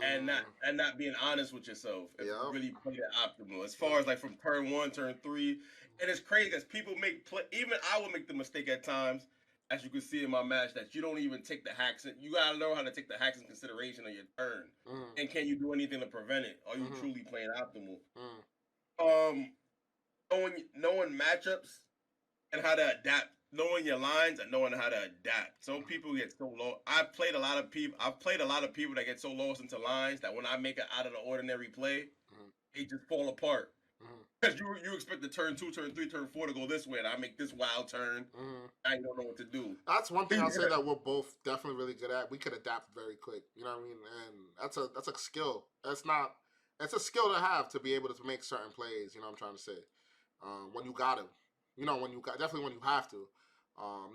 and not Mm, and not being honest with yourself if you yep. really play it optimal. As far Mm, as like from turn one, turn three, and it's crazy because people make play. Even I will make the mistake at times, as you can see in my match, that you don't even take the hacks. You gotta know how to take the hacks in consideration on your turn, mm, and can you do anything to prevent it? Are you mm, truly playing optimal? mm, Um, knowing matchups and how to adapt, knowing your lines and knowing how to adapt. Some people get so low. I've played a lot of people. I've played a lot of people that get so lost into lines that when I make it out of the ordinary play, mm, they just fall apart. mm, Because you expect the turn two, turn three, turn four to go this way, and I make this wild turn. mm. I don't know what to do. That's one thing I'll say that we're both definitely really good at. We could adapt very quick. You know what I mean? And that's a skill. That's not. It's a skill to have to be able to make certain plays. You know what I'm trying to say? When you got to, when you got definitely when you have to.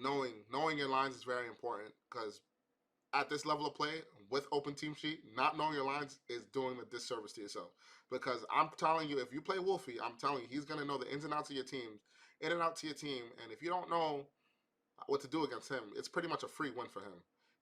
Knowing your lines is very important because at this level of play with open team sheet, not knowing your lines is doing a disservice to yourself. Because I'm telling you, if you play Wolfie, I'm telling you, he's gonna know the ins and outs of your team, in and out to your team, and if you don't know what to do against him, it's pretty much a free win for him.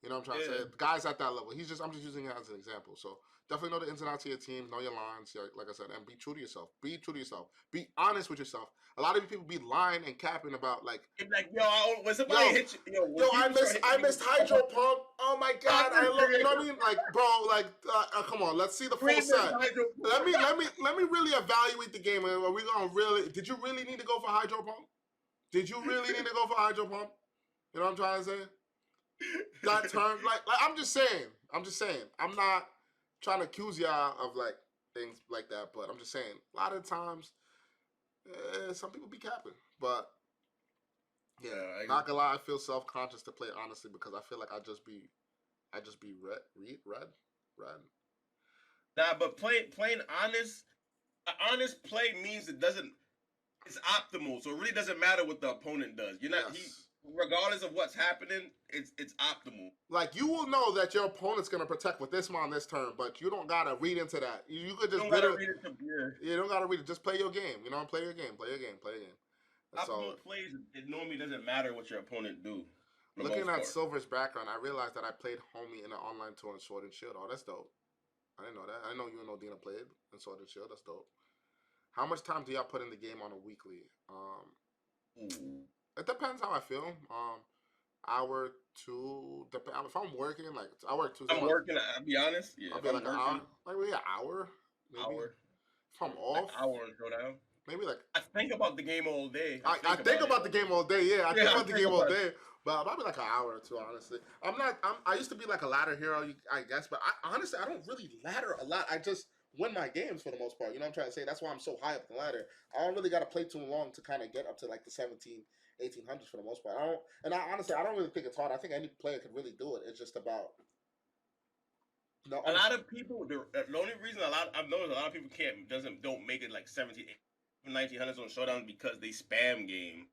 You know what I'm trying to say? Yeah. Guys at that level, I'm just using it as an example. So definitely know the ins and outs of your team, know your lines, like I said, and be true to yourself. Be true to yourself. Be honest with yourself. A lot of people be lying and capping about like, Like yo, when somebody yo, hits you, when yo, people start I hitting you, missed hydro pump. Oh my god, I love. You know what I mean? Like, bro, like, come on, let's see the full set. Let me really evaluate the game. Are we gonna really? Did you really need to go for hydro pump? Did you really need to go for hydro pump? You know what I'm trying to say? That term, like I'm just saying. I'm not trying to accuse y'all of like things like that, but I'm just saying. A lot of times, some people be capping, but yeah, not gonna lie, I feel self conscious to play honestly because I feel like I just be red. Nah, but playing honest, an honest play means it doesn't. It's optimal, so it really doesn't matter what the opponent does. You're not he. Yes. regardless of what's happening, it's optimal. Like, you will know that your opponent's gonna protect with this one on this turn, but you don't gotta read into that. You could You just don't gotta literally, read it to you don't gotta read it. Just play your game. You know, play your game, play your game, play your game. So, optimal plays. It normally doesn't matter what your opponent do. For the looking most at part. Silver's background, I realized that I played Homie in an online tour in Sword and Shield. Oh, that's dope. I didn't know that. I know you and Odina played in Sword and Shield. That's dope. How much time do y'all put in the game on a weekly? It depends how I feel. Hour, two. If I'm working, like I work Tuesday. I'm working. I'll be honest. Yeah, I'll if be I'm like an working, hour, like maybe an hour, maybe. hour. If I'm Like off, hour and go down. maybe like I think about the game all day. I think about the game all day. Yeah, I think about the game all day. But probably like an hour or two, honestly. I used to be like a ladder hero, I guess, but honestly, I don't really ladder a lot. I just win my games for the most part. You know what I'm trying to say? That's why I'm so high up the ladder. I don't really got to play too long to kind of get up to like the 1800s for the most part. Honestly, I don't really think it's hard. I think any player could really do it. It's just about. No, a lot of people. The only reason I've noticed a lot of people don't make it like 1900s on showdowns because they spam game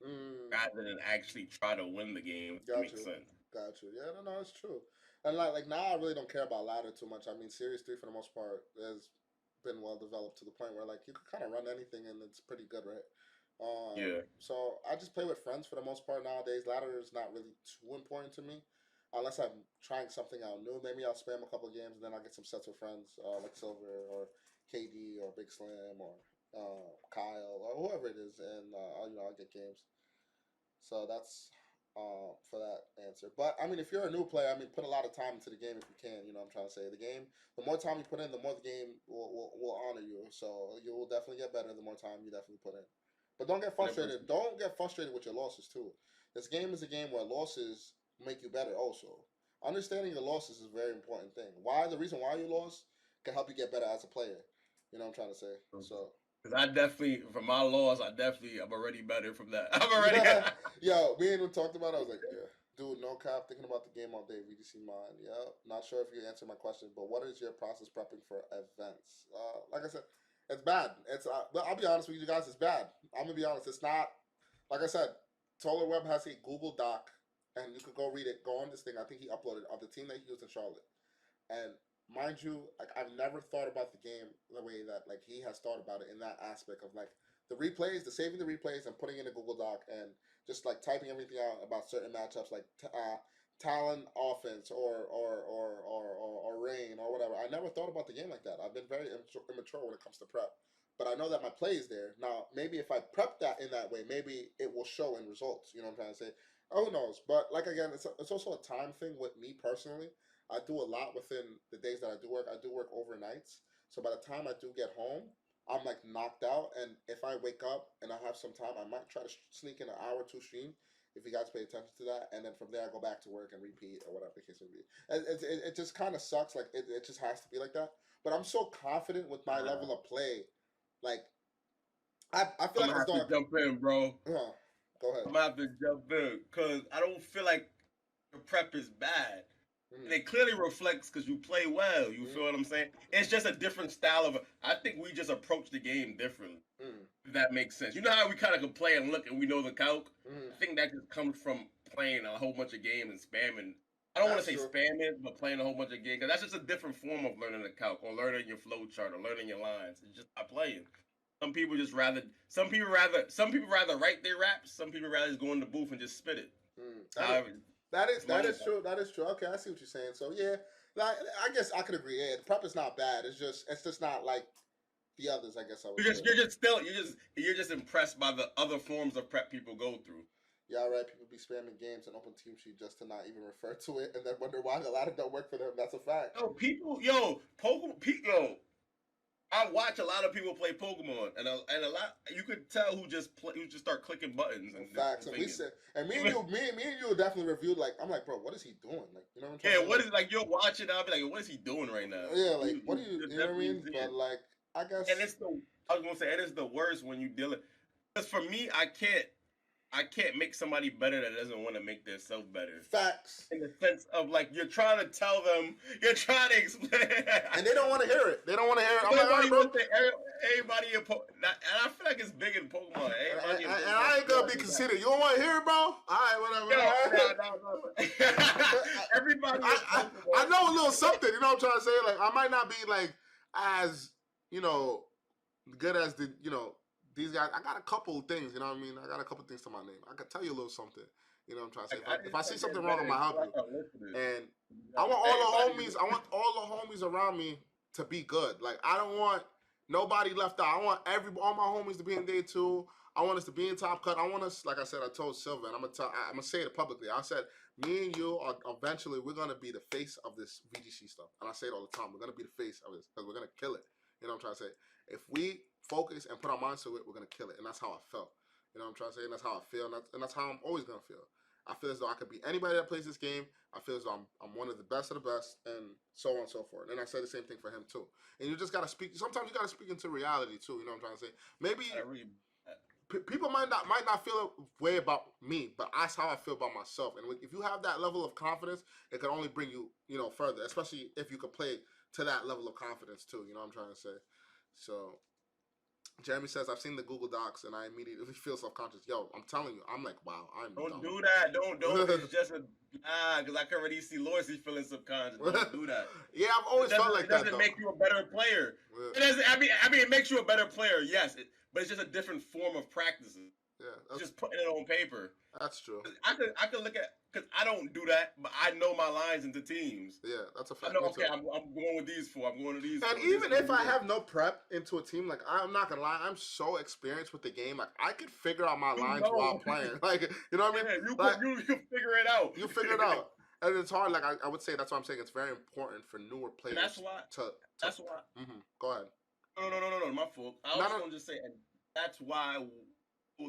rather than actually try to win the game. Makes sense. Got you. Yeah, no, it's true. And like now, I really don't care about ladder too much. I mean, Series 3 for the most part has been well developed to the point where like you could kind of run anything and it's pretty good, right? Yeah. So I just play with friends for the most part nowadays. Ladder is not really too important to me, unless I'm trying something out new. Maybe I'll spam a couple of games and then I'll get some sets with friends like Silver or KD or Big Slam or Kyle or whoever it is, and I'll get games. So that's for that answer. But I mean, if you're a new player, I mean, put a lot of time into the game if you can. You know what I'm trying to say. The game, the more time you put in, the more the game will honor you. So you will definitely get better the more time you definitely put in. But don't get frustrated. Don't get frustrated with your losses too. This game is a game where losses make you better. Also, understanding your losses is a very important thing. The reason why you lost can help you get better as a player. You know what I'm trying to say. So. Because I definitely, from my loss, I'm already better from that. I'm already. Yo, me and him talked about it. I was like, yeah. Dude, no cap, thinking about the game all day, VDC mine. Yeah, not sure if you answered my question, but what is your process prepping for events? Like I said, it's bad. I'll be honest with you guys, it's bad. I'm gonna be honest. It's not, like I said, Toller Web has a Google Doc, and you could go read it. Go on this thing. I think he uploaded of the team that he used in Charlotte, and mind you, like I've never thought about the game the way that like he has thought about it in that aspect of like the replays, the saving the replays and putting in a Google Doc and just like typing everything out about certain matchups like Talon offense or Rain or whatever. I never thought about the game like that. I've been very immature when it comes to prep. But I know that my play is there. Now, maybe if I prep that in that way, maybe it will show in results. You know what I'm trying to say? Oh, who knows? But like again, it's also a time thing with me personally. I do a lot within the days that I do work. I do work overnights. So by the time I do get home, I'm like knocked out. And if I wake up and I have some time, I might try to sneak in an hour or two stream if you guys pay attention to that. And then from there, I go back to work and repeat or whatever the case may be. It just kind of sucks. Like it just has to be like that. But I'm so confident with my level of play. Like, I feel like I'm gonna have to jump in, bro. Go ahead. I'm gonna have to jump in because I don't feel like your prep is bad. And it clearly reflects because you play well. You feel what I'm saying? It's just a different style of. I think we just approach the game differently. If that makes sense. You know how we kind of can play and look and we know the calc. I think that just comes from playing a whole bunch of games and spamming. I don't want to say spamming, but playing a whole bunch of games. Because that's just a different form of learning the calc or learning your flow chart or learning your lines. It's just by playing. Some people rather write their raps. Some people rather just go in the booth and just spit it. That is true. That is true. Okay, I see what you're saying. So yeah, like I guess I could agree. Yeah, the prep is not bad. It's just not like the others. I guess I would. You're just impressed by the other forms of prep people go through. Yeah, right. People be spamming games and open team sheet just to not even refer to it, and then wonder why a lot of don't work for them. That's a fact. I watch a lot of people play Pokemon, and a lot you could tell who just start clicking buttons. And facts, and me and you definitely reviewed. Like, I'm like, bro, what is he doing? Like, you know what I'm saying? Yeah, what is like you're watching? I'll be like, what is he doing right now? Yeah, like, what do you know what I mean? But like, I guess, and I was gonna say, it is the worst when you deal it. Because for me, I can't make somebody better that doesn't want to make themselves better. Facts. In the sense of like you're trying to tell them, you're trying to explain, and they don't want to hear it. They don't want to hear it. I'm everybody in and I feel like it's bigger than Pokemon. Everybody in And Pokemon. I ain't gonna be conceited. You don't want to hear it, bro? All right, whatever. No. Everybody in Pokemon. I know a little something. You know what I'm trying to say? Like, I might not be like as good as these guys. I got a couple things. You know what I mean? I got a couple things to my name. I could tell you a little something. You know what I'm trying to say? If I see something wrong, I'm gonna help you. And I want all the homies. I want all the homies around me to be good. Like, I don't want nobody left out. I want all my homies to be in day 2. I want us to be in Top Cut. I want us, like I said, I told Silver, and I'm gonna say it publicly. I said, me and you are eventually we're gonna be the face of this VGC stuff, and I say it all the time. We're gonna be the face of this because we're gonna kill it. You know what I'm trying to say? If we focus and put our minds to it, we're gonna kill it, and that's how I felt. You know what I'm trying to say? And that's how I feel, and that's how I'm always gonna feel. I feel as though I could be anybody that plays this game. I feel as though I'm one of the best of the best, and so on and so forth. And I say the same thing for him too. And you just gotta speak. Sometimes you gotta speak into reality too. You know what I'm trying to say? Maybe people might not feel a way about me, but that's how I feel about myself. And if you have that level of confidence, it can only bring you further. Especially if you could play to that level of confidence too. You know what I'm trying to say? So. Jeremy says, I've seen the Google Docs and I immediately feel self-conscious. Yo, I'm telling you, I'm like, wow, I'm Don't dumb. do that. Don't. It's just because I can already see Lorsy feeling subconscious. Don't do that. Yeah, I've always felt like that. It doesn't make you a better player. Yeah. It doesn't. I mean, it makes you a better player, yes, but it's just a different form of practicing. Yeah, just putting it on paper. That's true. I could look at because I don't do that, but I know my lines into teams. Yeah, that's a fact. I know. Okay, I'm going with these 4. I'm going to these. And even if I have no prep into a team, like I'm not gonna lie, I'm so experienced with the game. Like I could figure out my lines while playing. Like you know what I mean? You figure it out. You figure it out. And it's hard. Like I would say that's why I'm saying it's very important for newer players. And that's why. That's why. Go ahead. No, my fault. I was going to just say, and that's why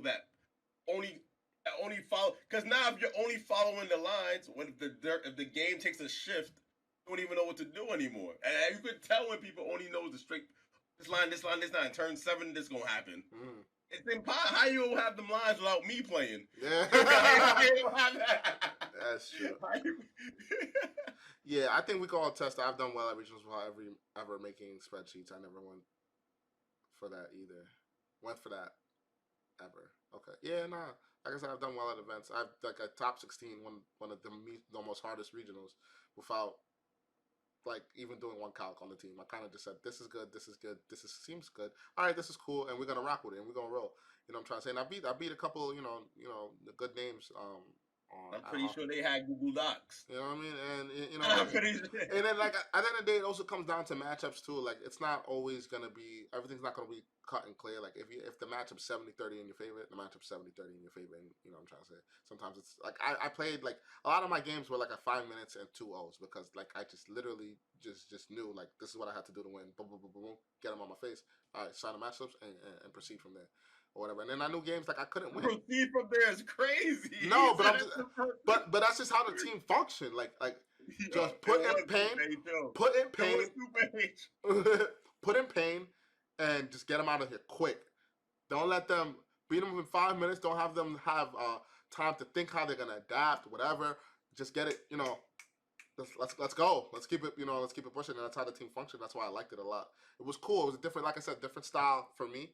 that only follow, because now if you're only following the lines, when if the game takes a shift, you don't even know what to do anymore. And you could tell when people only know the straight this line, turn 7, this gonna happen. It's impossible. How you have them lines without me playing? Yeah. That's true. Yeah, I think we can all test that. I've done well at regionals without ever making spreadsheets. I never went for that either. Went for that ever. Okay. Yeah, nah. Like I said, I've done well at events. I've like a top 16, one of the most hardest regionals, without like even doing one calc on the team. I kind of just said, this is good, this seems good. All right, this is cool, and we're gonna rock with it, and we're gonna roll. You know what I'm trying to say? And I beat a couple, the good names. I'm pretty sure they had Google Docs. You know what I mean? And and then like at the end of the day, it also comes down to matchups too. Like it's not always gonna be everything's not gonna be cut and clear. Like if the matchup's 70-30 in your favor, the matchup's 70-30 in your favor. And you know what I'm trying to say? Sometimes it's like I played like a lot of my games were like a 5 minutes and 2 O's because like I just literally just knew like this is what I had to do to win. Boom, boom, boom, boom, boom. Get them on my face. All right, sign the matchups and proceed from there. Or whatever, and then I knew games like I couldn't win. Proceed from there is crazy. No, but that's just how the team functioned. Like just put in pain, and just get them out of here quick. Don't let them beat them in 5 minutes. Don't have them have time to think how they're gonna adapt, whatever. Just get it, Let's go. Let's keep it, let's keep it pushing. And that's how the team functioned. That's why I liked it a lot. It was cool. It was a different, like I said, different style for me.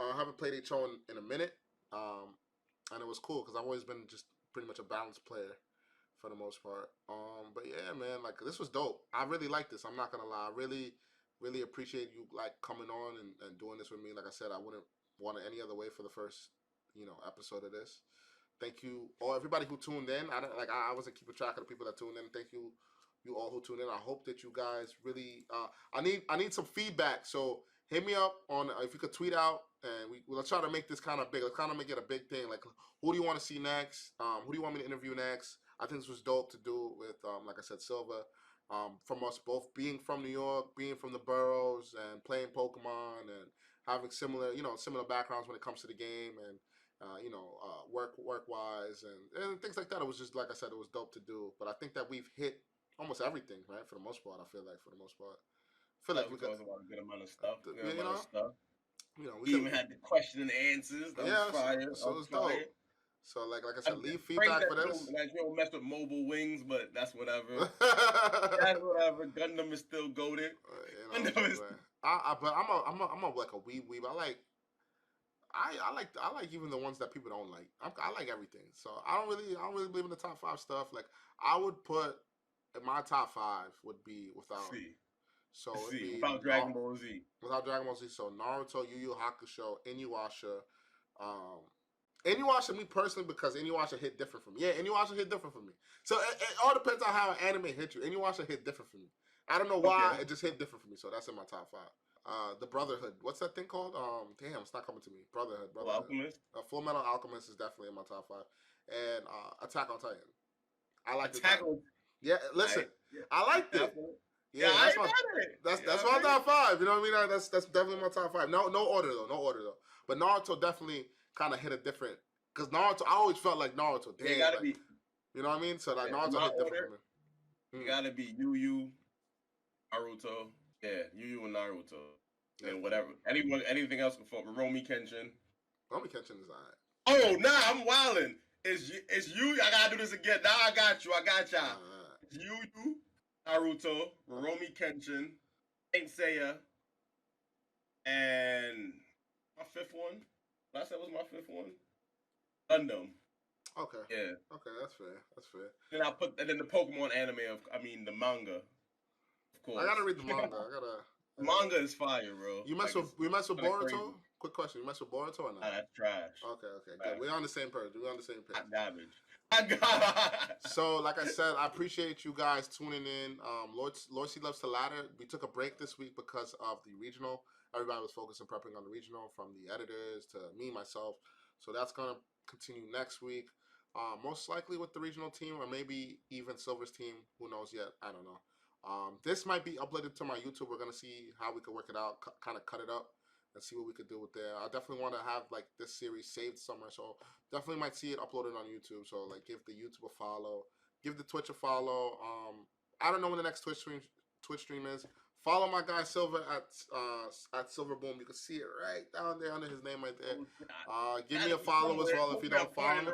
I haven't played HO in a minute, and it was cool because I've always been just pretty much a balanced player for the most part. But yeah, man, like this was dope. I really like this. I'm not gonna lie. I really, really appreciate you like coming on and doing this with me. Like I said, I wouldn't want it any other way for the first, episode of this. Thank you all, everybody who tuned in. I wasn't keeping track of the people that tuned in. Thank you, you all who tuned in. I hope that you guys really. I need some feedback. So hit me up on if you could tweet out. And let's try to make this kind of big. Let's kind of make it a big thing. Like, who do you want to see next? Who do you want me to interview next? I think this was dope to do with, like I said, Silva. From us both being from New York, being from the boroughs, and playing Pokemon, and having similar backgrounds when it comes to the game, and work wise, and things like that. It was just like I said, it was dope to do. But I think that we've hit almost everything, right? For the most part, I feel like we talked about a good amount of stuff. We even had the question and answers. That was fire. So it was dope. So like I I said, leave pray feedback for this. that you don't mess with mobile wings, but that's whatever. That's whatever. Gundam is still goaded. Gundam is. But I'm a like a weeb. I like even the ones that people don't like. I like everything. So I don't really believe in the top 5 stuff. Like I would put in my top 5 would be without. See. So it'd See, be without Dragon Ball Z. Without Dragon Ball Z. So Naruto, Yu Yu Hakusho, Inuyasha. Inuyasha, me personally, because Inuyasha hit different for me. Yeah, Inuyasha hit different for me. So it all depends on how an anime hit you. Inuyasha hit different for me. I don't know why, it just hit different for me. So that's in my top 5. The Brotherhood. What's that thing called? Damn, it's not coming to me. Brotherhood. Alchemist. Full Metal Alchemist is definitely in my top 5. And Attack on Titan. I like Attack on. Yeah, listen, I liked it. Yeah, that's my top 5. You know what I mean? That's definitely my top 5. No order though. But Naruto definitely kind of hit a different, because Naruto, I always felt like Naruto. Damn, it gotta like, be. You know what I mean? So like Naruto hit different for me. You gotta be Yu, Naruto. Yeah, Yu and Naruto. Yeah. And whatever. Anything else before Rurouni Kenshin. Rurouni Kenshin is alright. Oh, nah, I'm wildin'. It's you. I gotta do this again. Now I got you. I got y'all. Yu, Naruto, Rurouni Kenshin, Saint Seiya, and my 5th one. What I said was my 5th one. Gundam. Okay. Yeah. Okay, that's fair. Then the Pokemon anime the manga. Of course. I gotta read the manga. The manga is fire, bro. You mess with Boruto? Crazy. Quick question. You mess with Boruto or not? Nah, that's trash. Okay. Good. We're on the same page. Garbage. So, like I said, I appreciate you guys tuning in. Lord C Loves to Ladder. We took a break this week because of the regional. Everybody was focused on prepping on the regional, from the editors to me, myself. So that's going to continue next week. Most likely with the regional team, or maybe even Silver's team. Who knows yet? I don't know. This might be uploaded to my YouTube. We're going to see how we can work it out, kind of cut it up, and see what we could do with there. I definitely want to have like this series saved somewhere, so definitely might see it uploaded on YouTube. So like, give the YouTube a follow, give the Twitch a follow. I don't know when the next Twitch stream is. Follow my guy Silver at Silverboom. You can see it right down there under his name right there. Give me a follow as well if you don't follow me.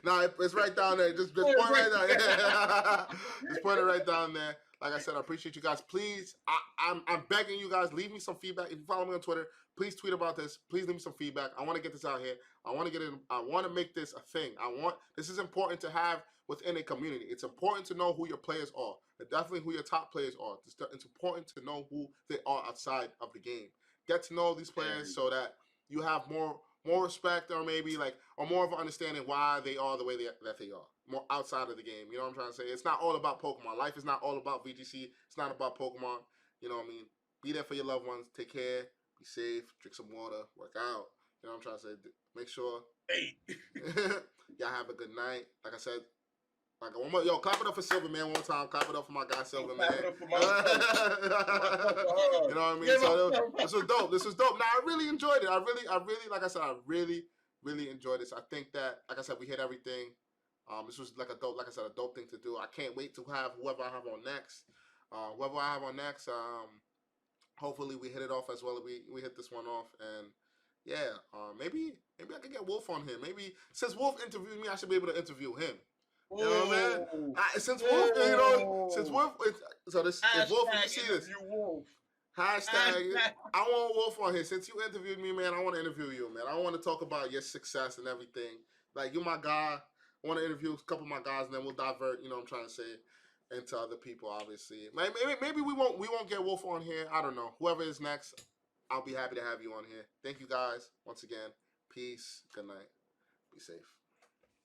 No, it's right down there. Just point right down there. Just point it right down there. Like I said, I appreciate you guys. Please, I'm begging you guys, leave me some feedback. If you follow me on Twitter, please tweet about this. Please leave me some feedback. I want to get this out here. I want to make this a thing. This is important to have within a community. It's important to know who your players are, and definitely who your top players are. It's important to know who they are outside of the game. Get to know these players so that you have more respect, or maybe or more of an understanding why they are the way that they are. More outside of the game. You know what I'm trying to say? It's not all about Pokemon. Life is not all about VGC. It's not about Pokemon. You know what I mean? Be there for your loved ones. Take care. Be safe. Drink some water. Work out. You know what I'm trying to say? Make sure. Hey. Y'all have a good night. Like I said, clap it up for Silver, man, one more time. Clap it up for my guy Silver, man. Clap it up for my You know what I mean? So this was dope. Now I really enjoyed it. I really, like I said, I really enjoyed this. I think that, like I said, we hit everything. This was a dope thing to do. I can't wait to have whoever I have on next. Hopefully we hit it off as well. We hit this one off, and yeah, maybe I could get Wolf on here. Maybe since Wolf interviewed me, I should be able to interview him. You know what I mean? Since Wolf, if Wolf, you see this, hashtag, I want Wolf on here. Since you interviewed me, man, I want to interview you, man. I want to talk about your success and everything. Like, you're my guy. I want to interview a couple of my guys, and then we'll divert, you know what I'm trying to say, into other people, obviously. Maybe we won't get Wolf on here. I don't know. Whoever is next, I'll be happy to have you on here. Thank you, guys. Once again, peace. Good night. Be safe.